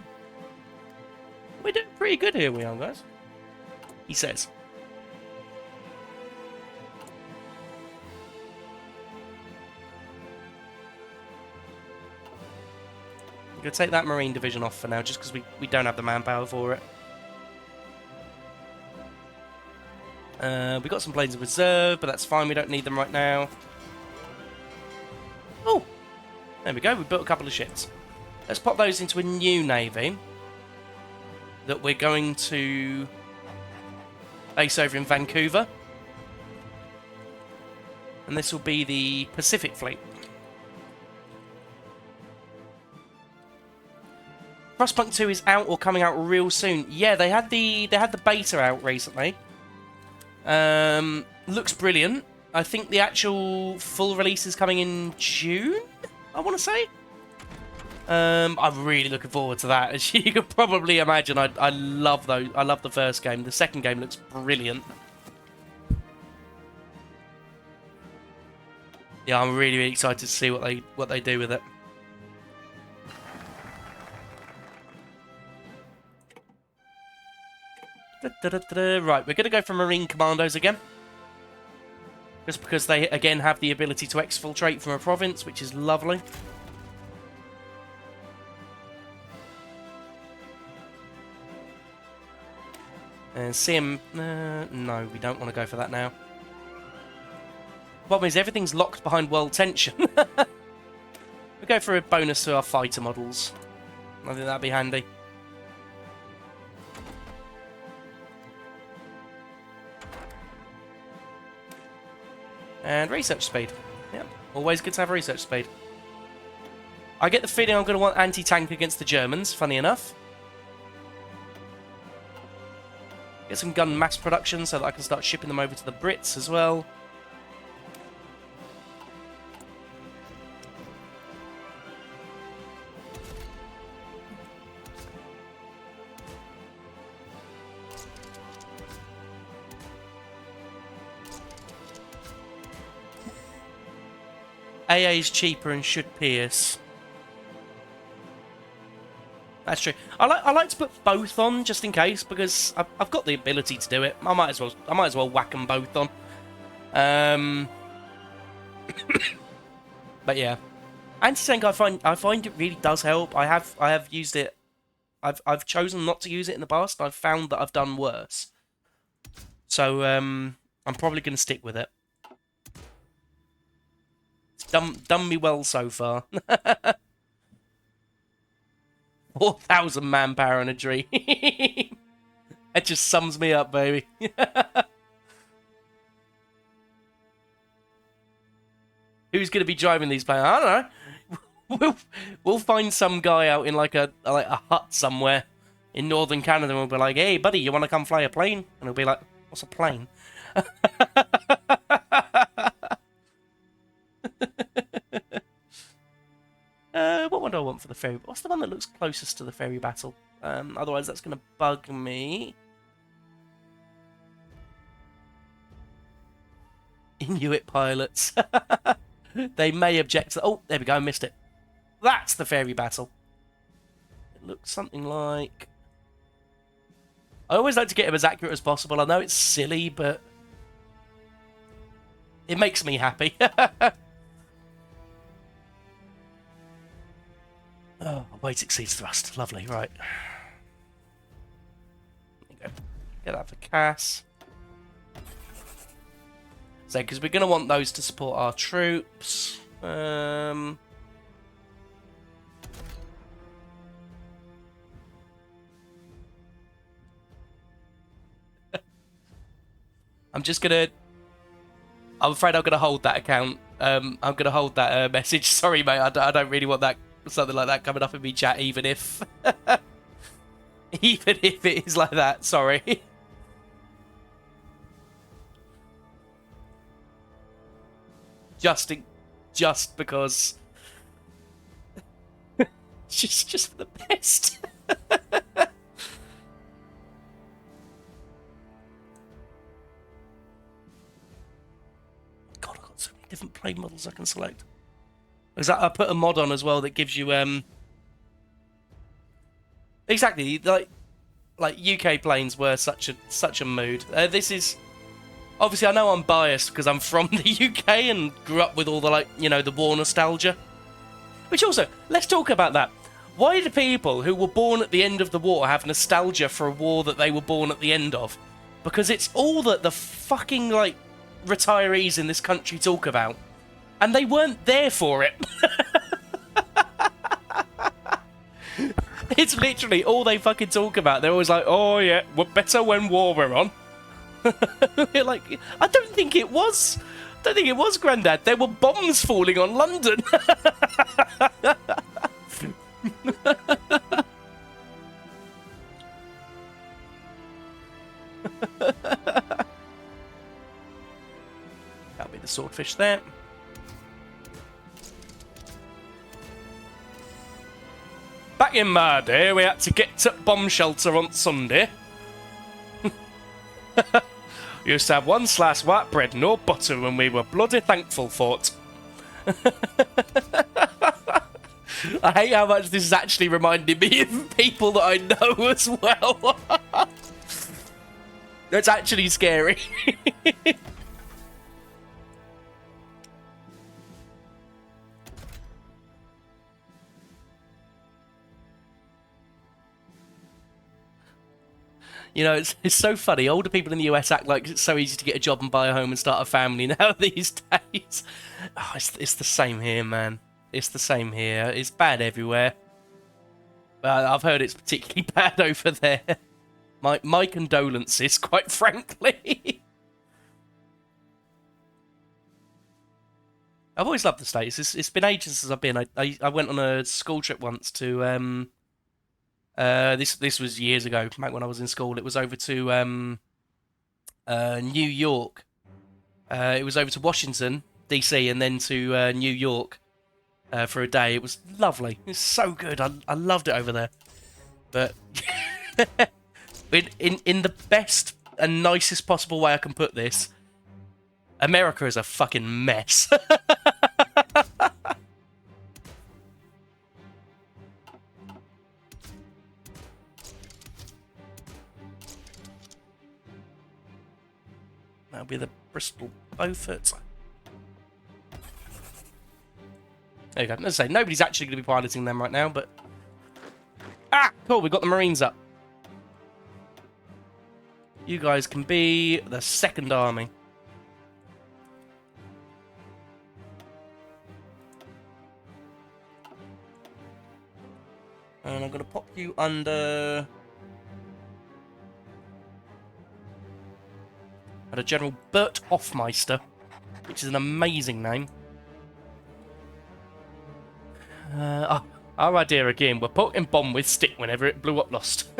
We're doing pretty good here, we are, guys. He says. I'm going to take that Marine Division off for now, just because we don't have the manpower for it. We got some planes in reserve, but that's fine. We don't need them right now. Oh, there we go. We built a couple of ships. Let's pop those into a new navy that we're going to base over in Vancouver. And this will be the Pacific Fleet. Frostpunk 2 is out or coming out real soon. Yeah, they had the beta out recently. Looks brilliant. I think the actual full release is coming in June, I want to say. I'm really looking forward to that. As you can probably imagine, I love those. I love the first game. The second game looks brilliant. Yeah, I'm really, really excited to see what they do with it. Right, we're going to go for Marine Commandos again. Just because they, again, have the ability to exfiltrate from a province, which is lovely. And CM... no, we don't want to go for that now. The problem is everything's locked behind world tension. We go for a bonus to our fighter models. I think that'd be handy. And research speed. Yeah, always good to have research speed. I get the feeling I'm going to want anti-tank against the Germans, funny enough. Get some gun mass production so that I can start shipping them over to the Brits as well. AA is cheaper and should pierce. That's true. I like to put both on just in case because I've got the ability to do it. I might as well whack them both on. But yeah, anti-tank I find it really does help. I have used it. I've chosen not to use it in the past. I've found that I've done worse. So I'm probably going to stick with it. Done me well so far. 4,000 manpower in a dream. That just sums me up, baby. Who's going to be driving these planes? I don't know. We'll find some guy out in like a hut somewhere in northern Canada, and we'll be like, "Hey, buddy, you want to come fly a plane?" And he'll be like, "What's a plane?" What one do I want for the ferry? What's the one that looks closest to the ferry battle? Otherwise, that's going to bug me. Inuit pilots. They may object to... Oh, there we go, I missed it. That's the ferry battle. It looks something like... I always like to get them as accurate as possible. I know it's silly, but... it makes me happy. Oh, weight exceeds thrust. Lovely, right. There you go. Get that for Cass. So, because we're going to want those to support our troops. I'm just going to... I'm afraid I'm going to hold that account. I'm going to hold that message. Sorry, mate. I don't really want that something like that coming up in me chat, even if... even if it is like that. Sorry. just because... just for the best. God, I've got so many different plane models I can select. Exactly, I put a mod on as well that gives you exactly like UK planes were such a mood. This is obviously, I know I'm biased because I'm from the UK and grew up with all the the war nostalgia. Which also, let's talk about that. Why do people who were born at the end of the war have nostalgia for a war that they were born at the end of? Because it's all that the fucking retirees in this country talk about. And they weren't there for it. It's literally all they fucking talk about. They're always like, oh yeah, we're better when war were on. We're like, I don't think it was. Grandad. There were bombs falling on London. That'll be the swordfish there. Back in my day, we had to get to bomb shelter on Sunday. Used to have one slice white bread, no butter, and we were bloody thankful for it. I hate how much this is actually reminding me of people that I know as well. That's actually scary. You know, it's so funny. Older people in the US act like it's so easy to get a job and buy a home and start a family now these days. Oh, it's the same here, man. It's the same here. It's bad everywhere. I've heard it's particularly bad over there. My condolences, quite frankly. I've always loved the States. It's been ages since I've been. I went on a school trip once to... this was years ago, back when I was in school. It was over to New York. It was over to Washington, DC, and then to New York for a day. It was lovely. It was so good. I loved it over there. But in the best and nicest possible way I can put this, America is a fucking mess. That'll be the Bristol Beaufort. There you go. As I say, nobody's actually going to be piloting them right now, but... Ah! Cool, we've got the Marines up. You guys can be the Second Army. And I'm going to pop you under... a General Bert Hoffmeister, which is an amazing name. Our idea again, we're poking bomb with stick whenever it blew up lost.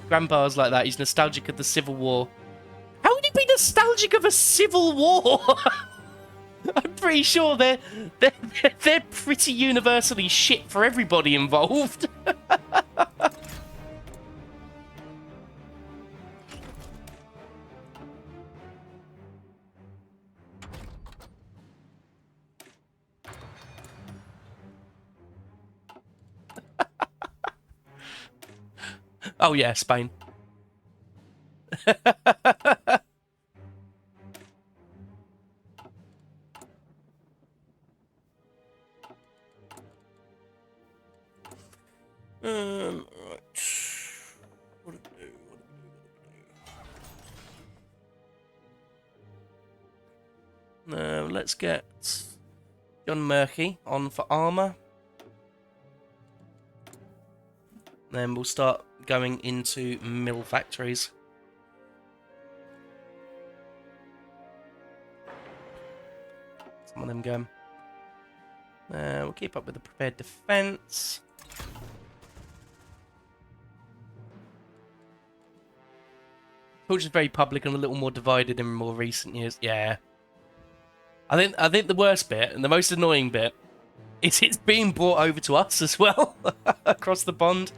Grandpa's like that, he's nostalgic of the Civil War. How would he be nostalgic of a civil war? I'm pretty sure they're pretty universally shit for everybody involved. Oh yeah, Spain. Right. What do we do? Let's get John Murphy on for armor. Then we'll start going into mill factories. Some of them go. We'll keep up with the prepared defense. Culture is very public and a little more divided in more recent years. Yeah. I think the worst bit and the most annoying bit is it's being brought over to us as well across the pond.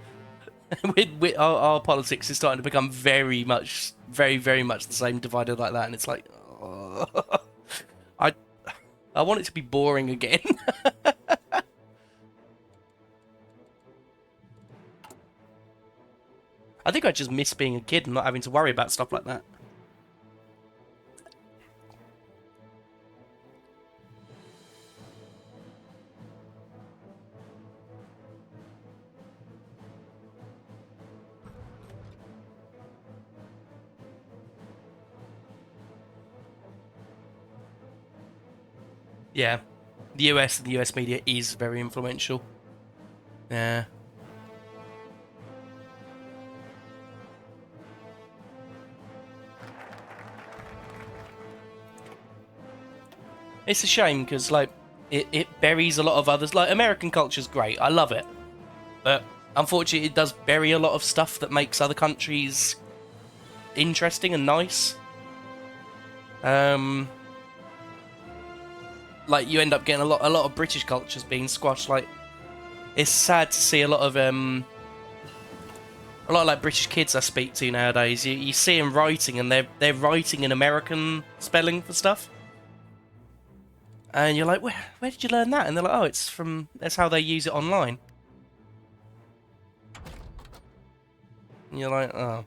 with our politics is starting to become very much the same, divided like that, and it's like, oh, I want it to be boring again. I think I just miss being a kid and not having to worry about stuff like that. Yeah, the US and the US media is very influential. Yeah. It's a shame because, like, it buries a lot of others. Like, American culture's great. I love it. But unfortunately, it does bury a lot of stuff that makes other countries interesting and nice. Like, you end up getting a lot of British cultures being squashed. Like, it's sad to see a lot of like British kids I speak to nowadays. You see them writing, and they're writing in American spelling for stuff. And you're like, where did you learn that? And they're like, oh, that's how they use it online. And you're like, oh,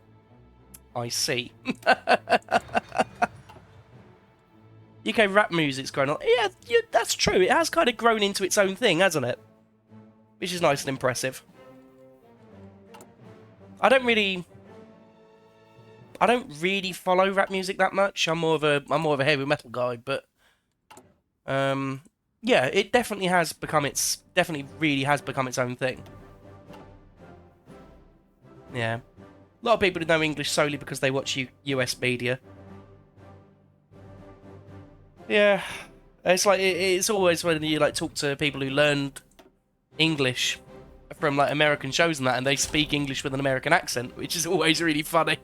I see. UK rap music's grown on. Yeah, that's true. It has kind of grown into its own thing, hasn't it? Which is nice and impressive. I don't really follow rap music that much. I'm more of a heavy metal guy, but yeah, it definitely really has become its own thing. Yeah. A lot of people know English solely because they watch US media. Yeah. It's like, it's always when you, like, talk to people who learned English from, like, American shows and that, and they speak English with an American accent, which is always really funny.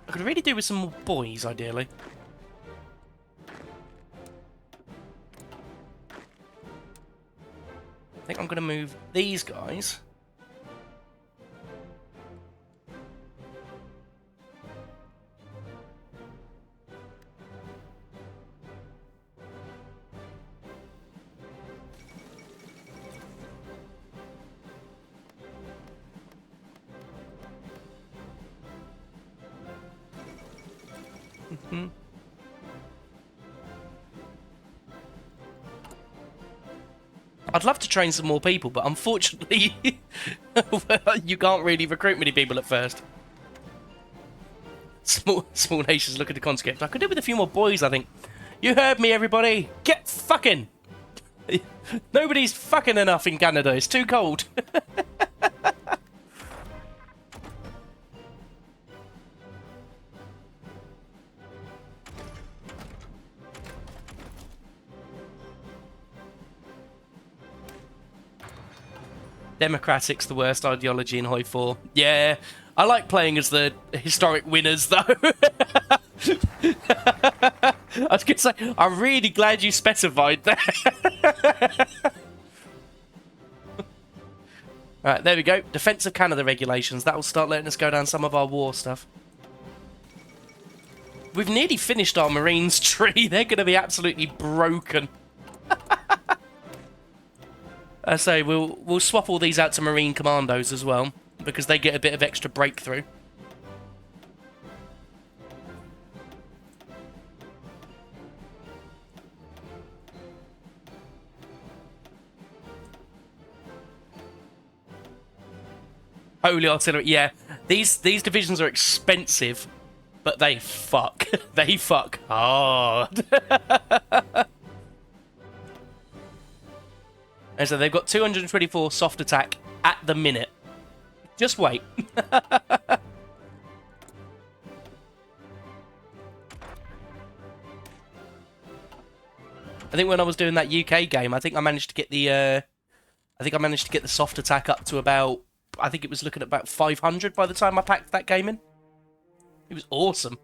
I could really do with some more boys, ideally. I think I'm going to move these guys. I'd love to train some more people, but unfortunately, well, you can't really recruit many people at first. Small nations look at the conscript. I could do with a few more boys, I think. You heard me, everybody. Get fucking. Nobody's fucking enough in Canada. It's too cold. Democratic's the worst ideology in Hoi 4. Yeah, I like playing as the historic winners, though. I was going to say, I'm really glad you specified that. Alright, there we go. Defense of Canada regulations. That will start letting us go down some of our war stuff. We've nearly finished our Marines tree. They're going to be absolutely broken. I say we'll swap all these out to Marine Commandos as well, because they get a bit of extra breakthrough. Holy artillery, yeah. These divisions are expensive, but they fuck. They fuck hard. And so they've got 224 soft attack at the minute. Just wait. I think when I was doing that UK game, I think I managed to get the soft attack up to about, I think it was looking at about 500 by the time I packed that game in. It was awesome.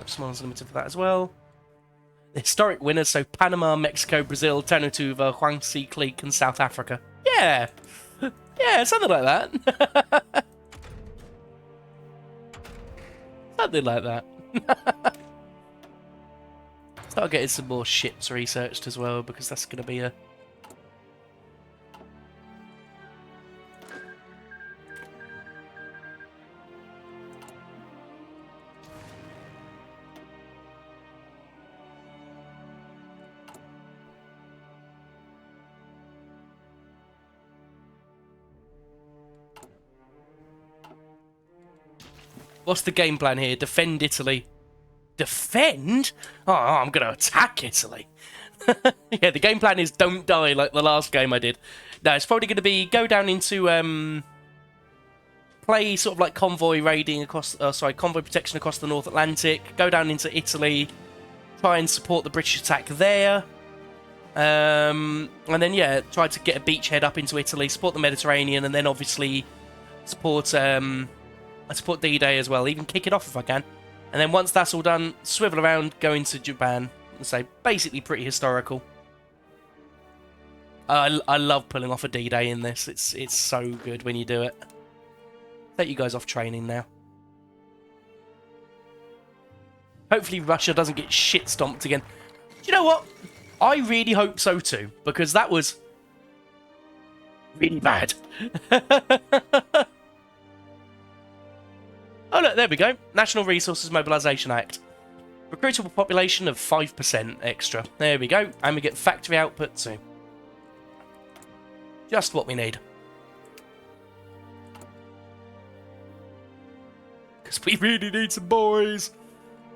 Smiles limited for that as well. The historic winners, so Panama, Mexico, Brazil, Tenutuva, Huangxi Clique, and South Africa. Yeah! Yeah, something like that. Something like that. Start getting some more ships researched as well, because that's going to be a... What's the game plan here? Defend Italy. Defend? Oh, I'm going to attack Italy. Yeah, the game plan is don't die like the last game I did. No, it's probably going to be go down into play sort of like convoy raiding across, convoy protection across the North Atlantic. Go down into Italy, try and support the British attack there, and then yeah, try to get a beachhead up into Italy, support the Mediterranean, and then obviously support D-Day as well. Even kick it off if I can, and then once that's all done, swivel around, go into Japan. So basically pretty historical. I love pulling off a D-Day in this. It's so good when you do it. Take you guys off training now. Hopefully Russia doesn't get shit stomped again. Do you know what? I really hope so too, because that was really bad. Oh look, there we go. National Resources Mobilisation Act. Recruitable population of 5% extra. There we go. And we get factory output too. Just what we need. Because we really need some boys.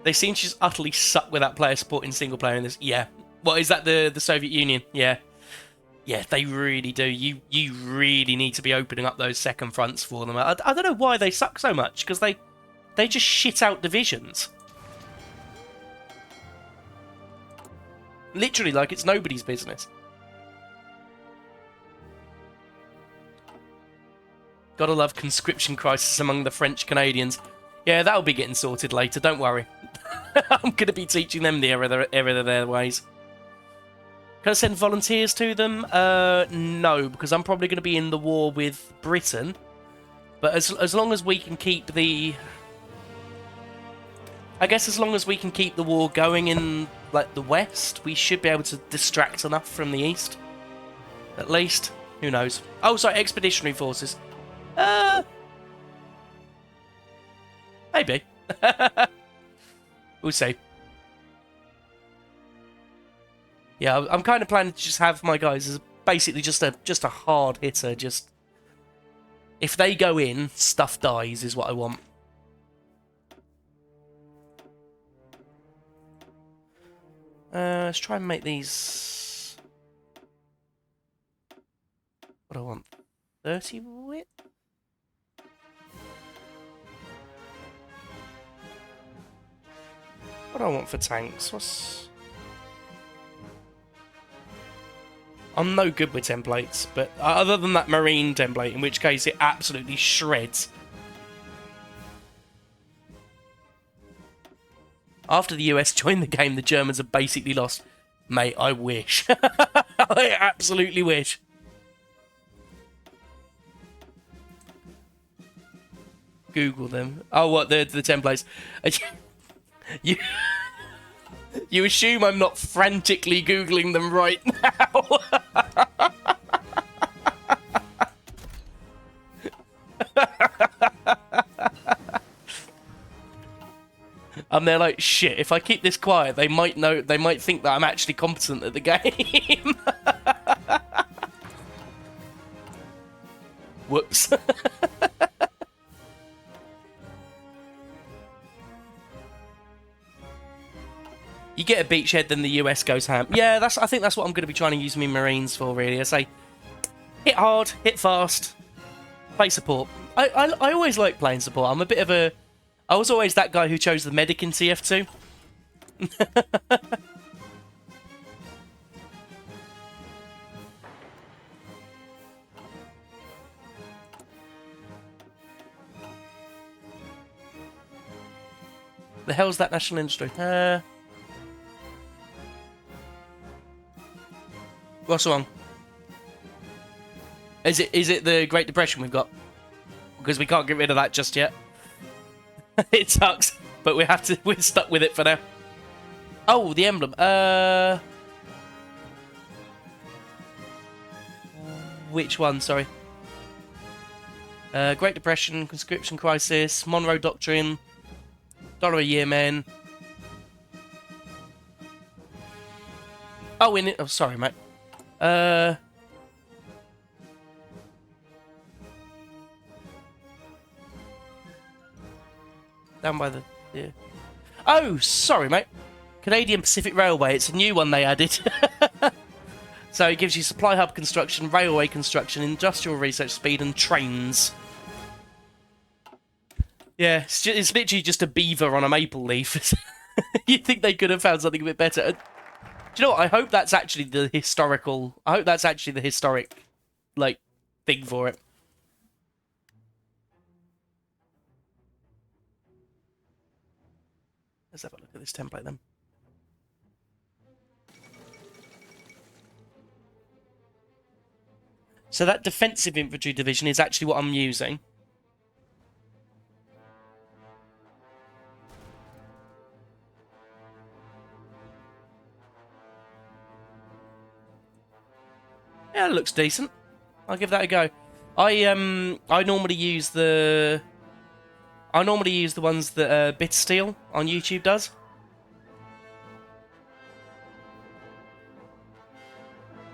They seem to just utterly suck without player support in single player in this. Yeah. What, is that the Soviet Union? Yeah. Yeah, they really do. You really need to be opening up those second fronts for them. I don't know why they suck so much, because they just shit out divisions. Literally, like it's nobody's business. Gotta love conscription crisis among the French Canadians. Yeah, that'll be getting sorted later, don't worry. I'm gonna be teaching them the error of their ways. Can I send volunteers to them? No, because I'm probably going to be in the war with Britain. But as long as we can keep the... I guess as long as we can keep the war going in, like, the west, we should be able to distract enough from the east. At least. Who knows? Oh, sorry, expeditionary forces. Maybe. We'll see. Yeah, I'm kind of planning to just have my guys as basically just a hard hitter. Just if they go in, stuff dies is what I want. Let's try and make these. What do I want? 30 width. What do I want for tanks? I'm no good with templates, but other than that marine template, in which case it absolutely shreds. After the US joined the game, the Germans have basically lost. Mate, I wish. I absolutely wish. Google them. Oh, what, the templates? You assume I'm not frantically Googling them right now. And they're like, shit, if I keep this quiet, they might think that I'm actually competent at the game. Whoops. You get a beachhead, then the US goes ham. Yeah, I think that's what I'm going to be trying to use my Marines for, really. I say, hit hard, hit fast, play support. I always like playing support. I'm a bit of a... I was always that guy who chose the medic in TF2. The hell's that national industry? What's wrong? Is it the Great Depression we've got? Because we can't get rid of that just yet. It sucks, but we're stuck with it for now. Oh, the emblem. Which one? Sorry. Great Depression, Conscription Crisis, Monroe Doctrine, $1 a year men. Oh, in it. Oh, sorry, mate. Down by the... Yeah. Oh, sorry, mate. Canadian Pacific Railway. It's a new one they added. So it gives you supply hub construction, railway construction, industrial research speed, and trains. Yeah, it's literally just a beaver on a maple leaf. You'd think they could have found something a bit better. Do you know what? I hope that's actually the historical... I hope that's actually the historic, like, thing for it. Let's have a look at this template then. So that defensive infantry division is actually what I'm using. Yeah, it looks decent. I'll give that a go. I normally use the ones that Bit Steel on YouTube does.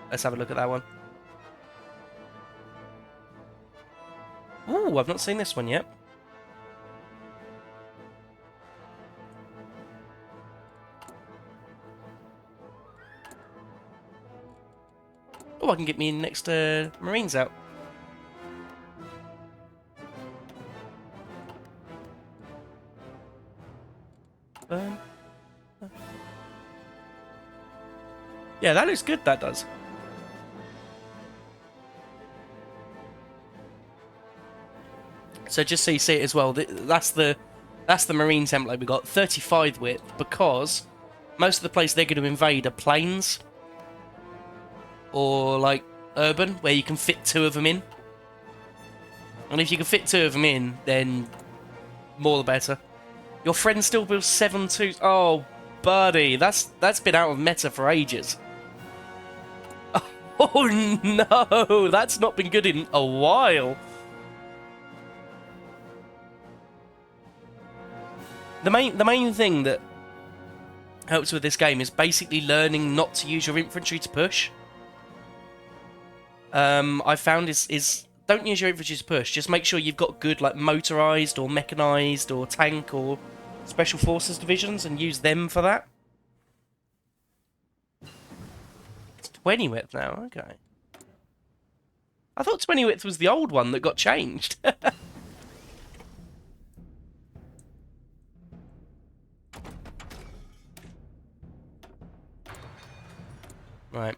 Let's have a look at that one. Ooh, I've not seen this one yet. Oh, I can get me next Marines out. Yeah, that looks good, that does. So just so you see it as well, that's the Marine template we got, 35 width, because most of the place they're going to invade are plains. Or, like, urban, where you can fit 2 of them in. And if you can fit 2 of them in, then more the better. Your friend still builds 7-2s. Oh, buddy, that's been out of meta for ages. Oh no, that's not been good in a while. The main thing that helps with this game is basically learning not to use your infantry to push. I found is don't use your infantry to push. Just make sure you've got good like motorized or mechanized or tank or special forces divisions and use them for that. It's 20 width now. Okay. I thought 20 width was the old one that got changed. Right.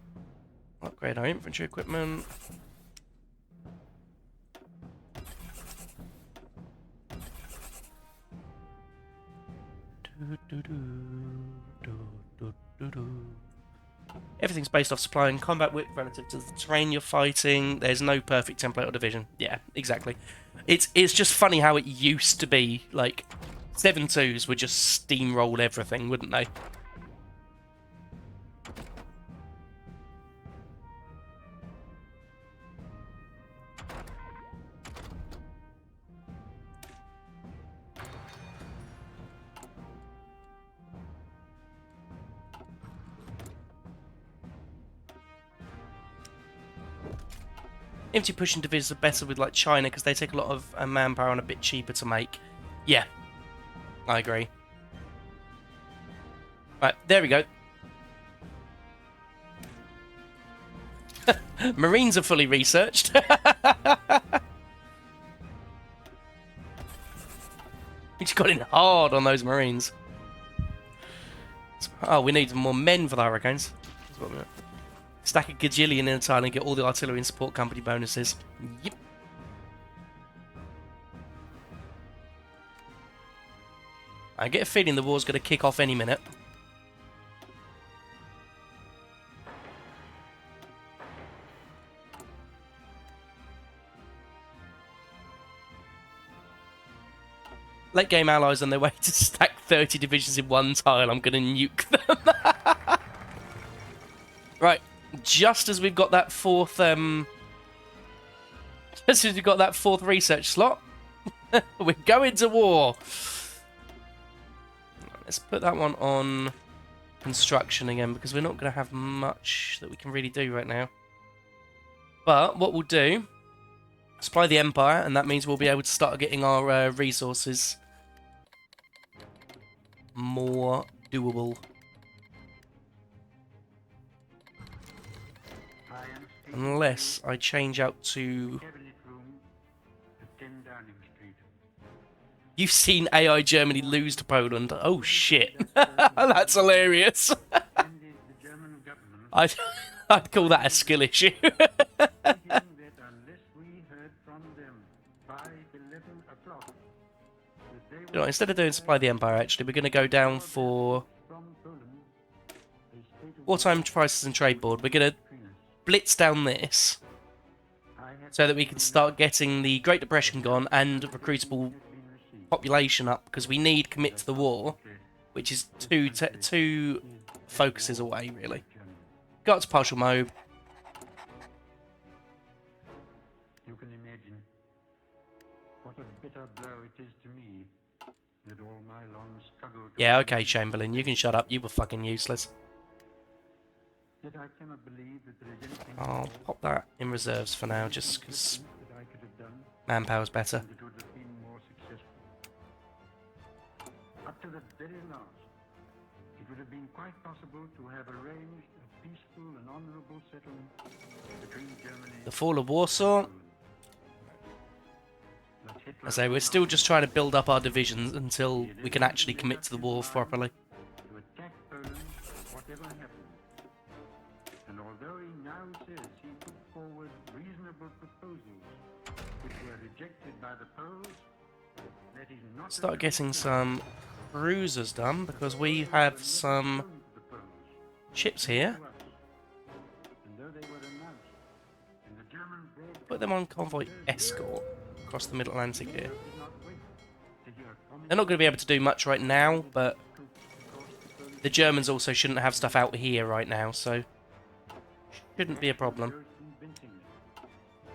Upgrade our infantry equipment. Everything's based off supply and combat width relative to the terrain you're fighting. There's no perfect template or division. Yeah, exactly. It's just funny how it used to be. Like 7-2s would just steamroll everything, wouldn't they? Infantry pushing divisions are better with like China because they take a lot of manpower and a bit cheaper to make. Yeah, I agree. Right, there we go. Marines are fully researched. We just got in hard on those Marines. Oh, we need more men for the Hurricanes. Stack a gajillion in a tile and get all the artillery and support company bonuses. Yep. I get a feeling the war's going to kick off any minute. Late game allies on their way to stack 30 divisions in one tile. I'm going to nuke them. Right. Just as we've got that fourth research slot, we're going to war. Let's put that one on construction again, because we're not going to have much that we can really do right now. But what we'll do, supply the Empire, and that means we'll be able to start getting our resources more doable. Unless I change out to... You've seen AI Germany lose to Poland. Oh shit. That's hilarious. I'd call that a skill issue. You know, instead of doing supply the Empire, actually, we're going to go down for wartime prices and trade board. We're going to blitz down this so that we can start getting the Great Depression gone and recruitable population up, because we need commit to the war, which is two focuses away, really. Got to partial mob. You can imagine what a bitter blow it is to me that all my long struggle. Yeah, okay, Chamberlain, you can shut up. You were fucking useless. Yet I cannot believe that there is anything I'll pop that in reserves for now, just because that I could have done manpower's better. that would have been more successful. Up to the very last, it would have been quite possible to have arranged a peaceful and honourable settlement between Germany The fall of Warsaw. and Poland. I say, we're still just trying to build up our divisions until we can actually commit to the war properly. To attack Poland, whatever happened. And although he now says he put forward reasonable proposals which were rejected by the Poles, that is not Start getting some cruisers done, because we have some the Poles ships here. to us. And though they were announced, and the German broad Put them on convoy escort across the Mid-Atlantic here. did not wait to hear a They're not going to be able to do much right now, but the Germans also shouldn't have stuff out here right now, so shouldn't be a problem. convincingly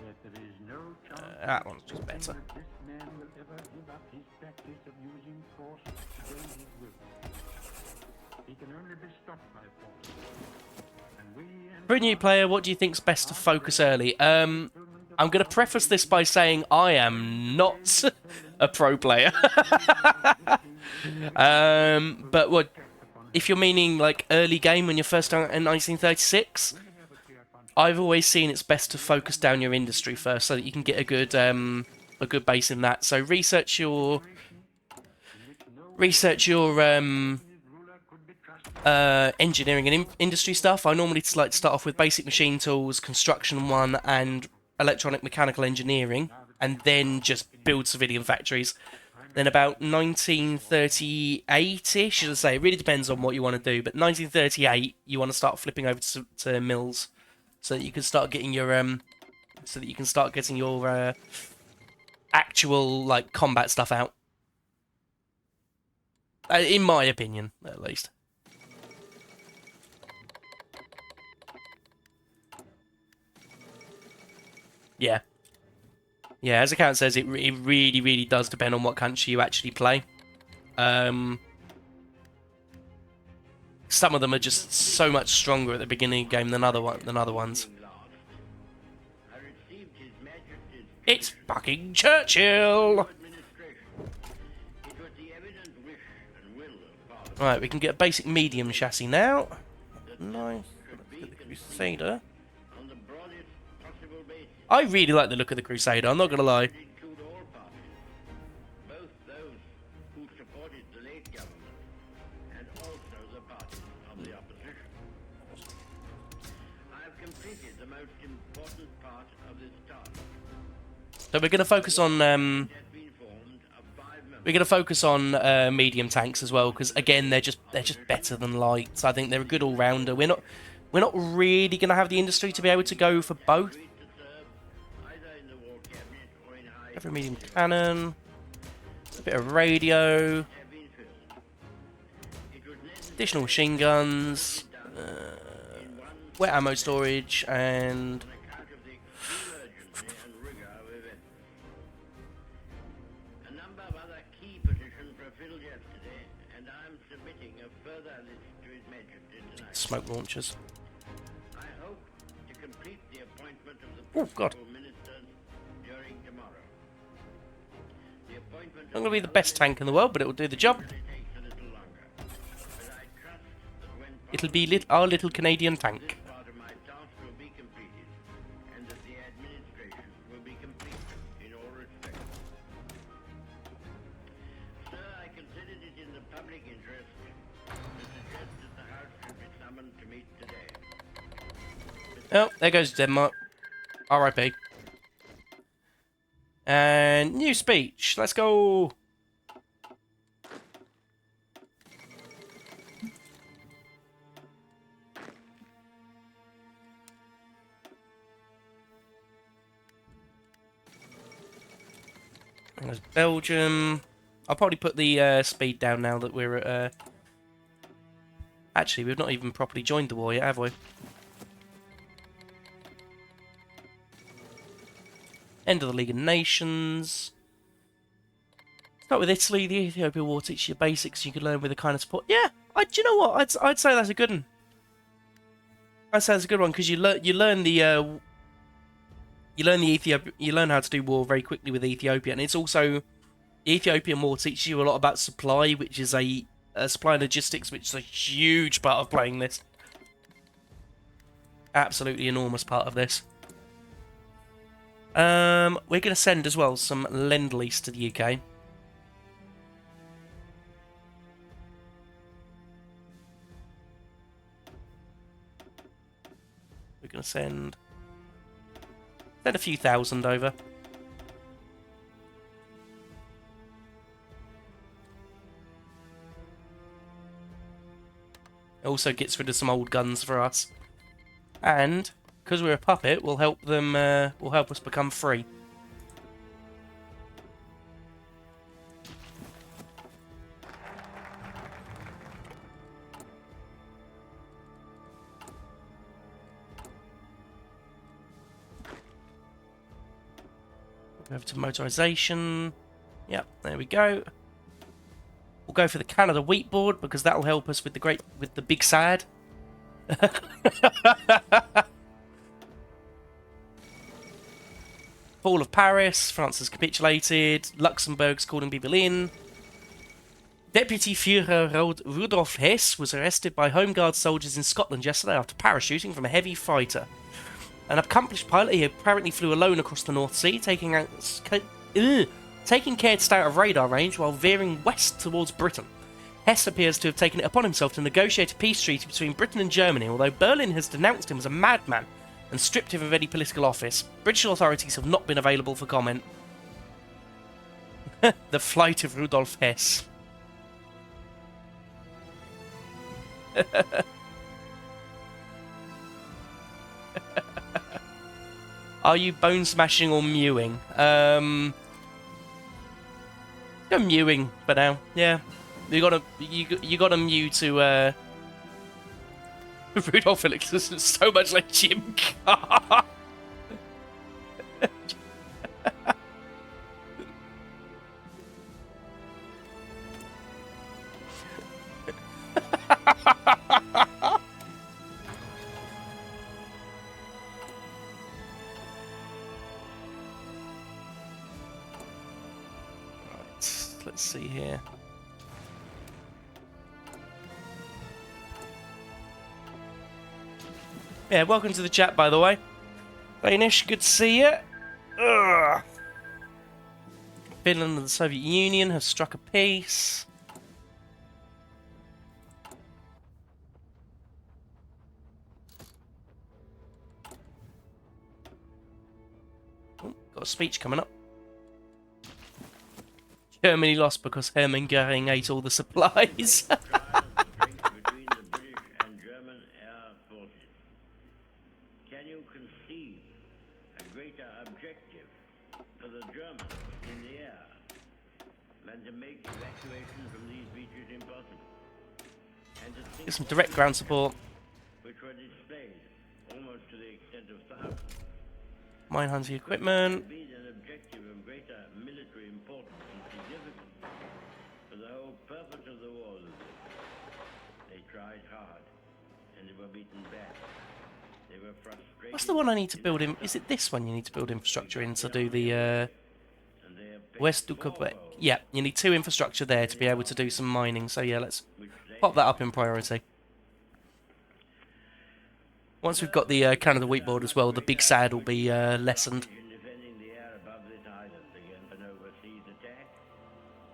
that there is no chance That one's just better. that this man will ever give up his practice of using force against his will. He can only be stopped by force. And we and For a new player, what do you think's best to focus early? I'm going to preface this by saying I am not a pro player. But what, if you're meaning like early game when you're first out in 1936, I've always seen it's best to focus down your industry first so that you can get a good base in that. So research your engineering and industry stuff. I normally like to start off with basic machine tools, construction 1, and electronic mechanical engineering, and then just build civilian factories. Then about 1938-ish, as I say, it really depends on what you want to do, but 1938 you want to start flipping over to mills, so that you can start getting your actual like combat stuff out. In my opinion, at least. Yeah. Yeah, as account says, it really, really does depend on what country you actually play. Some of them are just so much stronger at the beginning of the game than other ones. I received his It's fucking Churchill! administration. It was the evident wish and will of Parliament Right, we can get a basic medium chassis now. that Nice. should be Look at the conceived Crusader. on the broadest possible basis. I really like the look of the Crusader, I'm not gonna lie. It include all parties, both those who supported the late government and also the parties of the opposition. I have completed the most important part of this task. So we're gonna focus on It has been formed of 5 members. we're gonna focus on medium tanks as well, because again they're just better than lights. I think they're a good all rounder. We're not really gonna have the industry to be able to go for both. Agreed to serve either in the war cabinet or in high Every medium cannon, a bit of radio, have been filled. It was necessary additional machine guns, in one wet ammo storage, and on account of the extreme urgency and rigor of events. A number of other key positions were filled yesterday, and I am submitting a further list to His Majesty tonight. smoke launchers. I hope to complete the appointment of the Oh, God. principal ministers during tomorrow. The appointment Not gonna be the best tank in the world, but it will do the job. takes a little longer, but I trust that when It'll be our little Canadian this tank. part of my task will be completed, and that the administration will be complete in all respects. Sir, I considered it in the public interest to suggest that the House should be summoned to meet today. Oh, there goes Denmark. R.I.P. And new speech. Let's go. There's Belgium. I'll probably put the speed down now that we're at... Actually, we've not even properly joined the war yet, have we? End of the League of Nations. Start with Italy. The Ethiopia War teaches you basics you can learn with the kind of support. Yeah, do you know what? I'd say that's a good one. I'd say that's a good one because you learn the Ethiopia, you learn how to do war very quickly with Ethiopia, and it's also the Ethiopian War teaches you a lot about supply, which is a supply and logistics, which is a huge part of playing this. Absolutely enormous part of this. We're going to send as well some Lend-Lease to the UK. We're going to send a few thousand over. It also gets rid of some old guns for us. And because we're a puppet, we'll help them. Will help us become free. Go over to motorization. Yep, there we go. We'll go for the Canada wheat board because that'll help us with the big sad. Fall of Paris, France has capitulated, Luxembourg's calling people in. Deputy Führer Rudolf Hess was arrested by Home Guard soldiers in Scotland yesterday after parachuting from a heavy fighter. An accomplished pilot, he apparently flew alone across the North Sea, taking care to stay out of radar range while veering west towards Britain. Hess appears to have taken it upon himself to negotiate a peace treaty between Britain and Germany, although Berlin has denounced him as a madman and stripped him of any political office. British authorities have not been available for comment. The flight of Rudolf Hess. Are you bone smashing or mewing? Go mewing for now. Yeah, you gotta mew to Rudolph Felix. This is so much like Jim Carr. here. Yeah, welcome to the chat, by the way. Danish, good to see you. Ugh. Finland and the Soviet Union have struck a peace. Oh, got a speech coming up. Germany lost because Hermann Goering ate all the supplies. Trials between the British and German air forces. Can you conceive a greater objective for the Germans in the air than to make evacuation from these beaches impossible? And to think Get some direct ground support. which were displayed almost to the extent of thousands. Mine hunting equipment. Be an objective of greater military importance and significance for the whole purpose of the war. They tried hard and they were beaten back. They were frustrated. What's the one I need to build in? Is it this one you need to build infrastructure in to do the And they have paid West du Quebec? Yeah, you need 2 infrastructure there to be able to do some mining. So yeah, let's pop that up in priority. Once we've got the Canada wheat board as well, the big sad will be lessened. defending the air above this island against an overseas attack.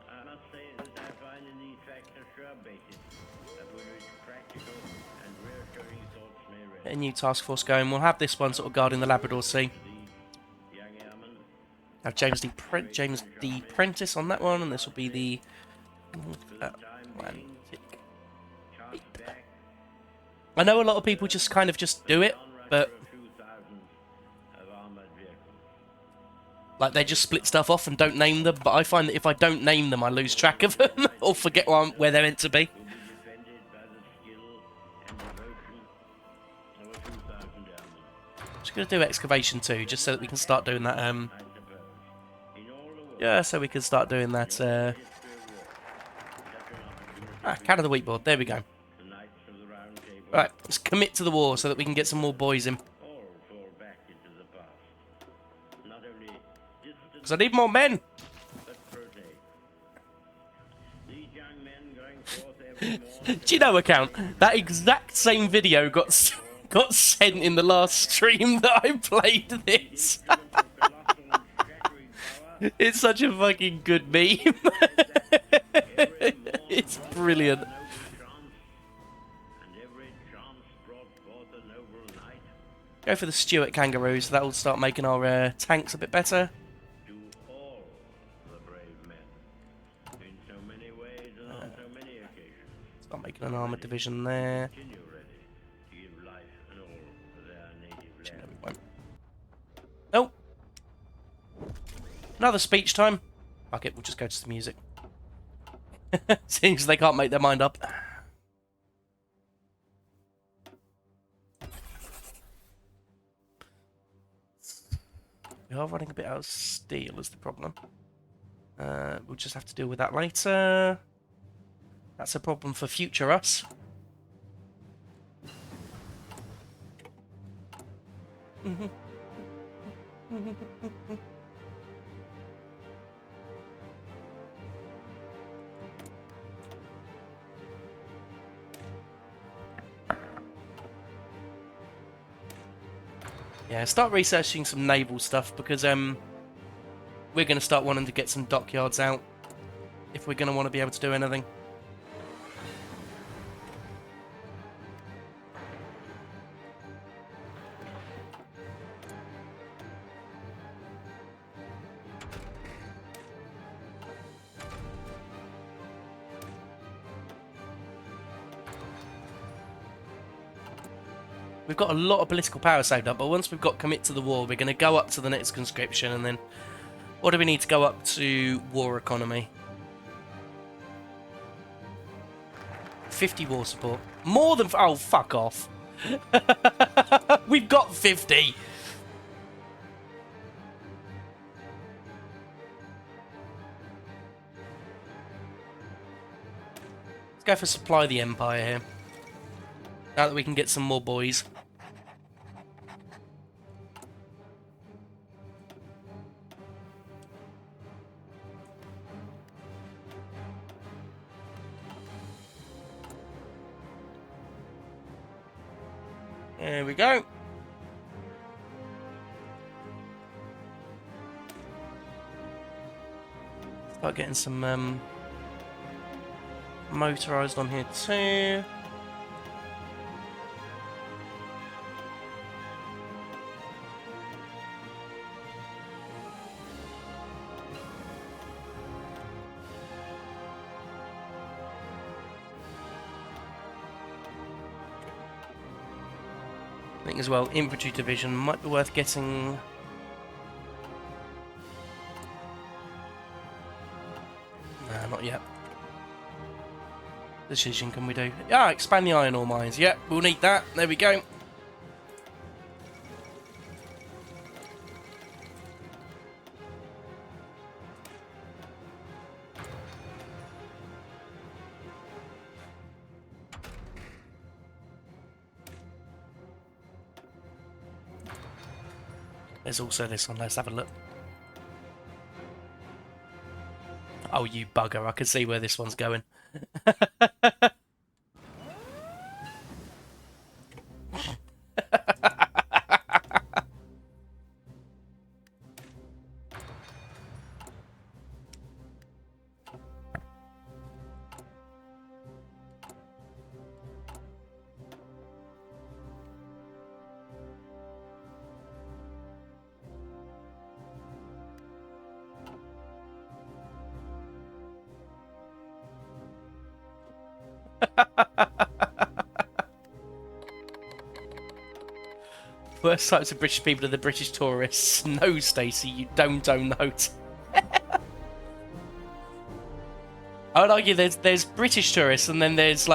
I must say that I find in these facts a sure basis upon which practical and reassuring thoughts may rest. A new task force going. We'll have this one sort of guarding the Labrador Sea. These young airmen Have James D. Prentice on that one, and this will be the Atlantic. cast back I know a lot of people just kind of just do it, but a few thousands of armored vehicles. like they just split stuff off and don't name them. But I find that if I don't name them, I lose track of them or forget where they're meant to be. Will be defended by the skill and devotion of a few thousand airmen. Just gonna do excavation too, just so that we can start doing that. I suppose. In all the world, Yeah, so we can start doing that. history of war, such an opportunity, Canada wheat board. There we go. the Knights of the Round Table, Right, let's commit to the war so that we can get some more boys in. all fall back into the past. Not only distant, Because I need more men. but prosaic. These young men going forth every morning Do you know, account? That exact same video got sent in the last stream that I played this. to colossal and shattering power, It's such a fucking good meme. It's brilliant. noble chance, and every chance brought forth a noble knight. Go for the Stuart Kangaroos. That'll start making our tanks a bit better. To all the brave men, in so many ways and on so many occasions, Start making an armoured division there. continue ready to give life and all for their native land. Won't. Oh. Another speech time. Fuck it, we'll just go to the music. Seems they can't make their mind up. We are running a bit out of steel is the problem. We'll just have to deal with that later. That's a problem for future us. Yeah, start researching some naval stuff because we're going to start wanting to get some dockyards out if we're going to want to be able to do anything. We've got a lot of political power saved up, but once we've got commit to the war, we're going to go up to the next conscription, and then what do we need to go up to war economy? 50 war support. More than... Oh, fuck off. We've got 50. Let's go for supply the Empire here. Now that we can get some more boys. There we go. Start getting some motorised on here too. I think as well, infantry division might be worth getting. Nah, not yet. Decision can we do? Yeah, expand the iron ore mines. Yep, we'll need that. There we go. There's also this one. Let's have a look. Oh, you bugger. I can see where this one's going. Worst types of British people are the British tourists. No, Stacey, you don't own the hotel. I would argue there's British tourists and then there's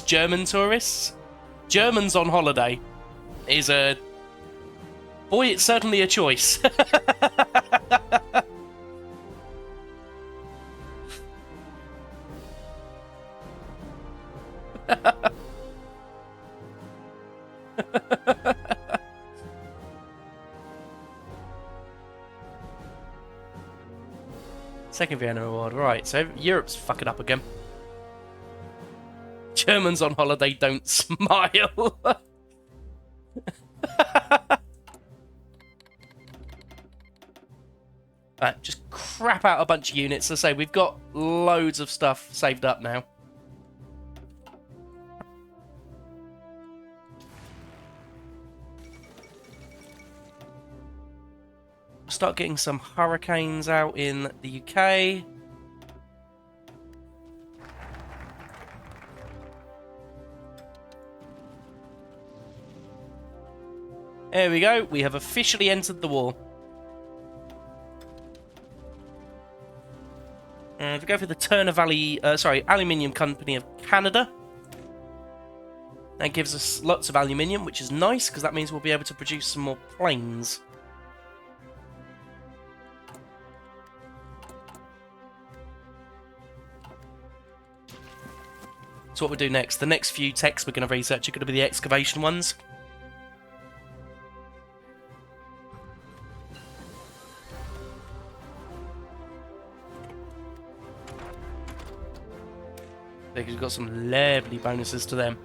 German tourists. Germans on holiday is a... Boy, it's certainly a choice. Second Vienna Award, right, so Europe's fucking up again. Germans on holiday don't smile. Right, just crap out a bunch of units. As I say, we've got loads of stuff saved up now. Start getting some hurricanes out in the UK. There we go. We have officially entered the war. If we go for the Turner Valley, Aluminium Company of Canada. That gives us lots of aluminium, which is nice because that means we'll be able to produce some more planes. So what we'll do next, the next few techs we're going to research are going to be the excavation ones. Because we've got some lovely bonuses to them.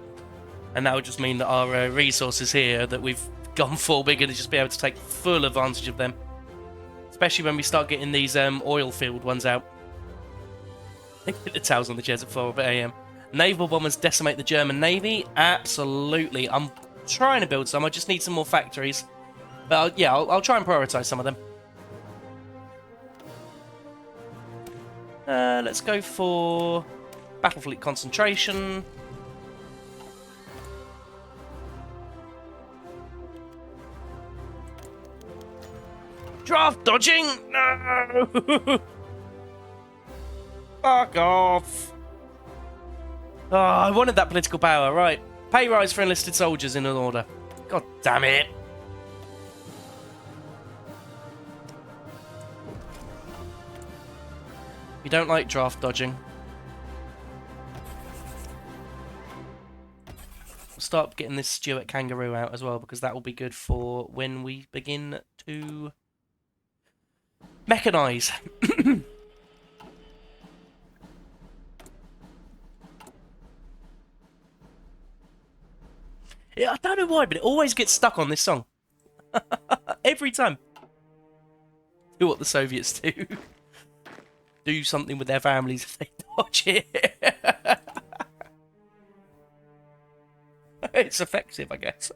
And that would just mean that our resources here that we've gone for, we're going to just be able to take full advantage of them. Especially when we start getting these oil field ones out. The towels on the chairs at 4 AM. Naval bombers decimate the German Navy. Absolutely. I'm trying to build some. I just need some more factories. But I'll try and prioritise some of them. Let's go for Battle Fleet Concentration. Draft dodging! No! Fuck off! Oh, I wanted that political power, right. Pay rise for enlisted soldiers in an order. God damn it. We don't like draft dodging. We'll start getting this Stuart Kangaroo out as well, because that will be good for when we begin to mechanise. Yeah, I don't know why, but it always gets stuck on this song. Every time. Do what the Soviets do. Do something with their families if they dodge it. It's effective, I guess.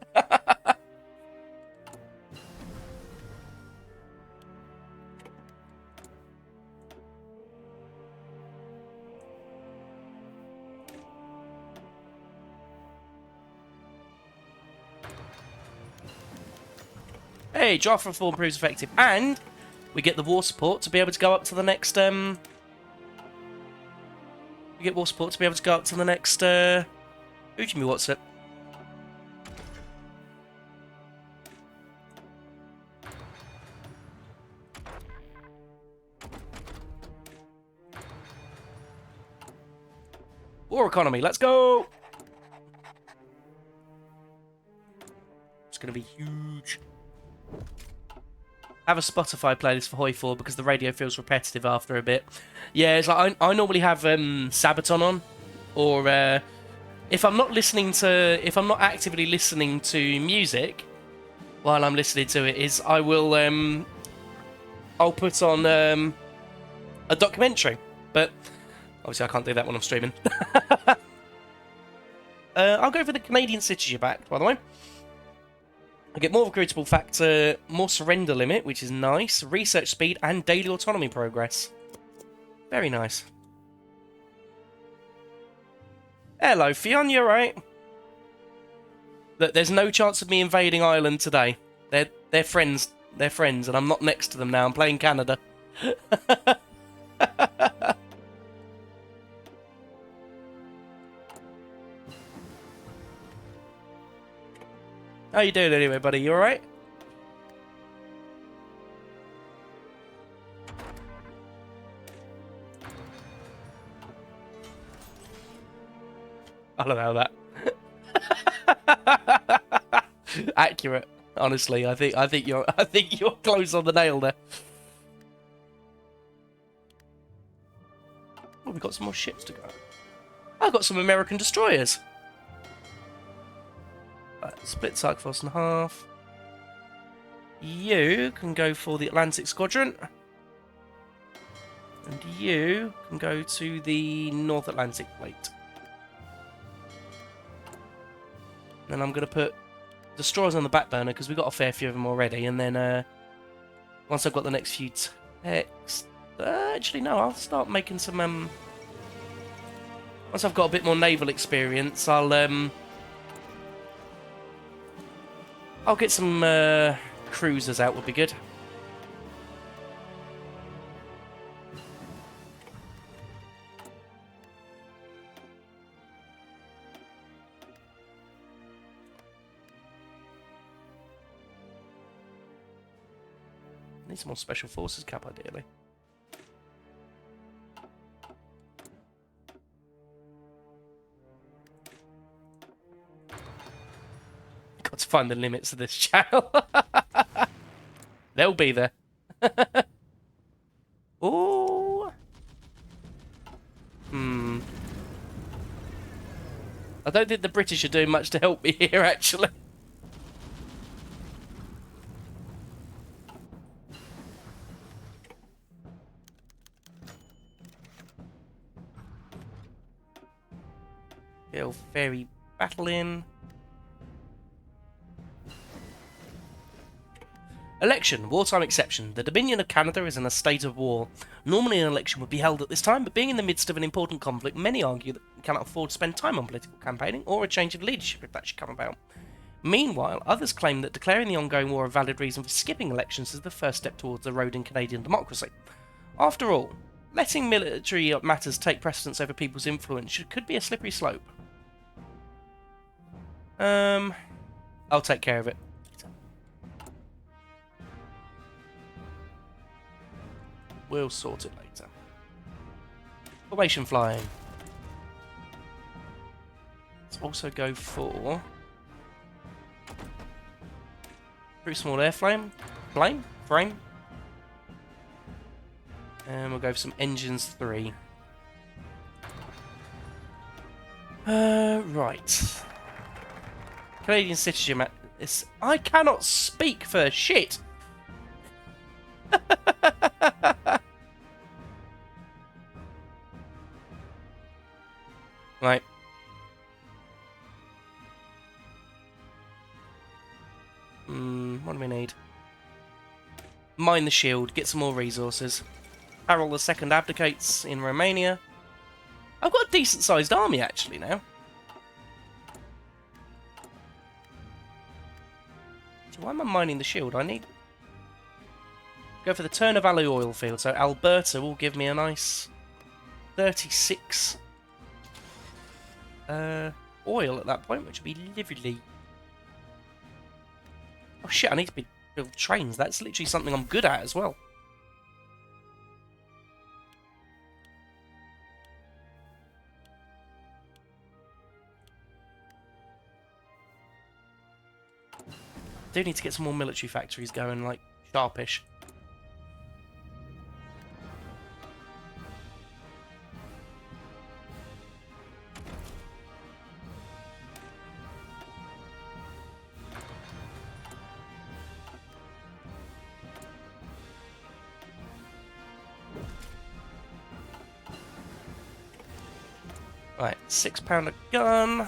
Hey, draft reform proves effective, and we get the war support to be able to go up to the next. We get war support to be able to go up to the next. Ujimi, what's it? War economy, let's go! It's going to be huge. Have a Spotify playlist for Hoi 4 because the radio feels repetitive after a bit. Yeah, it's like I normally have Sabaton on, or if I'm not actively listening to music while I'm listening to it, I'll put on a documentary, but obviously I can't do that when I'm streaming. I'll go for the Canadian Citizenship Act, by the way. I get more recruitable factor, more surrender limit, which is nice, research speed, and daily autonomy progress. Very nice. Hello, Fionn, you alright? Look, there's no chance of me invading Ireland today. They're friends. They're friends, and I'm not next to them now. I'm playing Canada. How you doing anyway, buddy? You alright? I'll allow that. Accurate, honestly. I think you're close on the nail there. Oh, we've got some more ships to go. I've got some American destroyers. Split Sark Force in half. You can go for the Atlantic Squadron. And you can go to the North Atlantic Fleet. Then I'm going to put destroyers on the back burner because we've got a fair few of them already. And then once I've got the next few techs... actually, no, I'll start making some... once I've got a bit more naval experience, I'll get some cruisers out, would be good. Need some more special forces cap, ideally. Got to find the limits of this channel. They'll be there. Ooh. I don't think the British are doing much to help me here, actually. Gale Ferry battling. Election. Wartime exception. The Dominion of Canada is in a state of war. Normally an election would be held at this time, but being in the midst of an important conflict, many argue that we cannot afford to spend time on political campaigning or a change of leadership if that should come about. Meanwhile, others claim that declaring the ongoing war a valid reason for skipping elections is the first step towards eroding Canadian democracy. After all, letting military matters take precedence over people's influence could be a slippery slope. I'll take care of it. We'll sort it later. Formation flying. Let's also go for pretty small airframe. Frame. And we'll go for some engines 3. Right. Canadian citizenship. I cannot speak for shit. Right. What do we need? Mine the shield, get some more resources. Harold II abdicates in Romania. I've got a decent-sized army, actually, now. So why am I mining the shield? I need... Go for the Turnavalley oil field. So Alberta will give me a nice 36 oil at that point, which would be lovely. Oh shit, I need to build trains. That's literally something I'm good at as well. I do need to get some more military factories going, like sharpish. Right, £6 a gun.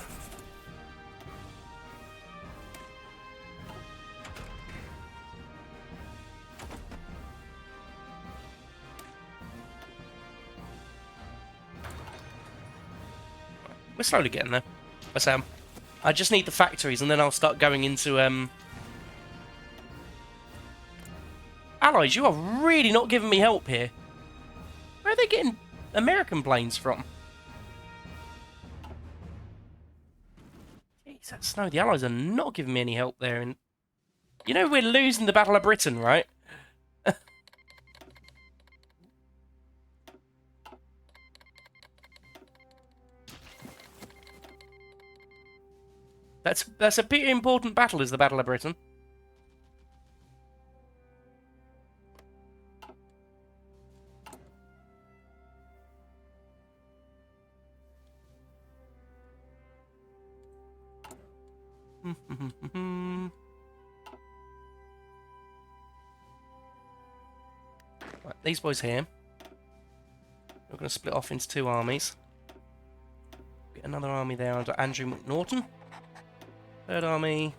We're slowly getting there. I just need the factories, and then I'll start going into allies. You are really not giving me help here. Where are they getting American planes from? Jeez, that snow. The allies are not giving me any help there. And you know we're losing the Battle of Britain, right? That's a pretty important battle, is the Battle of Britain. Right, these boys here. We're going to split off into two armies. Get another army there under Andrew McNaughton. Third army.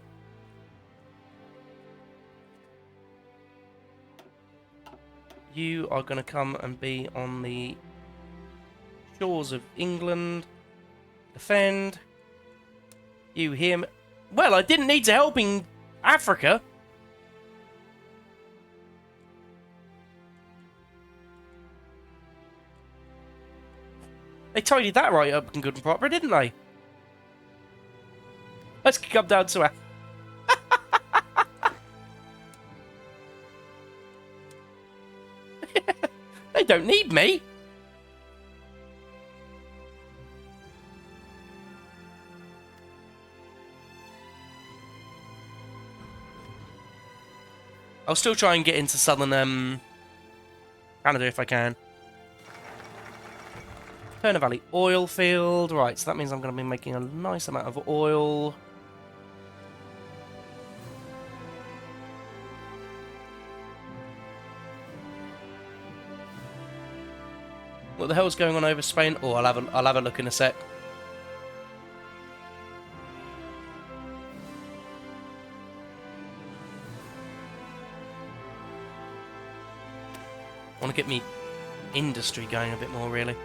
You are going to come and be on the shores of England. Defend. You hear me? Well, I didn't need to help in Africa. They tidied that right up and good and proper, didn't they? Let's come down to it. They don't need me. I'll still try and get into southern Canada if I can. Turnavalley oil field. Right, so that means I'm going to be making a nice amount of oil. What the hell's going on over Spain? Oh, I'll have a look in a sec. I want to get me industry going a bit more, really.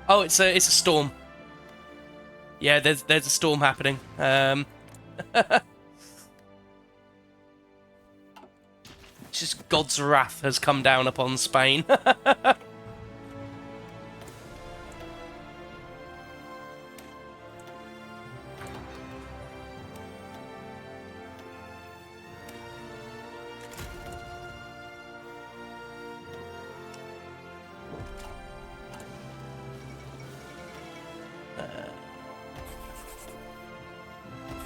Oh, it's a storm. Yeah, there's a storm happening. It's just God's wrath has come down upon Spain.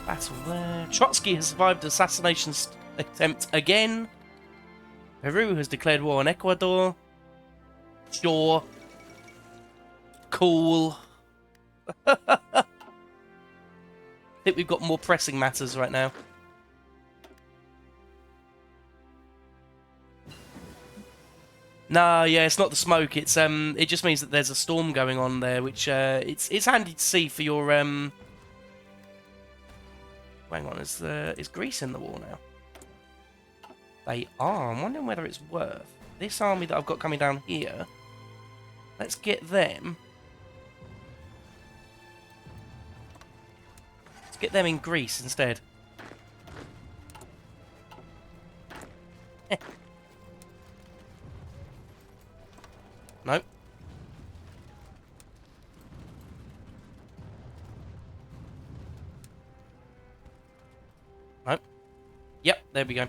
Battle there. Trotsky has survived assassination attempt again. Peru has declared war on Ecuador. Sure. Cool. think we've got more pressing matters right now. No, yeah, it's not the smoke. It's it just means that there's a storm going on there, which it's handy to see for your Hang on, is grease in the wall now? They are. I'm wondering whether it's worth this army that I've got coming down here. Let's get them. Let's get them in Greece instead. Nope. Nope. Yep, there we go.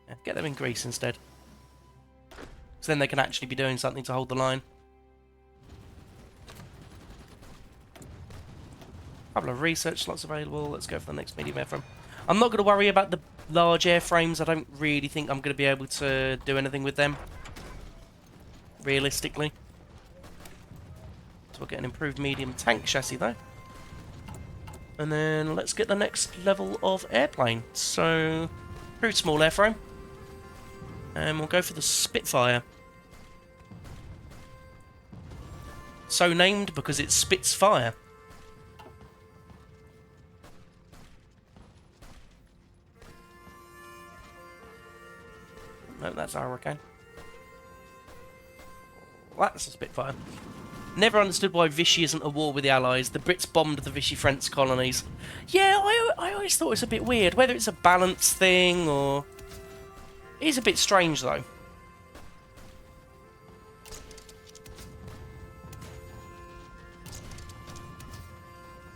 Yeah, get them in Greece instead. So then they can actually be doing something to hold the line. Couple of research slots available. Let's go for the next medium airframe. I'm not going to worry about the large airframes. I don't really think I'm going to be able to do anything with them. Realistically. So we'll get an improved medium tank chassis though. And then let's get the next level of airplane. So, improved small airframe. And we'll go for the Spitfire. So named because it spits fire. No, that's a Hurricane. That's a Spitfire. Never understood why Vichy isn't at war with the Allies. The Brits bombed the Vichy French colonies. Yeah, I always thought it was a bit weird. Whether it's a balance thing or... It is a bit strange, though.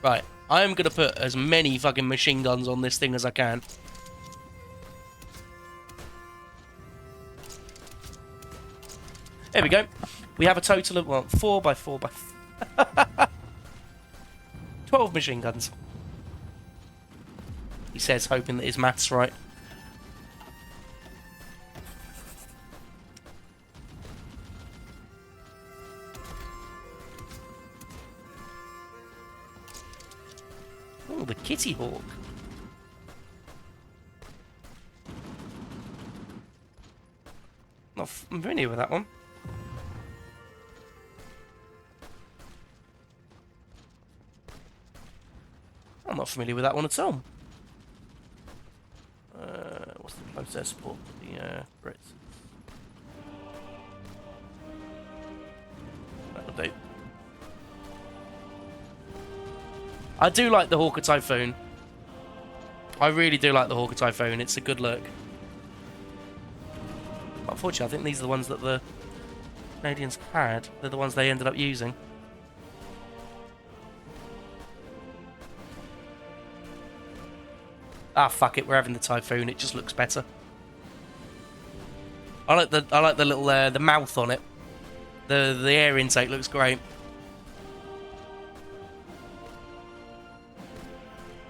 Right, I am going to put as many fucking machine guns on this thing as I can. There we go. We have a total of, well, 4 by 4 by 12 machine guns. He says, hoping that his math's right. Oh, the Kitty Hawk. Not familiar with that one. I'm not familiar with that one at all. What's the close air support for the Brits? That'll do. I do like the Hawker Typhoon. I really do like the Hawker Typhoon. It's a good look. Unfortunately, I think these are the ones that the Canadians had. They're the ones they ended up using. Ah, fuck it. We're having the Typhoon. It just looks better. I like the little the mouth on it. The air intake looks great.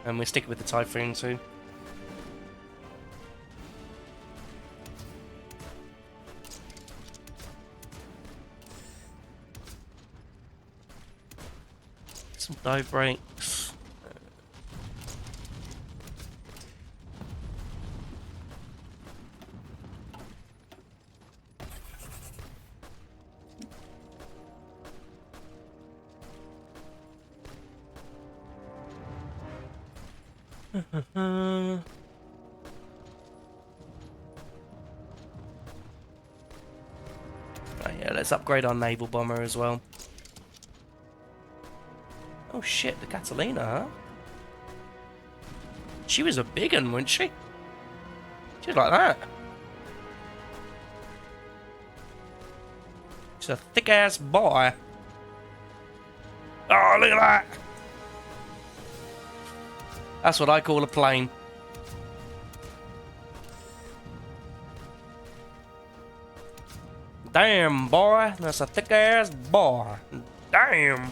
And we're sticking with the Typhoon too. Some dive brakes. Yeah, let's upgrade our naval bomber as well. Oh shit, the Catalina, huh? She was a big one, wasn't she? She was like that. She's a thick-ass boy. Oh, look at that! That's what I call a plane. Damn, boy. That's a thick-ass boy. Damn.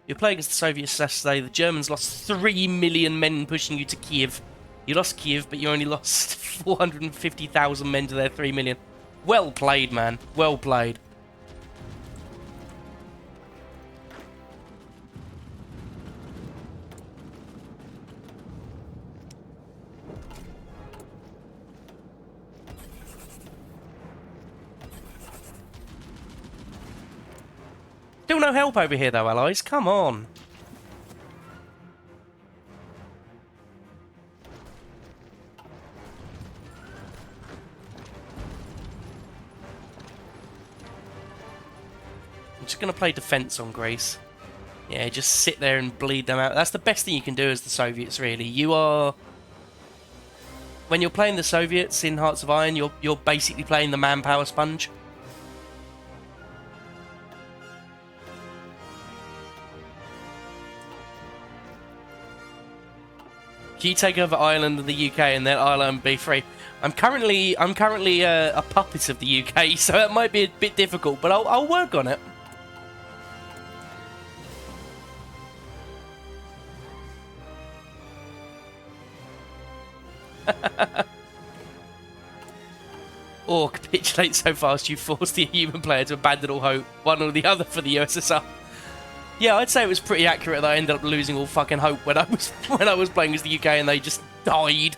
You're playing against the Soviets yesterday. The Germans lost 3 million men pushing you to Kiev. You lost Kiev, but you only lost 450,000 men to their 3 million. Well played, man. Well played. Still no help over here, though, allies. Come on. I'm just going to play defense on Greece. Yeah, just sit there and bleed them out. That's the best thing you can do as the Soviets, really. You are... When you're playing the Soviets in Hearts of Iron, you're basically playing the manpower sponge. You take over Ireland and the UK, and then Ireland be free. I'm currently a puppet of the UK, so it might be a bit difficult, but I'll work on it. Or capitulate so fast you force the human player to abandon all hope, one or the other for the USSR. Yeah, I'd say it was pretty accurate that I ended up losing all fucking hope when I was playing as the UK and they just died.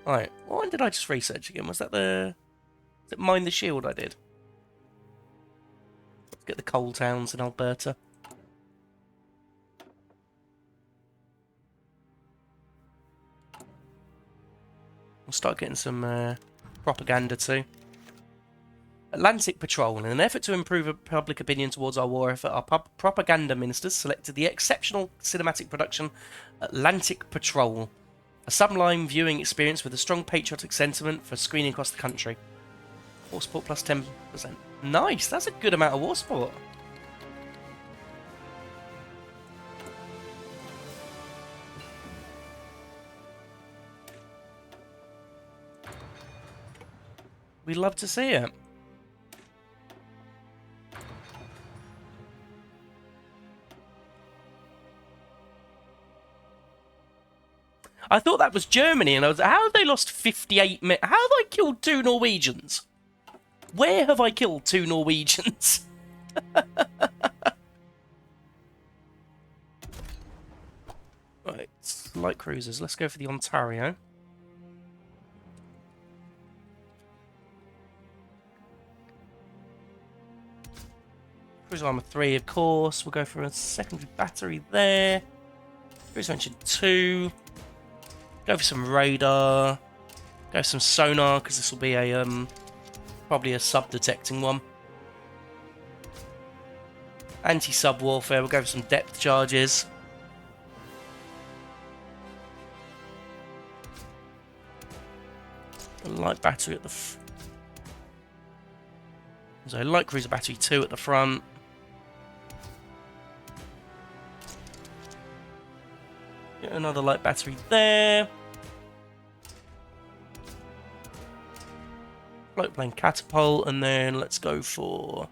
Right, what one did I just research again? Was it Mine the Shield I did? Let's get the coal towns in Alberta. We'll start getting some propaganda too. Atlantic Patrol. In an effort to improve public opinion towards our war effort, our propaganda ministers selected the exceptional cinematic production Atlantic Patrol, a sublime viewing experience with a strong patriotic sentiment for screening across the country. War support plus 10%. Nice, that's a good amount of war support. We'd love to see it. I thought that was Germany, and I was like, how have they lost 58 men? How have I killed 2 Norwegians? Where have I killed 2 Norwegians? Right, light cruisers. Let's go for the Ontario. Cruiser armor 3, of course. We'll go for a secondary battery there. Cruiser engine 2. Go for some radar. Go for some sonar, because this will be a probably a sub-detecting one. Anti-sub warfare. We'll go for some depth charges. A light battery at the so light cruiser battery 2 at the front. Get another light battery there. Float plane catapult, and then let's go for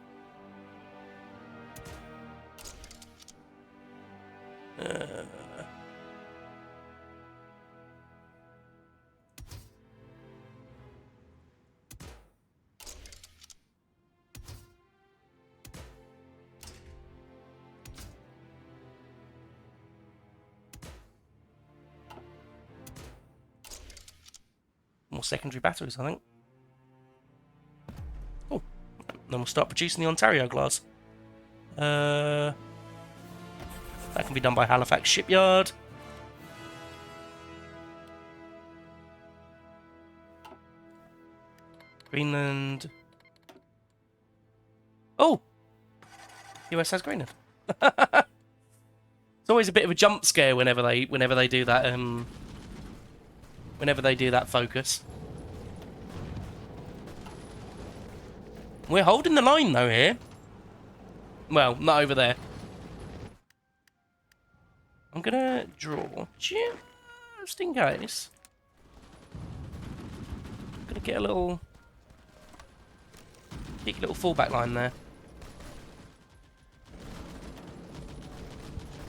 more secondary batteries, I think. Oh, then we'll start producing the Ontario class. That can be done by Halifax Shipyard. Greenland. Oh, US has Greenland. It's always a bit of a jump scare whenever they do that. Whenever they do that focus. We're holding the line though here. Well, not over there. I'm gonna draw just in case. I'm gonna get a little fallback line there.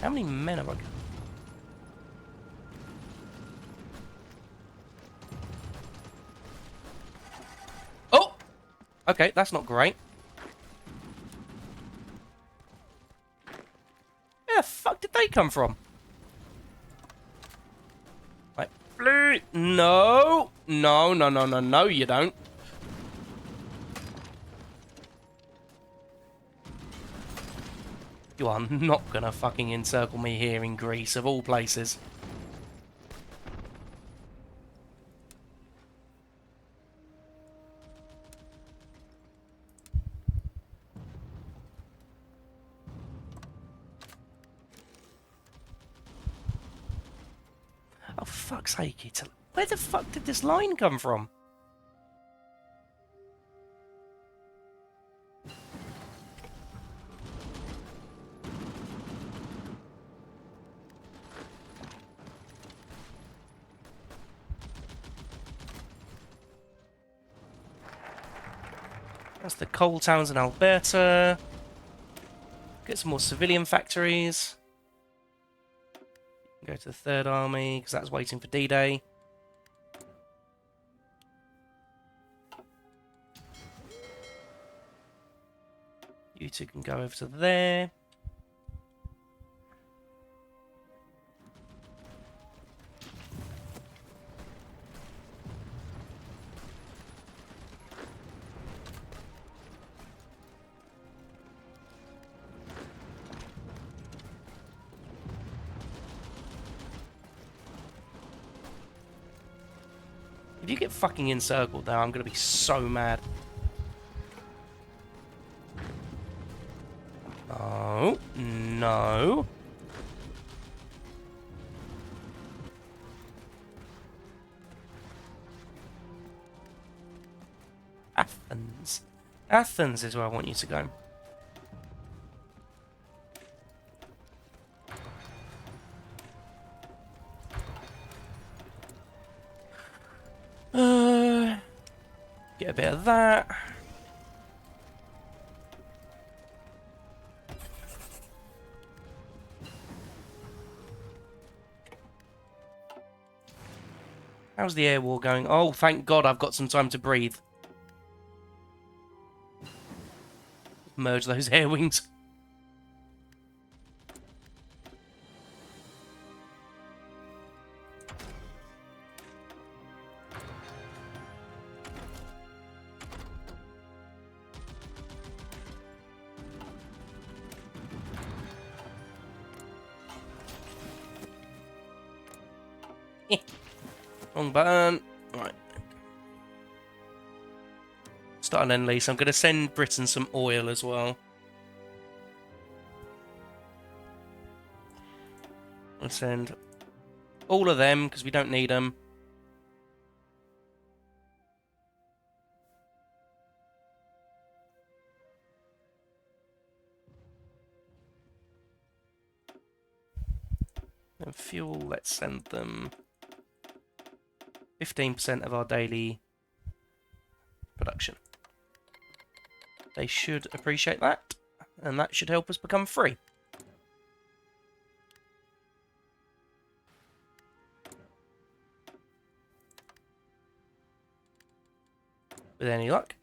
How many men have I got? Oh! Okay, that's not great. Where the fuck did they come from? Like, blue. No! No, no, no, no, no, you don't. You are not gonna fucking encircle me here in Greece, of all places. Oh, fuck's sake, Italy. Where the fuck did this line come from? That's the coal towns in Alberta. Get some more civilian factories. Go to the Third Army, because that's waiting for D-Day. You two can go over to there. If you get fucking encircled now, I'm going to be so mad. No. No. Athens. Athens is where I want you to go. Get a bit of that. How's the air war going? Oh, thank God I've got some time to breathe. Merge those air wings. Wrong button. Right. Start an end lease. I'm going to send Britain some oil as well. I'll send all of them because we don't need them. And fuel, let's send them 15% of our daily production. They should appreciate that, and that should help us become free. With any luck.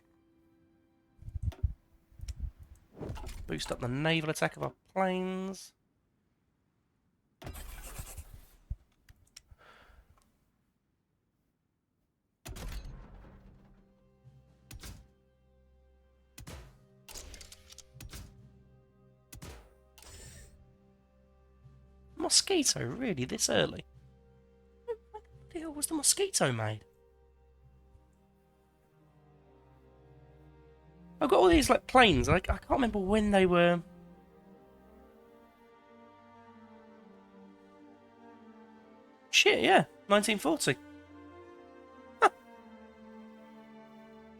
Boost up the naval attack of our planes. Mosquito, really, this early? When the hell was the mosquito made? I've got all these like planes. I can't remember when they were. Shit, yeah, 1940. Huh.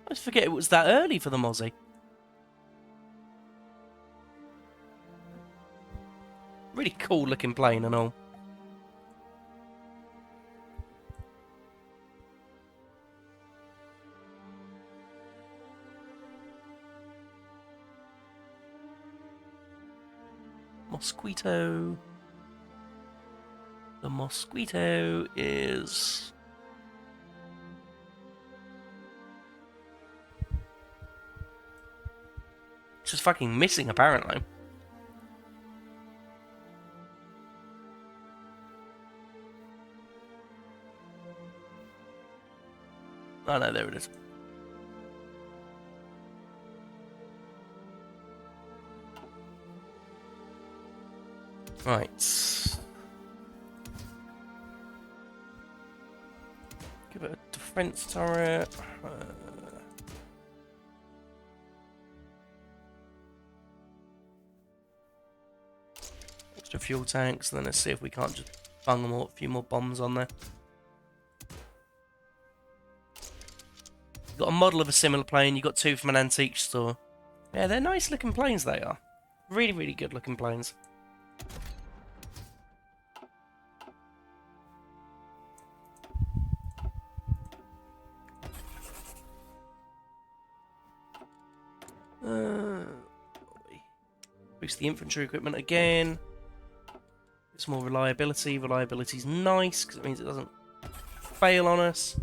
I just forget it was that early for the Mozzie. Really cool looking plane and all. Mosquito. The Mosquito is... just fucking missing, apparently. Oh no, there it is. Right. Give it a defense turret. Extra fuel tanks. Then let's see if we can't just bung them all, a few more bombs on there. Got a model of a similar plane. You got two from an antique store. Yeah, they're nice looking planes. They are really, really good looking planes. Boost the infantry equipment again. It's more reliability. Reliability's nice because it means it doesn't fail on us.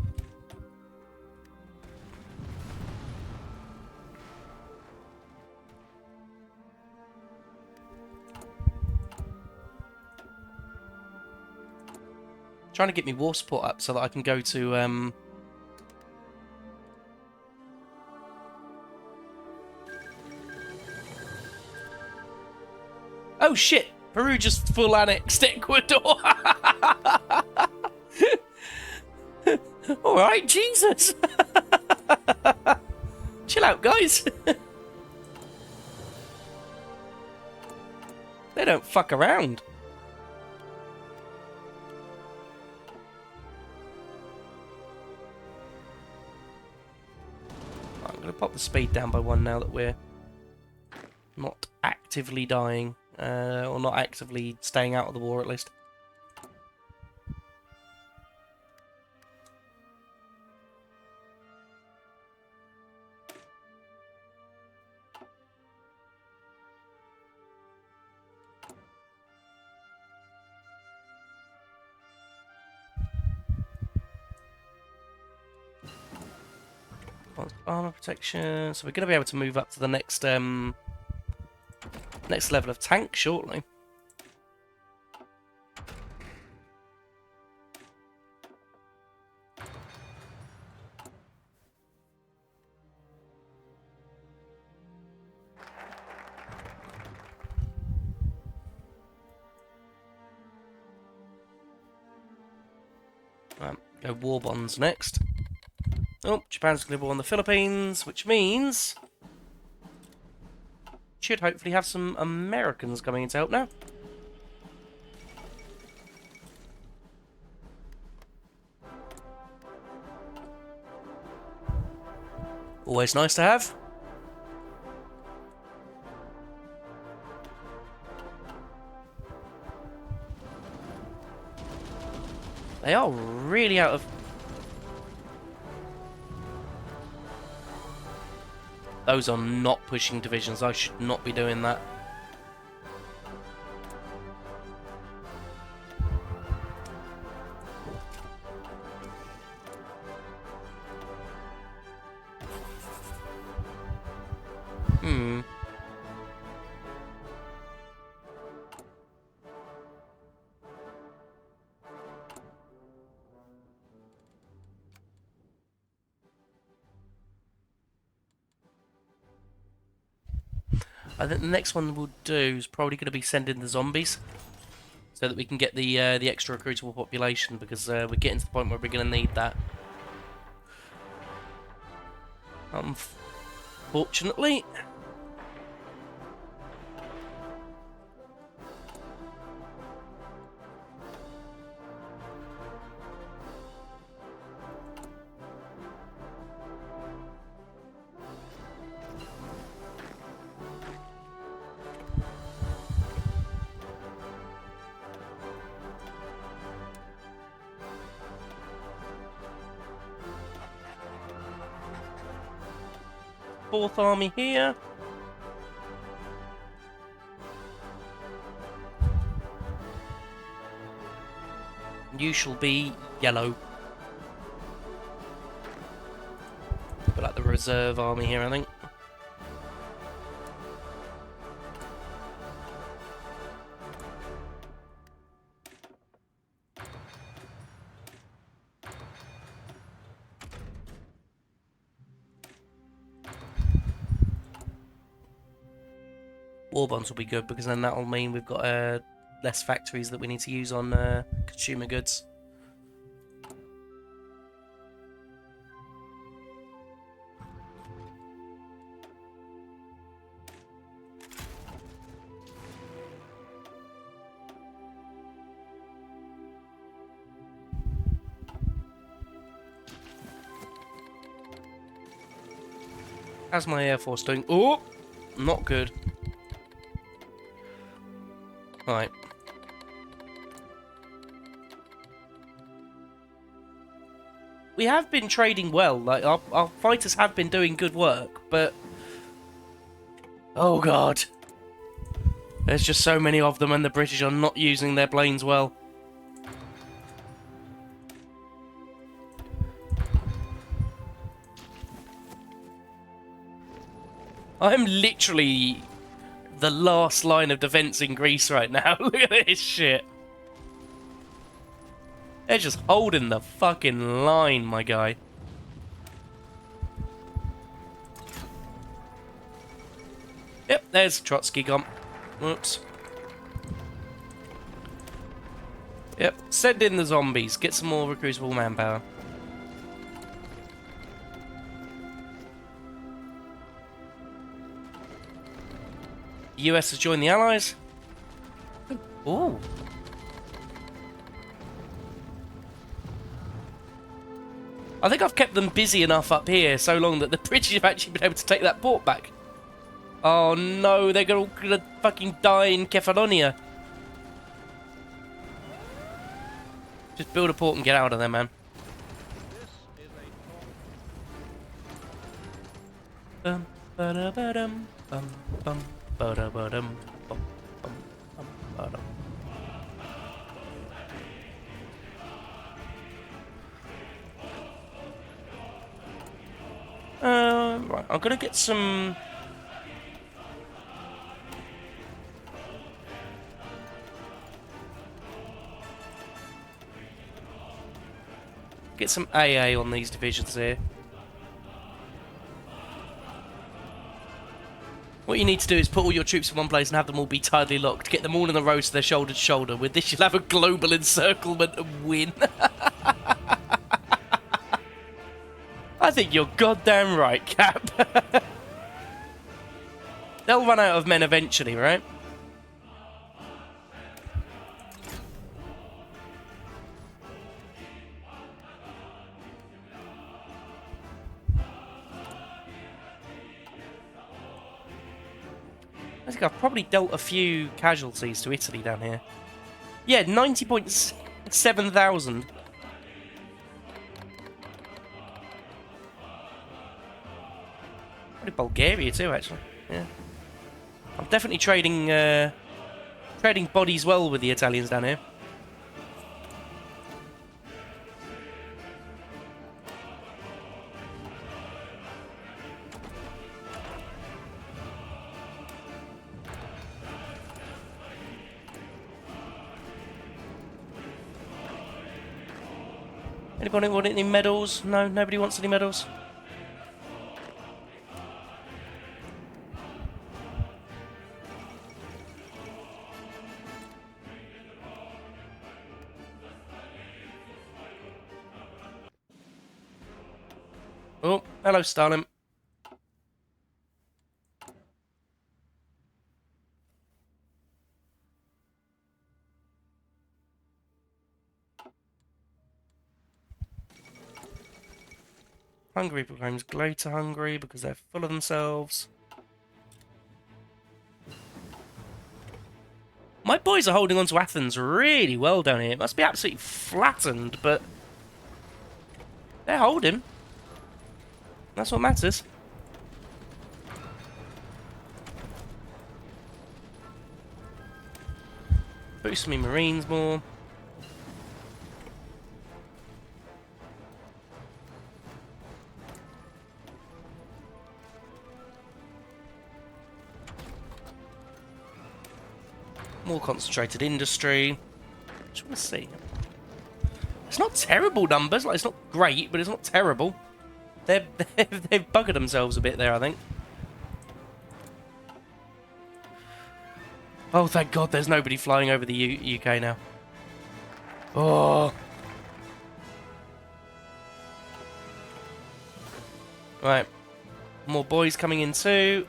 Trying to get me war support up so that I can go to oh shit! Peru just full annexed Ecuador. All right, Jesus. Chill out, guys. They don't fuck around. I'm going to pop the speed down by 1 now that we're not actively dying. Or not actively staying out of the war, at least. Armor protection. So we're going to be able to move up to the next next level of tank shortly. Go war bonds next. Oh, Japan's going to war on the Philippines, which means should hopefully have some Americans coming in to help now. Always nice to have. They are really out of... Those are not pushing divisions. I should not be doing that. I think the next one we'll do is probably going to be sending the zombies, so that we can get the extra recruitable population, because we're getting to the point where we're going to need that. Unfortunately. Fourth Army here. You shall be yellow. But like the reserve army here, I think. War bonds will be good because then that'll mean we've got less factories that we need to use on consumer goods. How's my Air Force doing? Oh, not good. Right. We have been trading well. Like our fighters have been doing good work, but oh god, there's just so many of them, and the British are not using their planes well. I'm literally the last line of defense in Greece right now. Look at this shit. They're just holding the fucking line, my guy. Yep, there's Trotsky gone. Whoops. Yep, send in the zombies. Get some more recruitable manpower. The US has joined the Allies. Ooh. I think I've kept them busy enough up here so long that the British have actually been able to take that port back. Oh no, they're gonna fucking die in Kefalonia. Just build a port and get out of there, man. This is a Bum, ba-da-ba-dum, bum, bum, ba-da-ba-dum, bum, bum, bum, ba-dum. Right, I'm gonna get some. Get some AA on these divisions here. What you need to do is put all your troops in one place and have them all be tightly locked. Get them all in a row so they're shoulder to shoulder. With this, you'll have a global encirclement and win. I think you're goddamn right, Cap. They'll run out of men eventually, right? I think I've probably dealt a few casualties to Italy down here. Yeah, 90.7 thousand. Probably Bulgaria too, actually. Yeah. I'm definitely trading trading bodies well with the Italians down here. Anybody want any medals? No, nobody wants any medals. Oh, hello, Stalin. Hungary proclaims Greater Hungary because they're full of themselves. My boys are holding on to Athens really well down here. It must be absolutely flattened, but they're holding. That's what matters. Boost me Marines more. More concentrated industry. Just want to see. It's not terrible numbers. Like, it's not great, but it's not terrible. They've buggered themselves a bit there, I think. Oh, thank God there's nobody flying over the UK now. Oh. Right. More boys coming in too.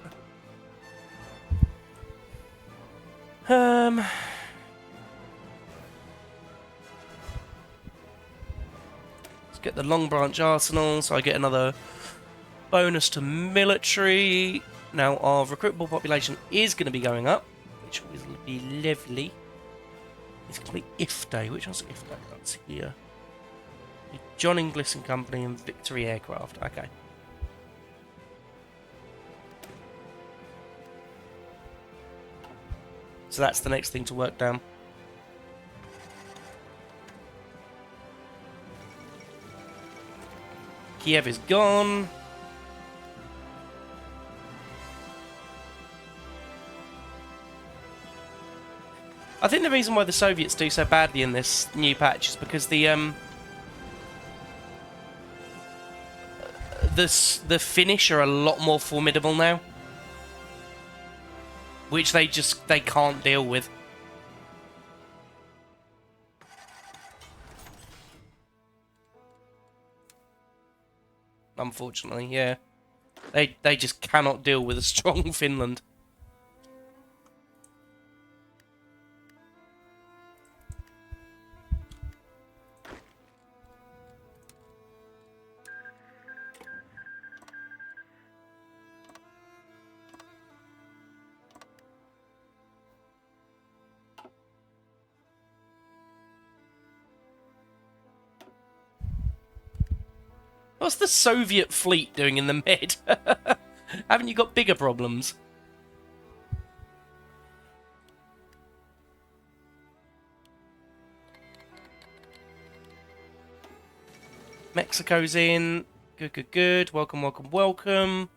Let's get the Long Branch Arsenal, so I get another bonus to military. Now, our recruitable population is going to be going up, which will be lovely. It's going to be IF Day. Which one's IF Day? That's here. John Inglis and Company and Victory Aircraft. Okay. So that's the next thing to work down. Kiev is gone. I think the reason why the Soviets do so badly in this new patch is because the Finnish are a lot more formidable now, which they can't deal with. Unfortunately, yeah. They just cannot deal with a strong Finland. What's the Soviet fleet doing in the Med? Haven't you got bigger problems? Mexico's in. Good, good, good. Welcome, welcome, welcome.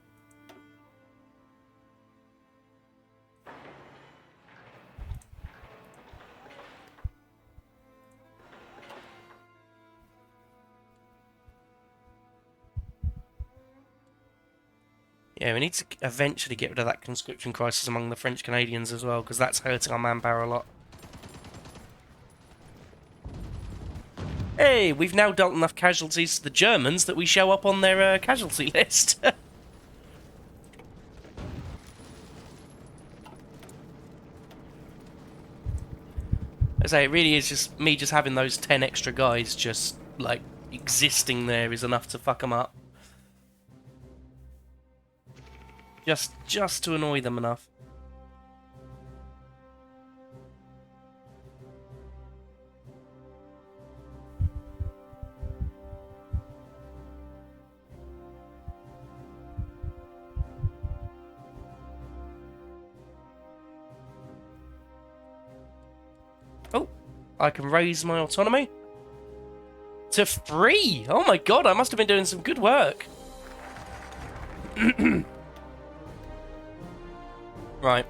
Yeah, we need to eventually get rid of that conscription crisis among the French Canadians as well, because that's hurting our manpower a lot. Hey, we've now dealt enough casualties to the Germans that we show up on their casualty list. I say, it really is just me just having those 10 extra guys just, like, existing there is enough to fuck them up. Just to annoy them enough. Oh, I can raise my autonomy to 3. Oh my God, I must have been doing some good work. Right.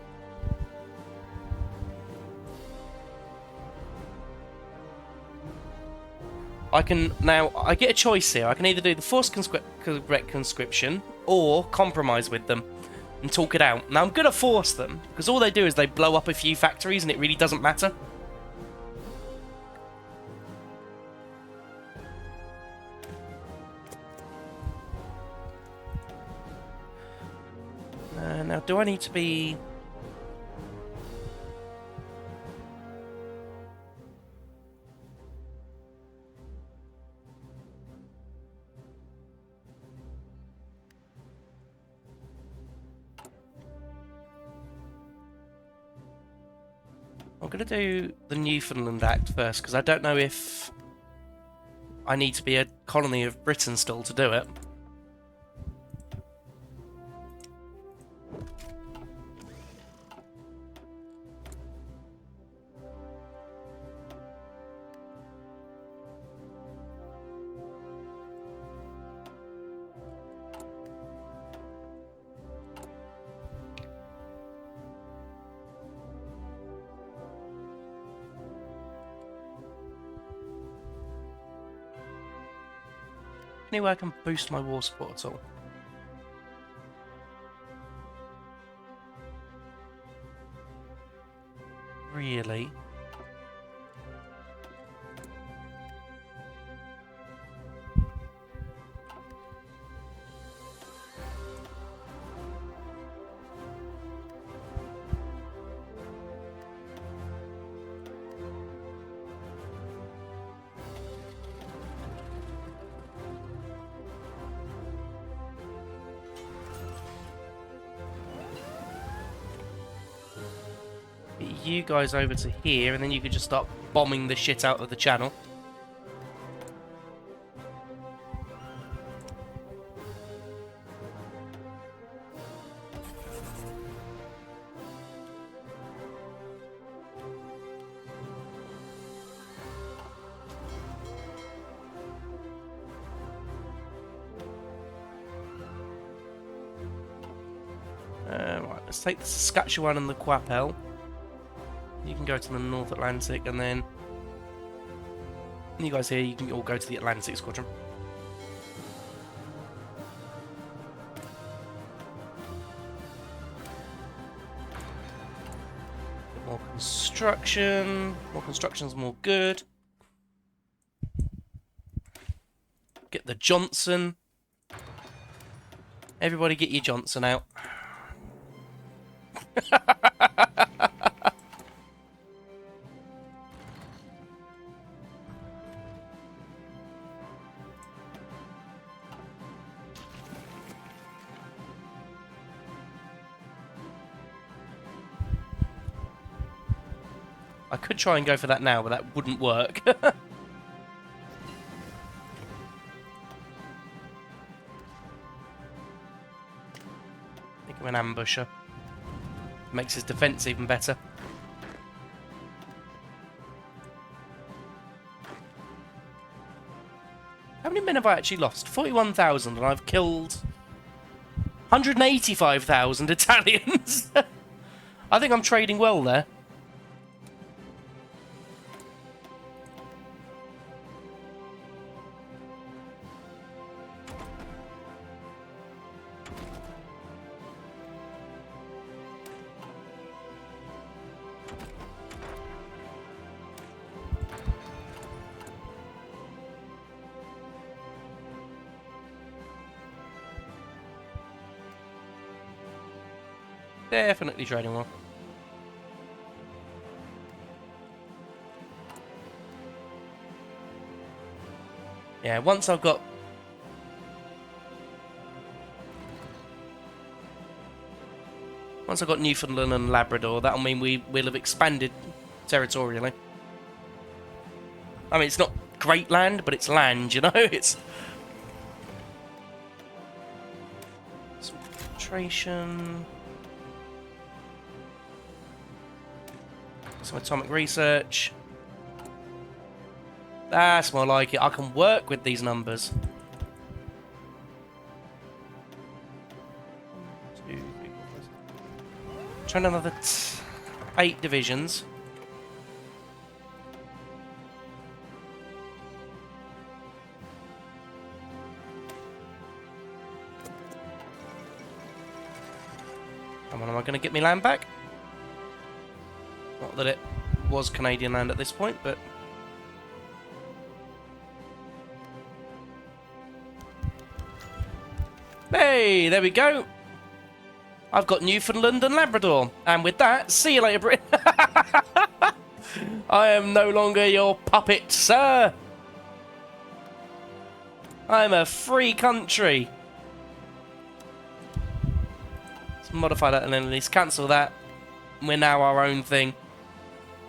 I get a choice here. I can either do the forced conscription or compromise with them and talk it out. Now I'm going to force them, because all they do is they blow up a few factories and it really doesn't matter. Now, do I need to be... I'm going to do the Newfoundland Act first, because I don't know if I need to be a colony of Britain still to do it. Any way I can boost my war support at all? Really? Get you guys over to here, and then you could just start bombing the shit out of the channel. Right, let's take the Saskatchewan and the Quapel. You can go to the North Atlantic, and then you guys here, you can all go to the Atlantic Squadron. Bit more construction. More construction's more good. Get the Johnson. Everybody get your Johnson out. I could try and go for that now, but that wouldn't work. Make him an ambusher. Makes his defense even better. How many men have I actually lost? 41,000, and I've killed 185,000 Italians. I think I'm trading well there. Definitely trading well. Yeah, once I've got... Once I've got Newfoundland and Labrador, that'll mean we'll have expanded territorially. I mean, it's not great land, but it's land, you know? It's... Concentration... Some atomic research. That's more like it. I can work with these numbers. 1, 2, 3, 4, 5. Try another 8 divisions. Come on, am I going to get me land back? Not that it was Canadian land at this point, but... Hey, there we go. I've got Newfoundland and Labrador. And with that, see you later, Britain. I am no longer your puppet, sir. I'm a free country. Let's modify that and then at least cancel that. We're now our own thing.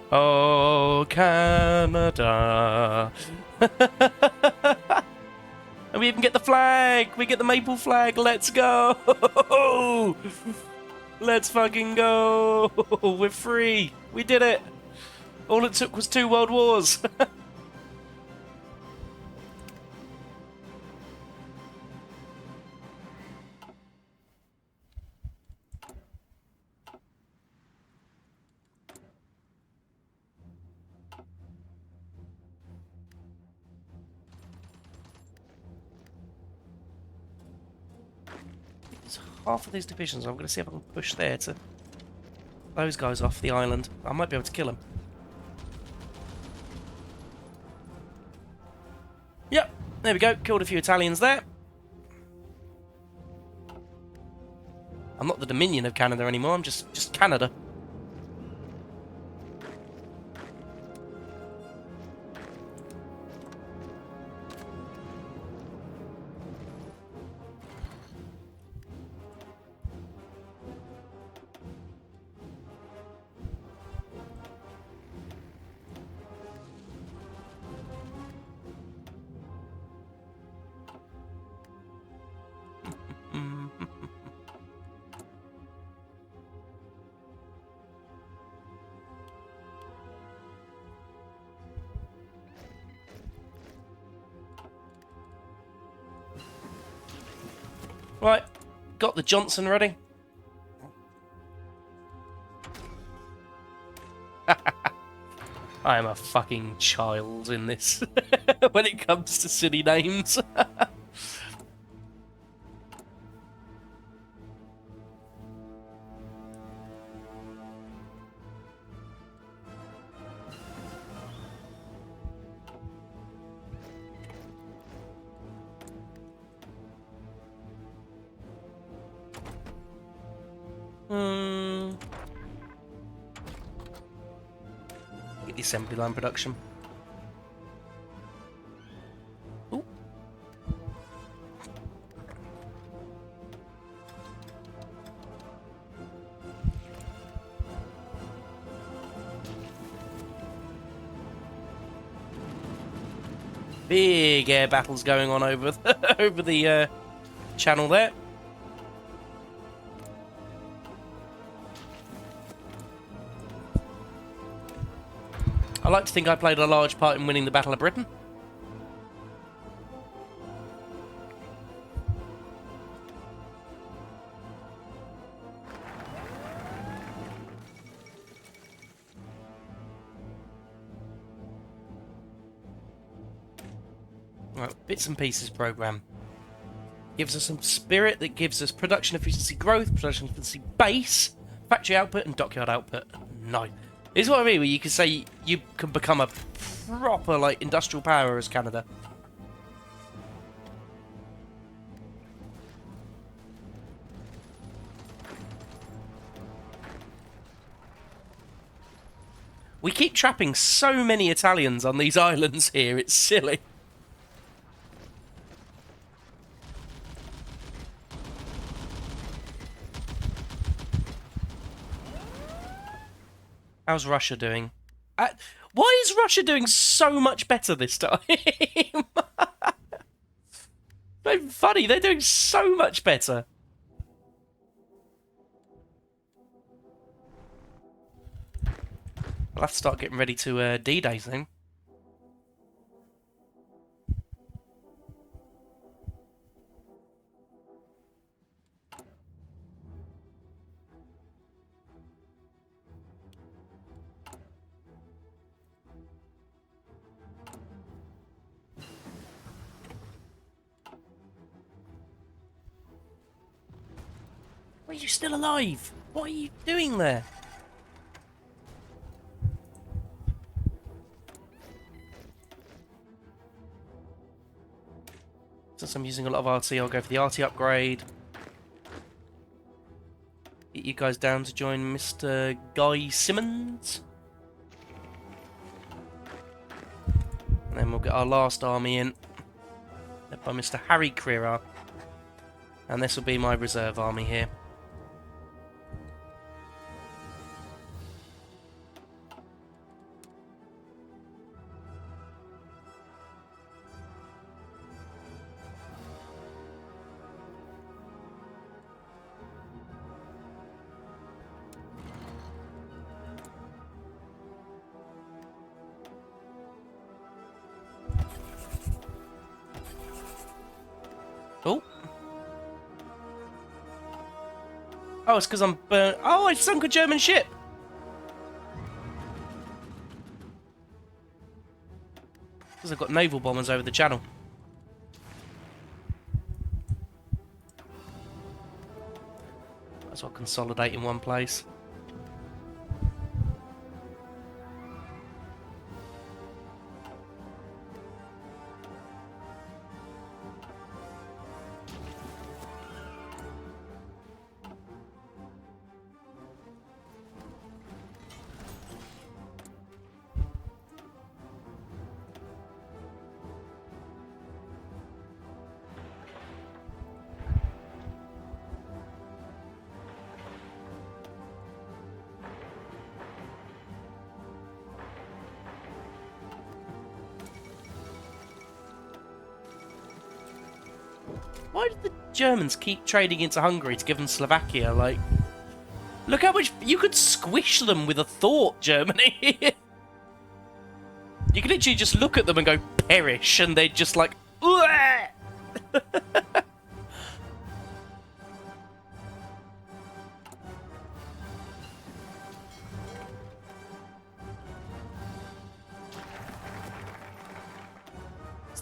Oh, Canada. And we even get the flag. We get the maple flag. Let's go. Let's fucking go. We're free. We did it. All it took was 2 world wars. half of these divisions. I'm going to see if I can push there to those guys off the island. I might be able to kill them. Yep, there we go. Killed a few Italians there. I'm not the Dominion of Canada anymore. I'm just Canada. Right, got the Johnson ready. I am a fucking child in this when it comes to city names. Get the assembly line production. Ooh. Big air battles going on over over the channel there. I like to think I played a large part in winning the Battle of Britain. Right, bits and pieces program. Gives us some spirit that gives us production efficiency growth, production efficiency base, factory output, and dockyard output. Nice. This is what I mean, where you can say you can become a proper, like, industrial power as Canada. We keep trapping so many Italians on these islands here, it's silly. How's Russia doing? Why is Russia doing so much better this time? They're funny, they're doing so much better. I'll have to start getting ready to D-Day soon. Why are you still alive? What are you doing there? Since I'm using a lot of RT, I'll go for the RT upgrade. Get you guys down to join Mr. Guy Simmons. And then we'll get our last army in. Led by Mr. Harry Crerar. And this will be my reserve army here. Oh. Oh, it's because I'm burnt. Oh, I sunk a German ship. Because I've got naval bombers over the channel. as well consolidate in one place. Why did the Germans keep trading into Hungary to give them Slovakia? Like, look how much you could squish them with a thought, Germany. You could literally just look at them and go perish, and they'd just like, "Uah!"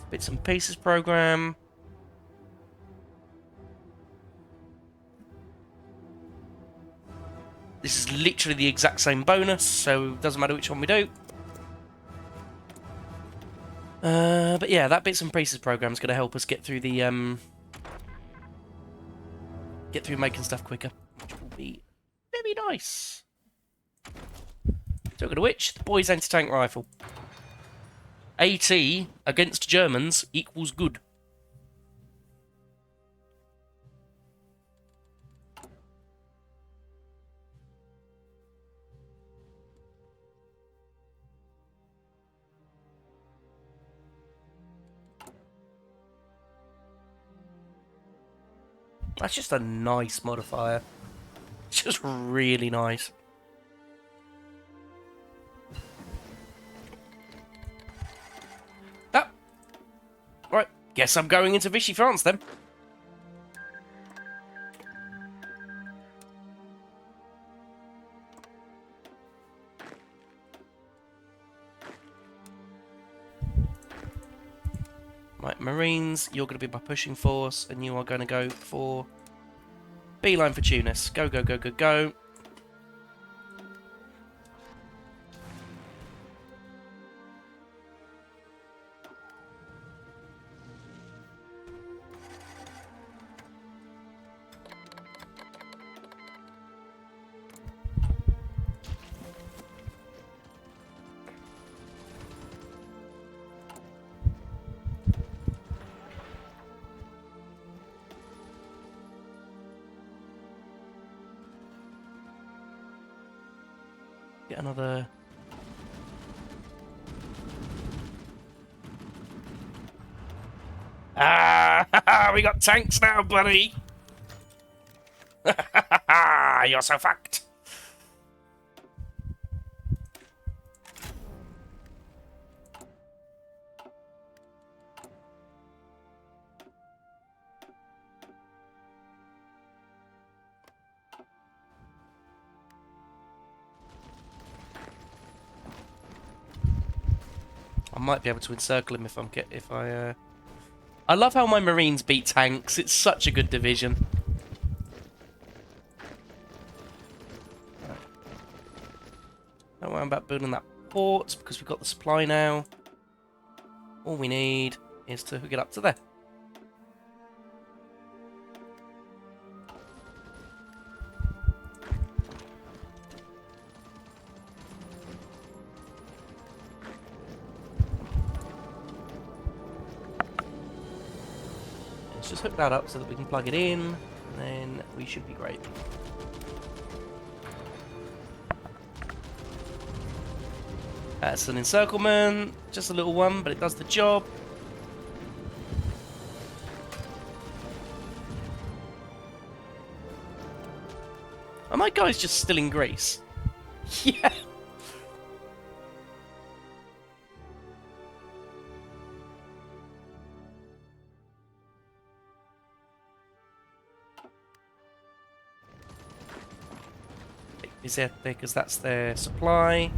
Bits and pieces program. This is literally the exact same bonus, so it doesn't matter which one we do. But yeah, that bits and pieces program is going to help us get through the get through making stuff quicker, which will be very nice. Talking of which, the boys' anti-tank rifle. AT against Germans equals good. That's just a nice modifier. It's just really nice. Ah! Right, guess I'm going into Vichy France then. Right, Marines, you're going to be my pushing force, and you are going to go for beeline for Tunis. Go, go, go, go, go. Get another... Ah! We got tanks now, buddy! You're so fucked! I might be able to encircle him if I love how my Marines beat tanks. It's such a good division. Right. Don't worry about building that port because we've got the supply now. All we need is to hook it up to there. Let's just hook that up so that we can plug it in, and then we should be great. That's an encirclement, just a little one, but it does the job. Are my guys just still in Greece? Yeah. Is it because that's their supply?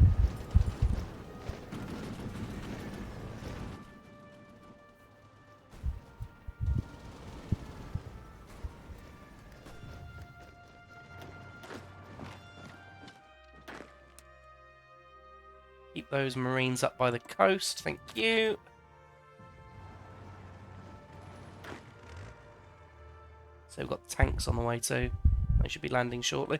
Keep those Marines up by the coast. Thank you. So we've got tanks on the way too. They should be landing shortly.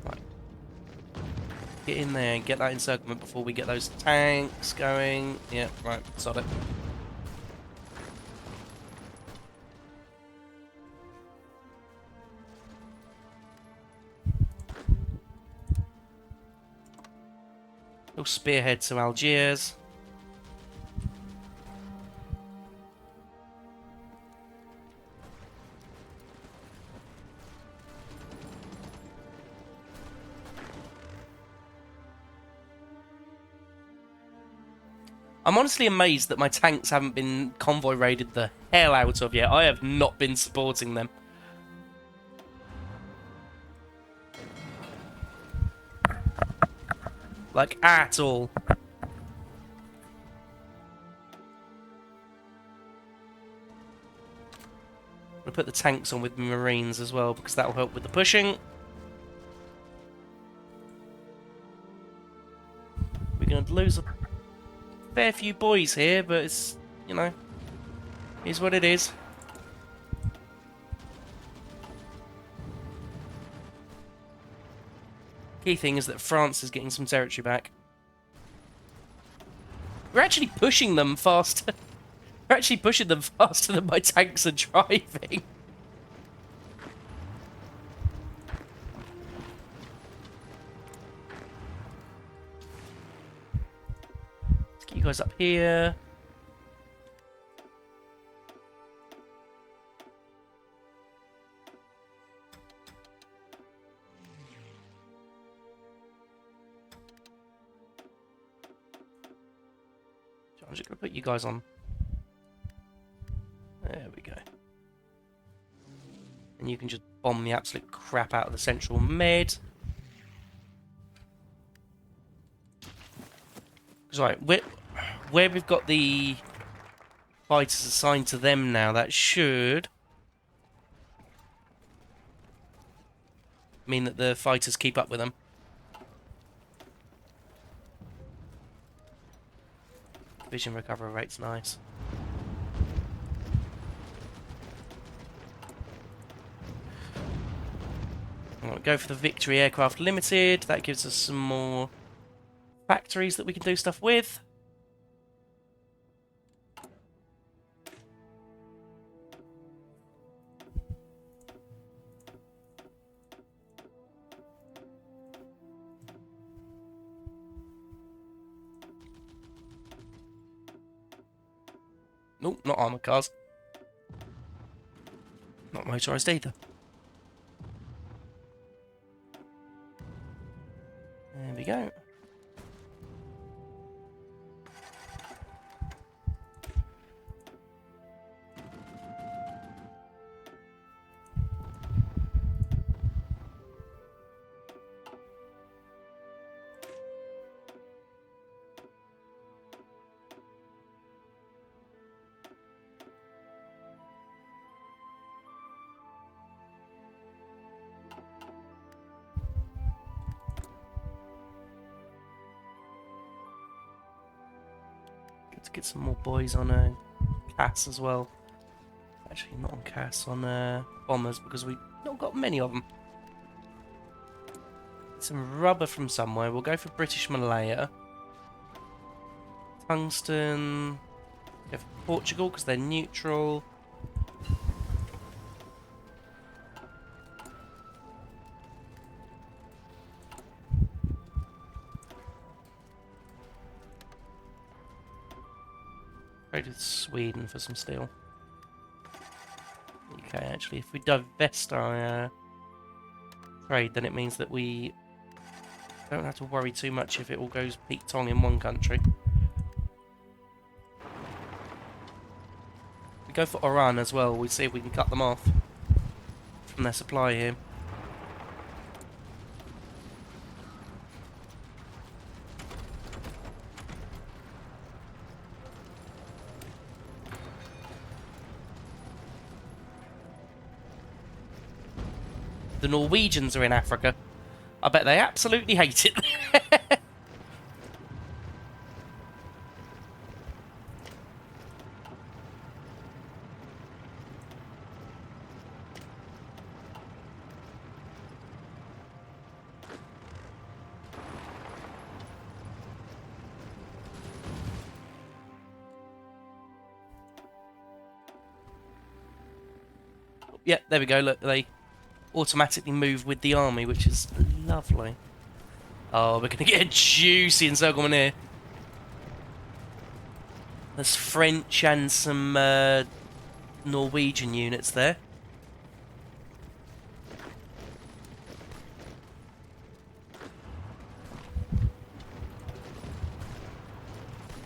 Right. Get in there and get that encirclement before we get those tanks going. Yeah, right, sod it. We'll spearhead to Algiers. I'm honestly amazed that my tanks haven't been convoy raided the hell out of yet. I have not been supporting them. Like, at all. We'll put the tanks on with Marines as well, because that'll help with the pushing. We're going to lose a fair few boys here, but it's, you know, is what it is. Key thing is that France is getting some territory back. We're actually pushing them faster. We're actually pushing them faster than my tanks are driving. Let's get you guys up here. I'm just going to put you guys on. There we go. And you can just bomb the absolute crap out of the central med. Right, where we've got the fighters assigned to them now, that should mean that the fighters keep up with them. Vision recovery rate's nice. I'm going to go for the Victory Aircraft Limited. That gives us some more factories that we can do stuff with. Nope, not armoured cars. Not motorised either. There we go. Let's get some more boys on Cass as well. Actually, not on Cass, on bombers, because we've not got many of them. Get some rubber from somewhere. We'll go for British Malaya. Tungsten. Go for Portugal, because they're neutral. Trade with Sweden for some steel. Okay, actually, if we divest our trade, then it means that we don't have to worry too much if it all goes peak-tong in one country. We go for Iran as well. We see if we can cut them off from their supply here. The Norwegians are in Africa. I bet they absolutely hate it. Yeah, there we go. Look, they automatically move with the army, which is lovely. Oh, we're going to get a juicy encirclement here. There's French and some Norwegian units there.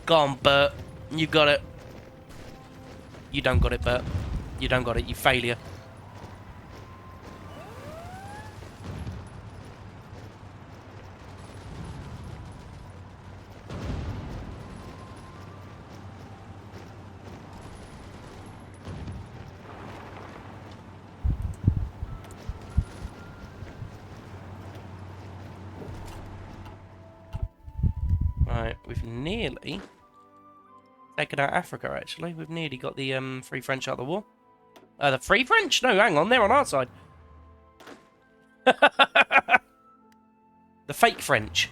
Go on, Bert. You got it. You don't got it, Bert. You don't got it. You failure. Right, we've nearly taken out Africa, actually. We've nearly got the Free French out of the war. The Free French? No, hang on, they're on our side. The fake French.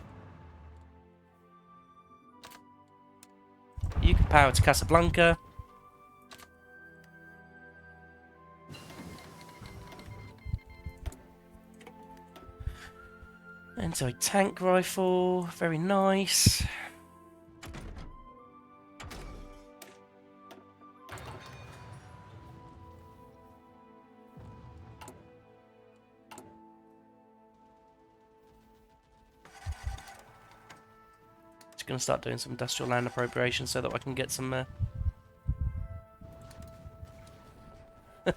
You can power to Casablanca. Anti-tank rifle, very nice. Just gonna start doing some industrial land appropriation so that I can get some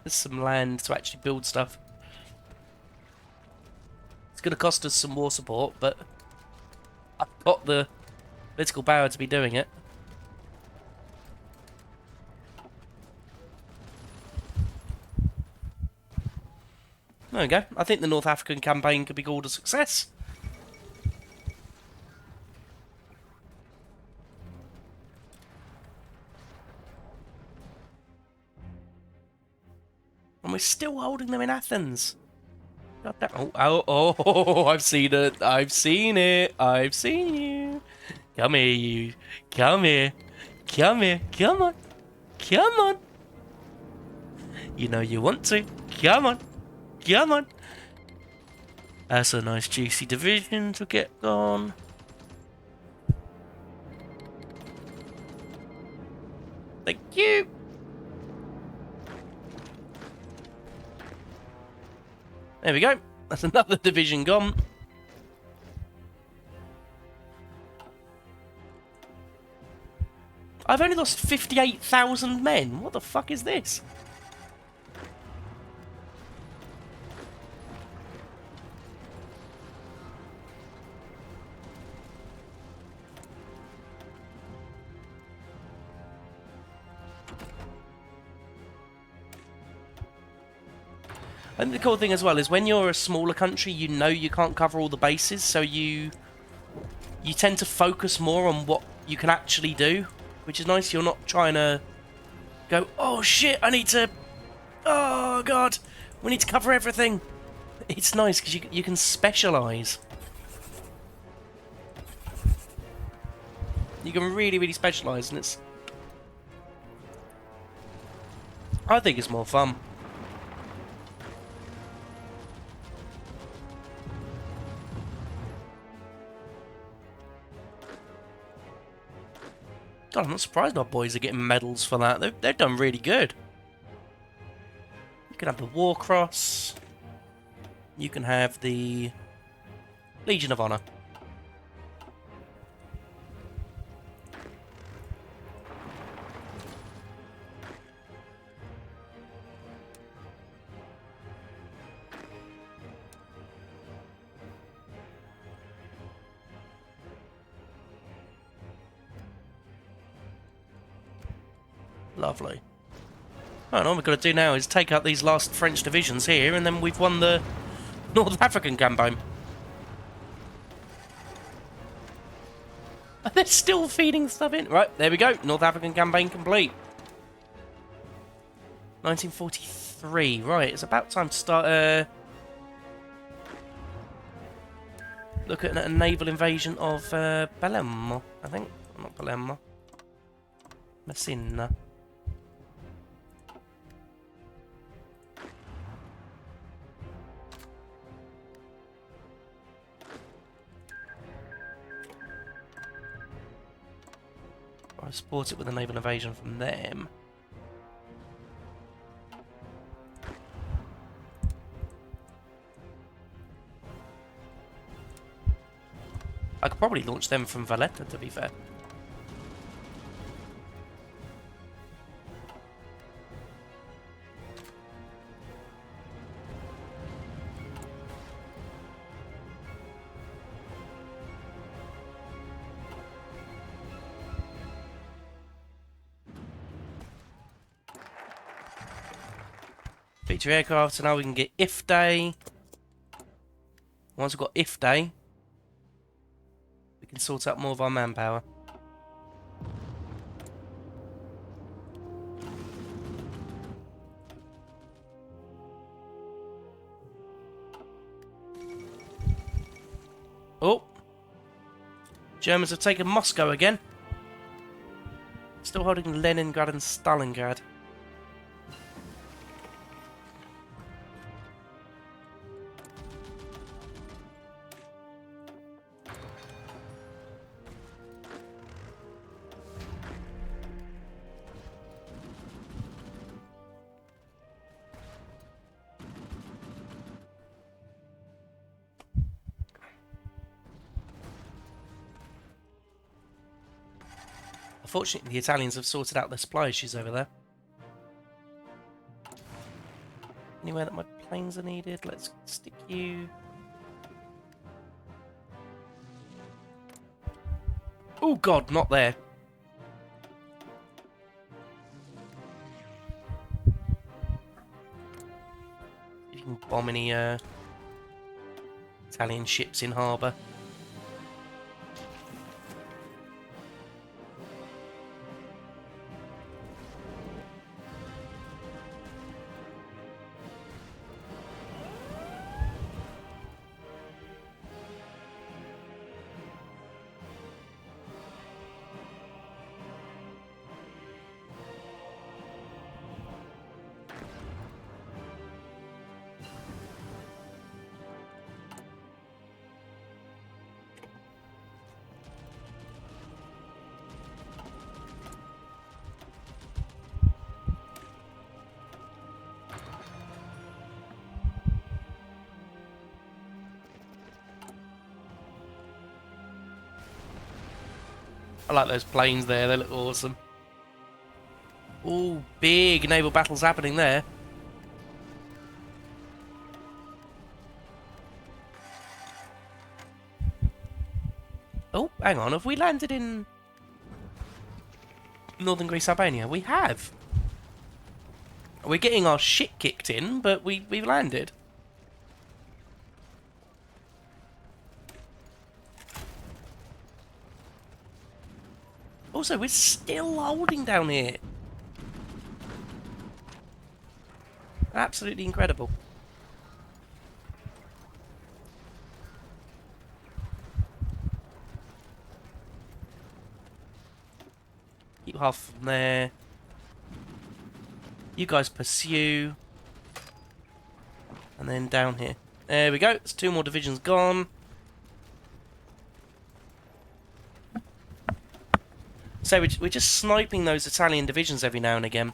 some land to actually build stuff. It's going to cost us some war support, but I've got the political power to be doing it. There we go. I think the North African campaign could be called a success. And we're still holding them in Athens. Oh, I've seen it. I've seen it. I've seen you. Come here, you. Come here. Come here. Come on. Come on. You know you want to. Come on. Come on. That's a nice juicy division to get on. Thank you. There we go. That's another division gone. I've only lost 58,000 men. What the fuck is this? I think the cool thing as well is when you're a smaller country, you know you can't cover all the bases, so you tend to focus more on what you can actually do, which is nice. You're not trying to go, oh shit, I need to, oh god, we need to cover everything. It's nice because you can specialise. You can really specialise, and it's, I think it's more fun. God, I'm not surprised our boys are getting medals for that. They've done really good. You can have the War Cross. You can have the Legion of Honor. Lovely. Right, all we've got to do now is take out these last French divisions here, and then we've won the North African campaign. Are they still feeding stuff in? Right, there we go. North African campaign complete. 1943. Right, it's about time to start looking at a naval invasion of Palermo, I think. Not Palermo. Messina. I support it with a naval invasion from them. I could probably launch them from Valletta, to be fair. Feature aircraft, so now we can get if day. Once we've got if day, we can sort out more of our manpower. Oh! Germans have taken Moscow again. Still holding Leningrad and Stalingrad. Unfortunately, the Italians have sorted out their supply issues over there. Anywhere that my planes are needed, let's stick you. Oh god, not there. If you can bomb any Italian ships in harbour. I like those planes there, they look awesome. Ooh, big naval battles happening there. Oh, hang on, have we landed in northern Greece, Albania? We have. We're getting our shit kicked in, but we've landed. Also, we're still holding down here. Absolutely incredible. Keep half from there. You guys pursue. And then down here. There we go. There's 2 more divisions gone. So we're just sniping those Italian divisions every now and again.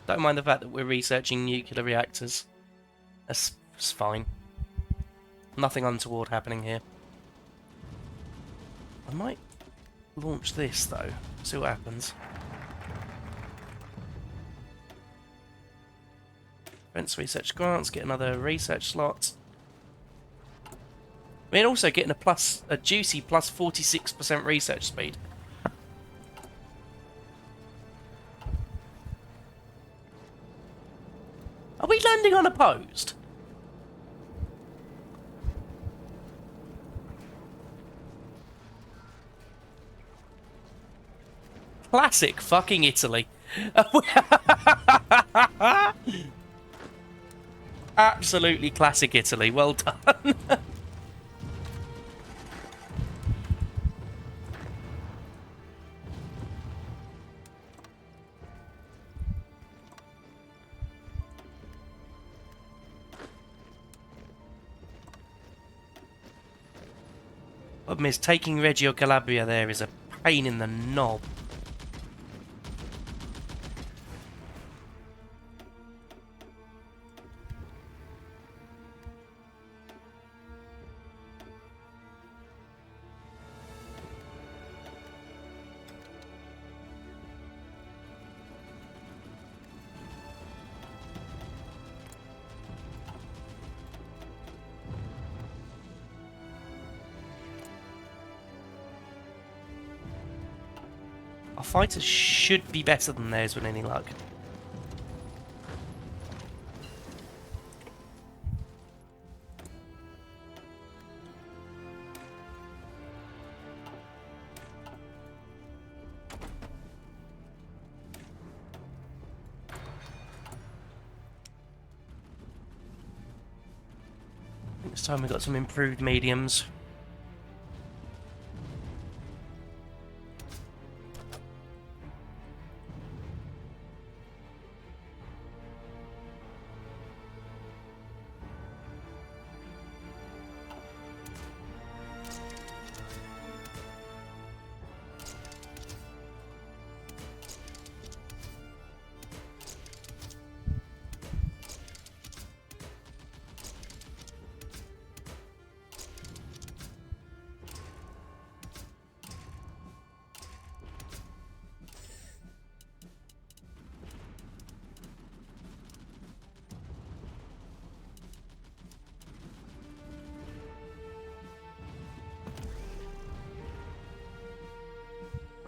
Don't mind the fact that we're researching nuclear reactors. That's fine. Nothing untoward happening here. I might launch this though. See what happens. Defense research grants, get another research slot. I mean, also getting a juicy plus 46% research speed. Are we landing unopposed? Classic fucking Italy. Absolutely classic Italy. Well done. Problem is, taking Reggio Calabria there is a pain in the knob. Our fighters should be better than theirs with any luck. This time we got some improved mediums.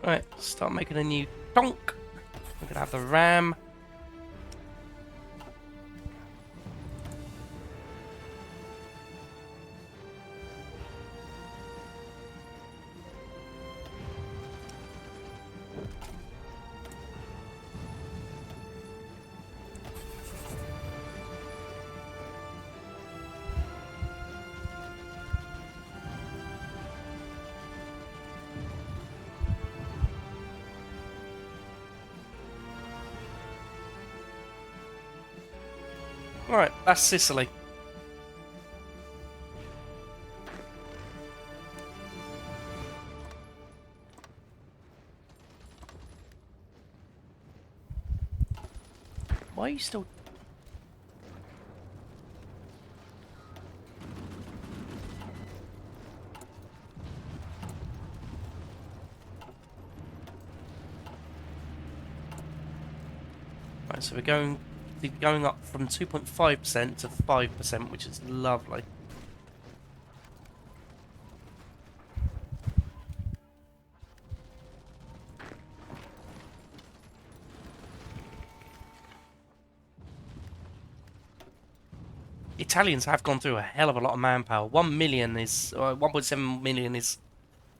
Right, start making a new donk. We're gonna have the ram. Right, that's Sicily. Why are you still... Right, so we're going up from 2.5% to 5%, which is lovely. Italians have gone through a hell of a lot of manpower. 1 million is... 1.7 million is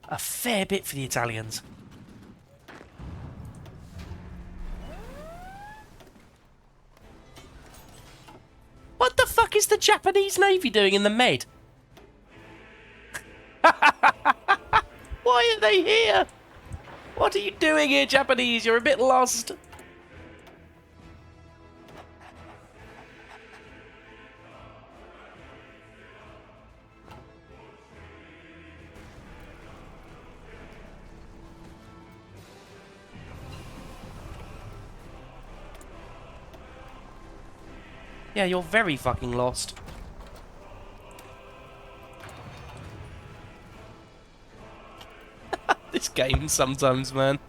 a fair bit for the Italians. What the fuck is the Japanese Navy doing in the Med? Why are they here? What are you doing here, Japanese? You're a bit lost. Yeah, you're very fucking lost. This game sometimes, man.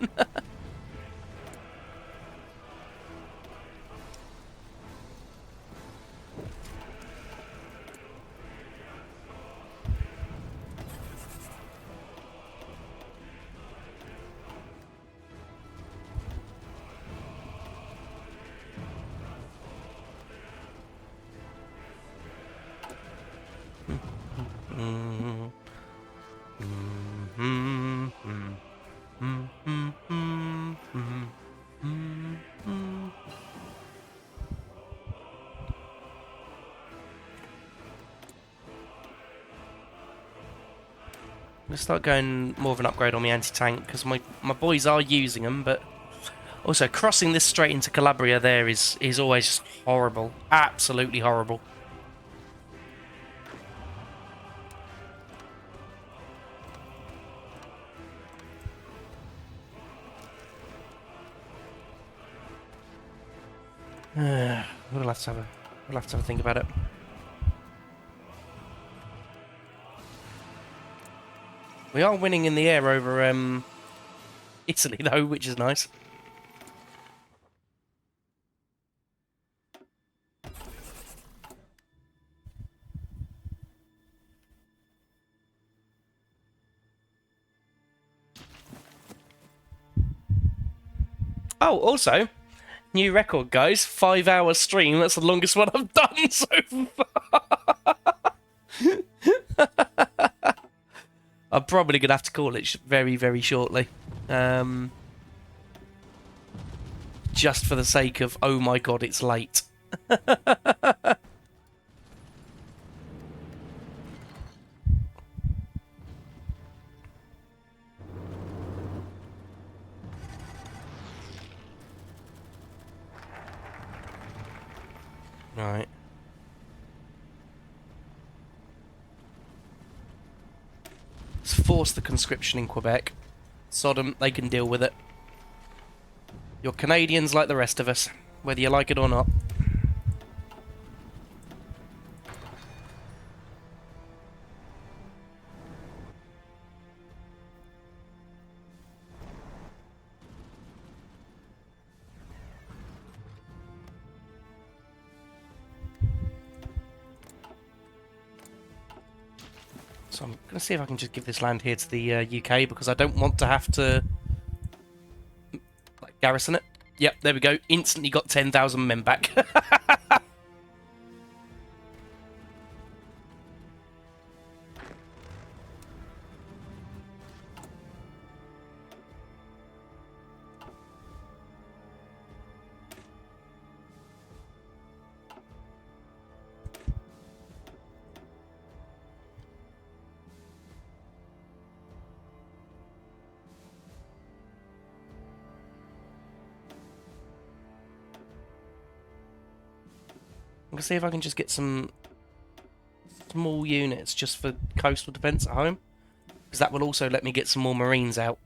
to start going more of an upgrade on my anti-tank, because my boys are using them, but also crossing this straight into Calabria there is always just horrible. Absolutely horrible. We'll have to have a think about it. We are winning in the air over Italy though, which is nice. Oh, also, new record, guys. 5-hour stream. That's the longest one I've done so far. I'm probably going to have to call it very, very shortly. Just for the sake of, oh my god, it's late. Right. Let's force the conscription in Quebec. Sodom, they can deal with it. You're Canadians like the rest of us, whether you like it or not. So I'm going to see if I can just give this land here to the UK, because I don't want to have to garrison it. Yep, there we go. Instantly got 10,000 men back. I'm going to see if I can just get some small units just for coastal defence at home, because that will also let me get some more Marines out.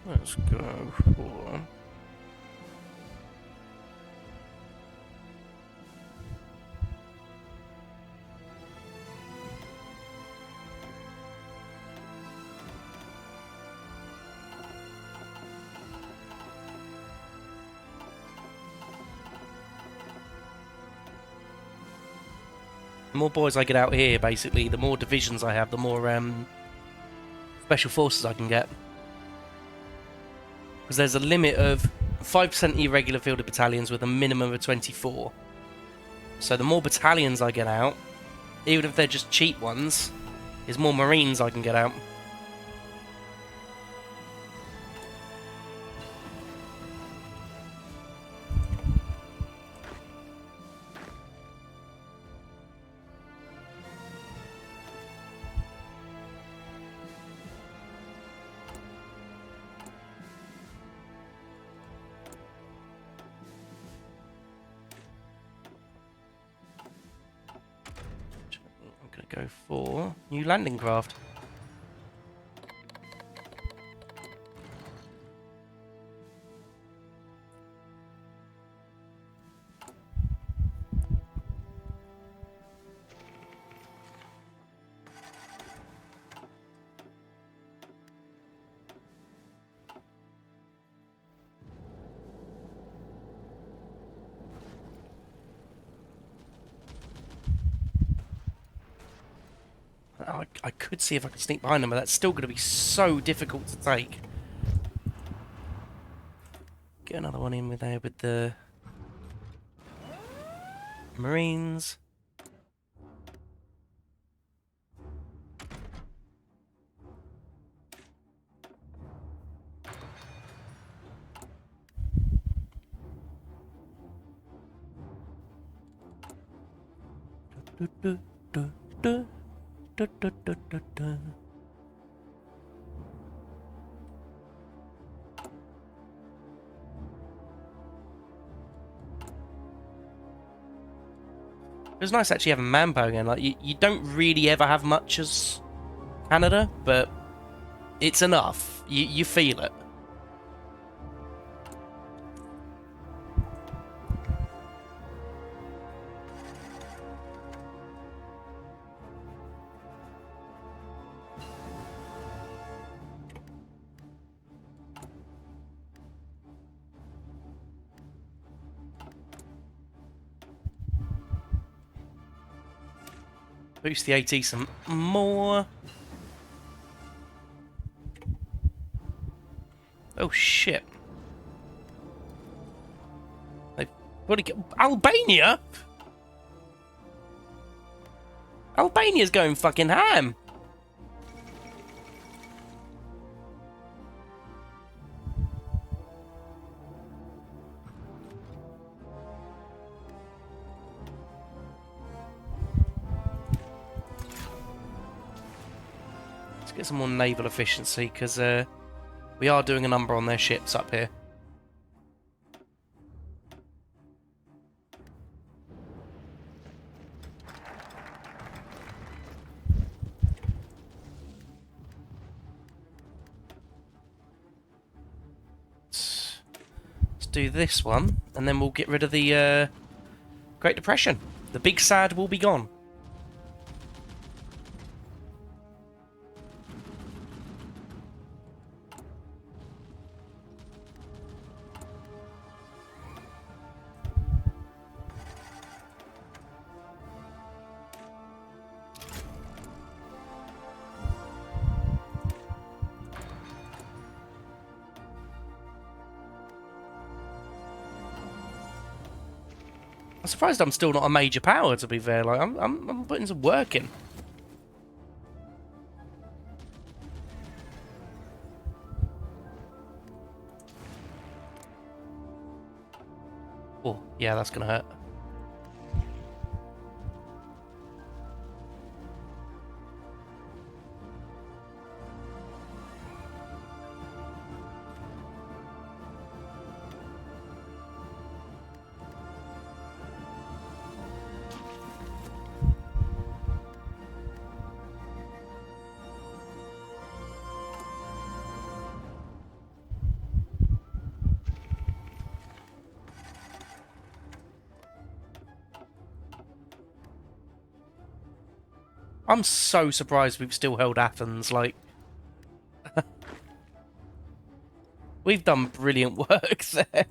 Let's go for... The more boys I get out here, basically, the more divisions I have, the more special forces I can get. Because there's a limit of 5% irregular fielded battalions with a minimum of 24. So the more battalions I get out, even if they're just cheap ones, is more Marines I can get out. Go for new landing craft. I could see if I can sneak behind them, but that's still going to be so difficult to take. Get another one in with there with the Marines. Du, du, du, du, du, du, du, du, du. It was nice actually having manpower again. Like you don't really ever have much as Canada, but it's enough. You feel it. Boost the AT some more. Oh shit. They've got to get Albania? Albania's going fucking ham. Let's get some more naval efficiency, because we are doing a number on their ships up here. Let's do this one, and then we'll get rid of the Great Depression. The big sad will be gone. I'm surprised I'm still not a major power, to be fair. Like I'm putting some work in. Oh, yeah, that's gonna hurt. I'm so surprised we've still held Athens, like... We've done brilliant work there.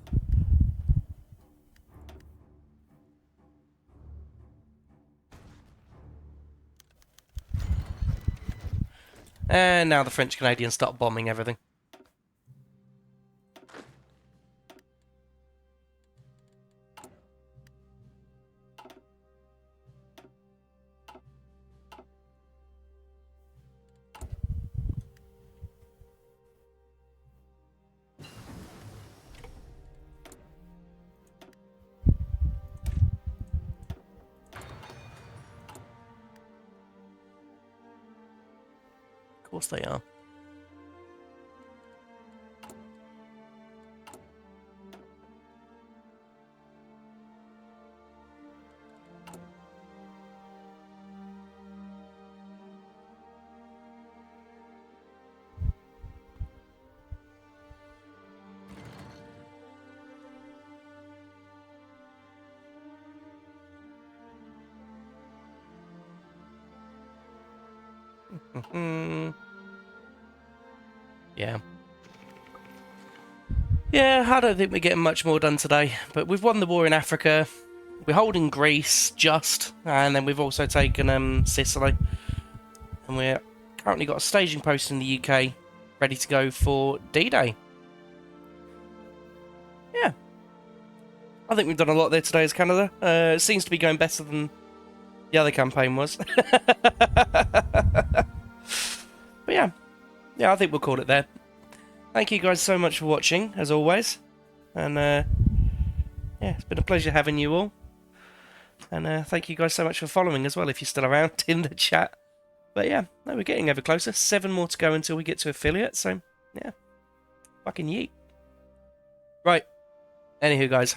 And now the French Canadians start bombing everything. Of course they are. Yeah. Yeah, I don't think we're getting much more done today, but we've won the war in Africa. We're holding Greece, just, and then we've also taken Sicily. And we're currently got a staging post in the UK, ready to go for D-Day. Yeah. I think we've done a lot there today as Canada. It seems to be going better than the other campaign was. But yeah. Yeah, I think we'll call it there. Thank you guys so much for watching, as always. And, yeah, it's been a pleasure having you all. And thank you guys so much for following as well, if you're still around in the chat. But yeah, no, we're getting ever closer. 7 more to go until we get to affiliate, so yeah. Fucking yeet. Right. Anywho, guys.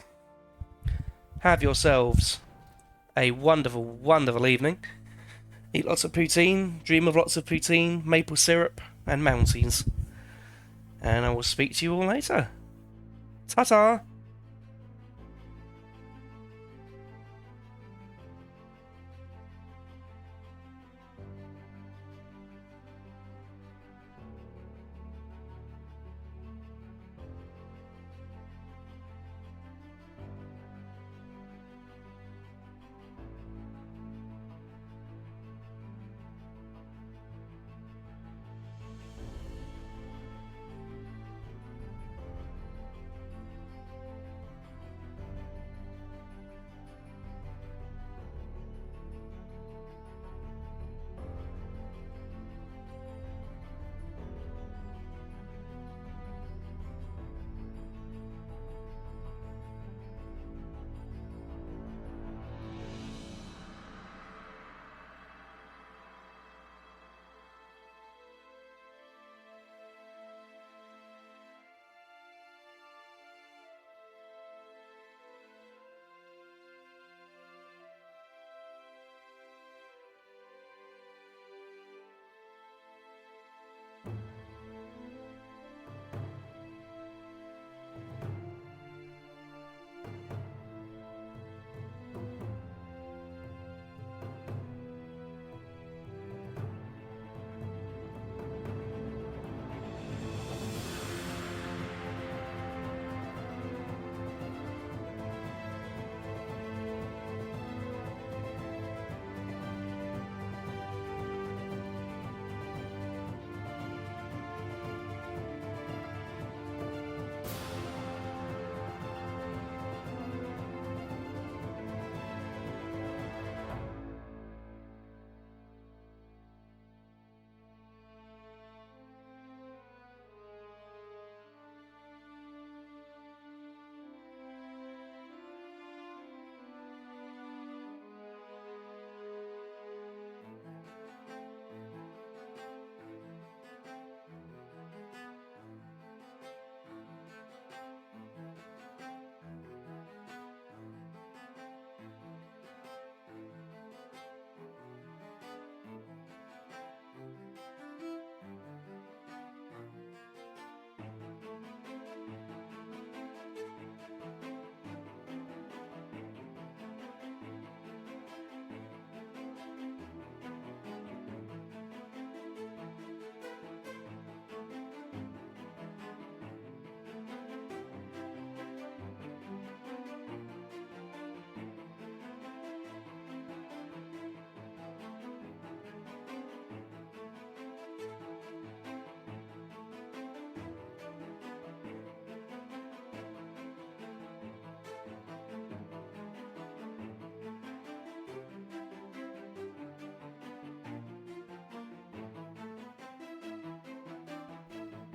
Have yourselves a wonderful, wonderful evening. Eat lots of poutine, dream of lots of poutine, maple syrup, and mounties. And I will speak to you all later. Ta-ta!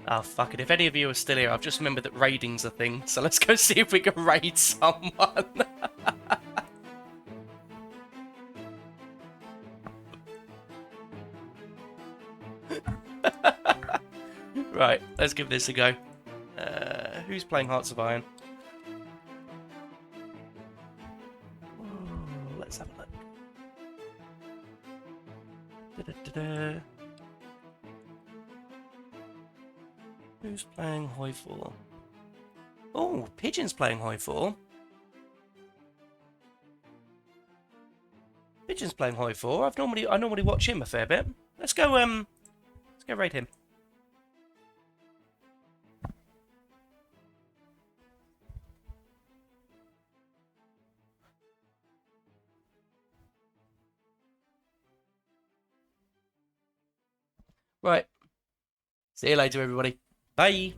Oh, fuck it. If any of you are still here, I've just remembered that raiding's a thing. So let's go see if we can raid someone. Right, let's give this a go. Who's playing Hearts of Iron? Ooh, let's have a look. Da-da-da-da. Who's playing Hoi 4? Oh, Pigeon's playing Hoi 4. Pigeon's playing Hoi 4. I normally watch him a fair bit. Let's go raid him. Right. See you later, everybody. Bye.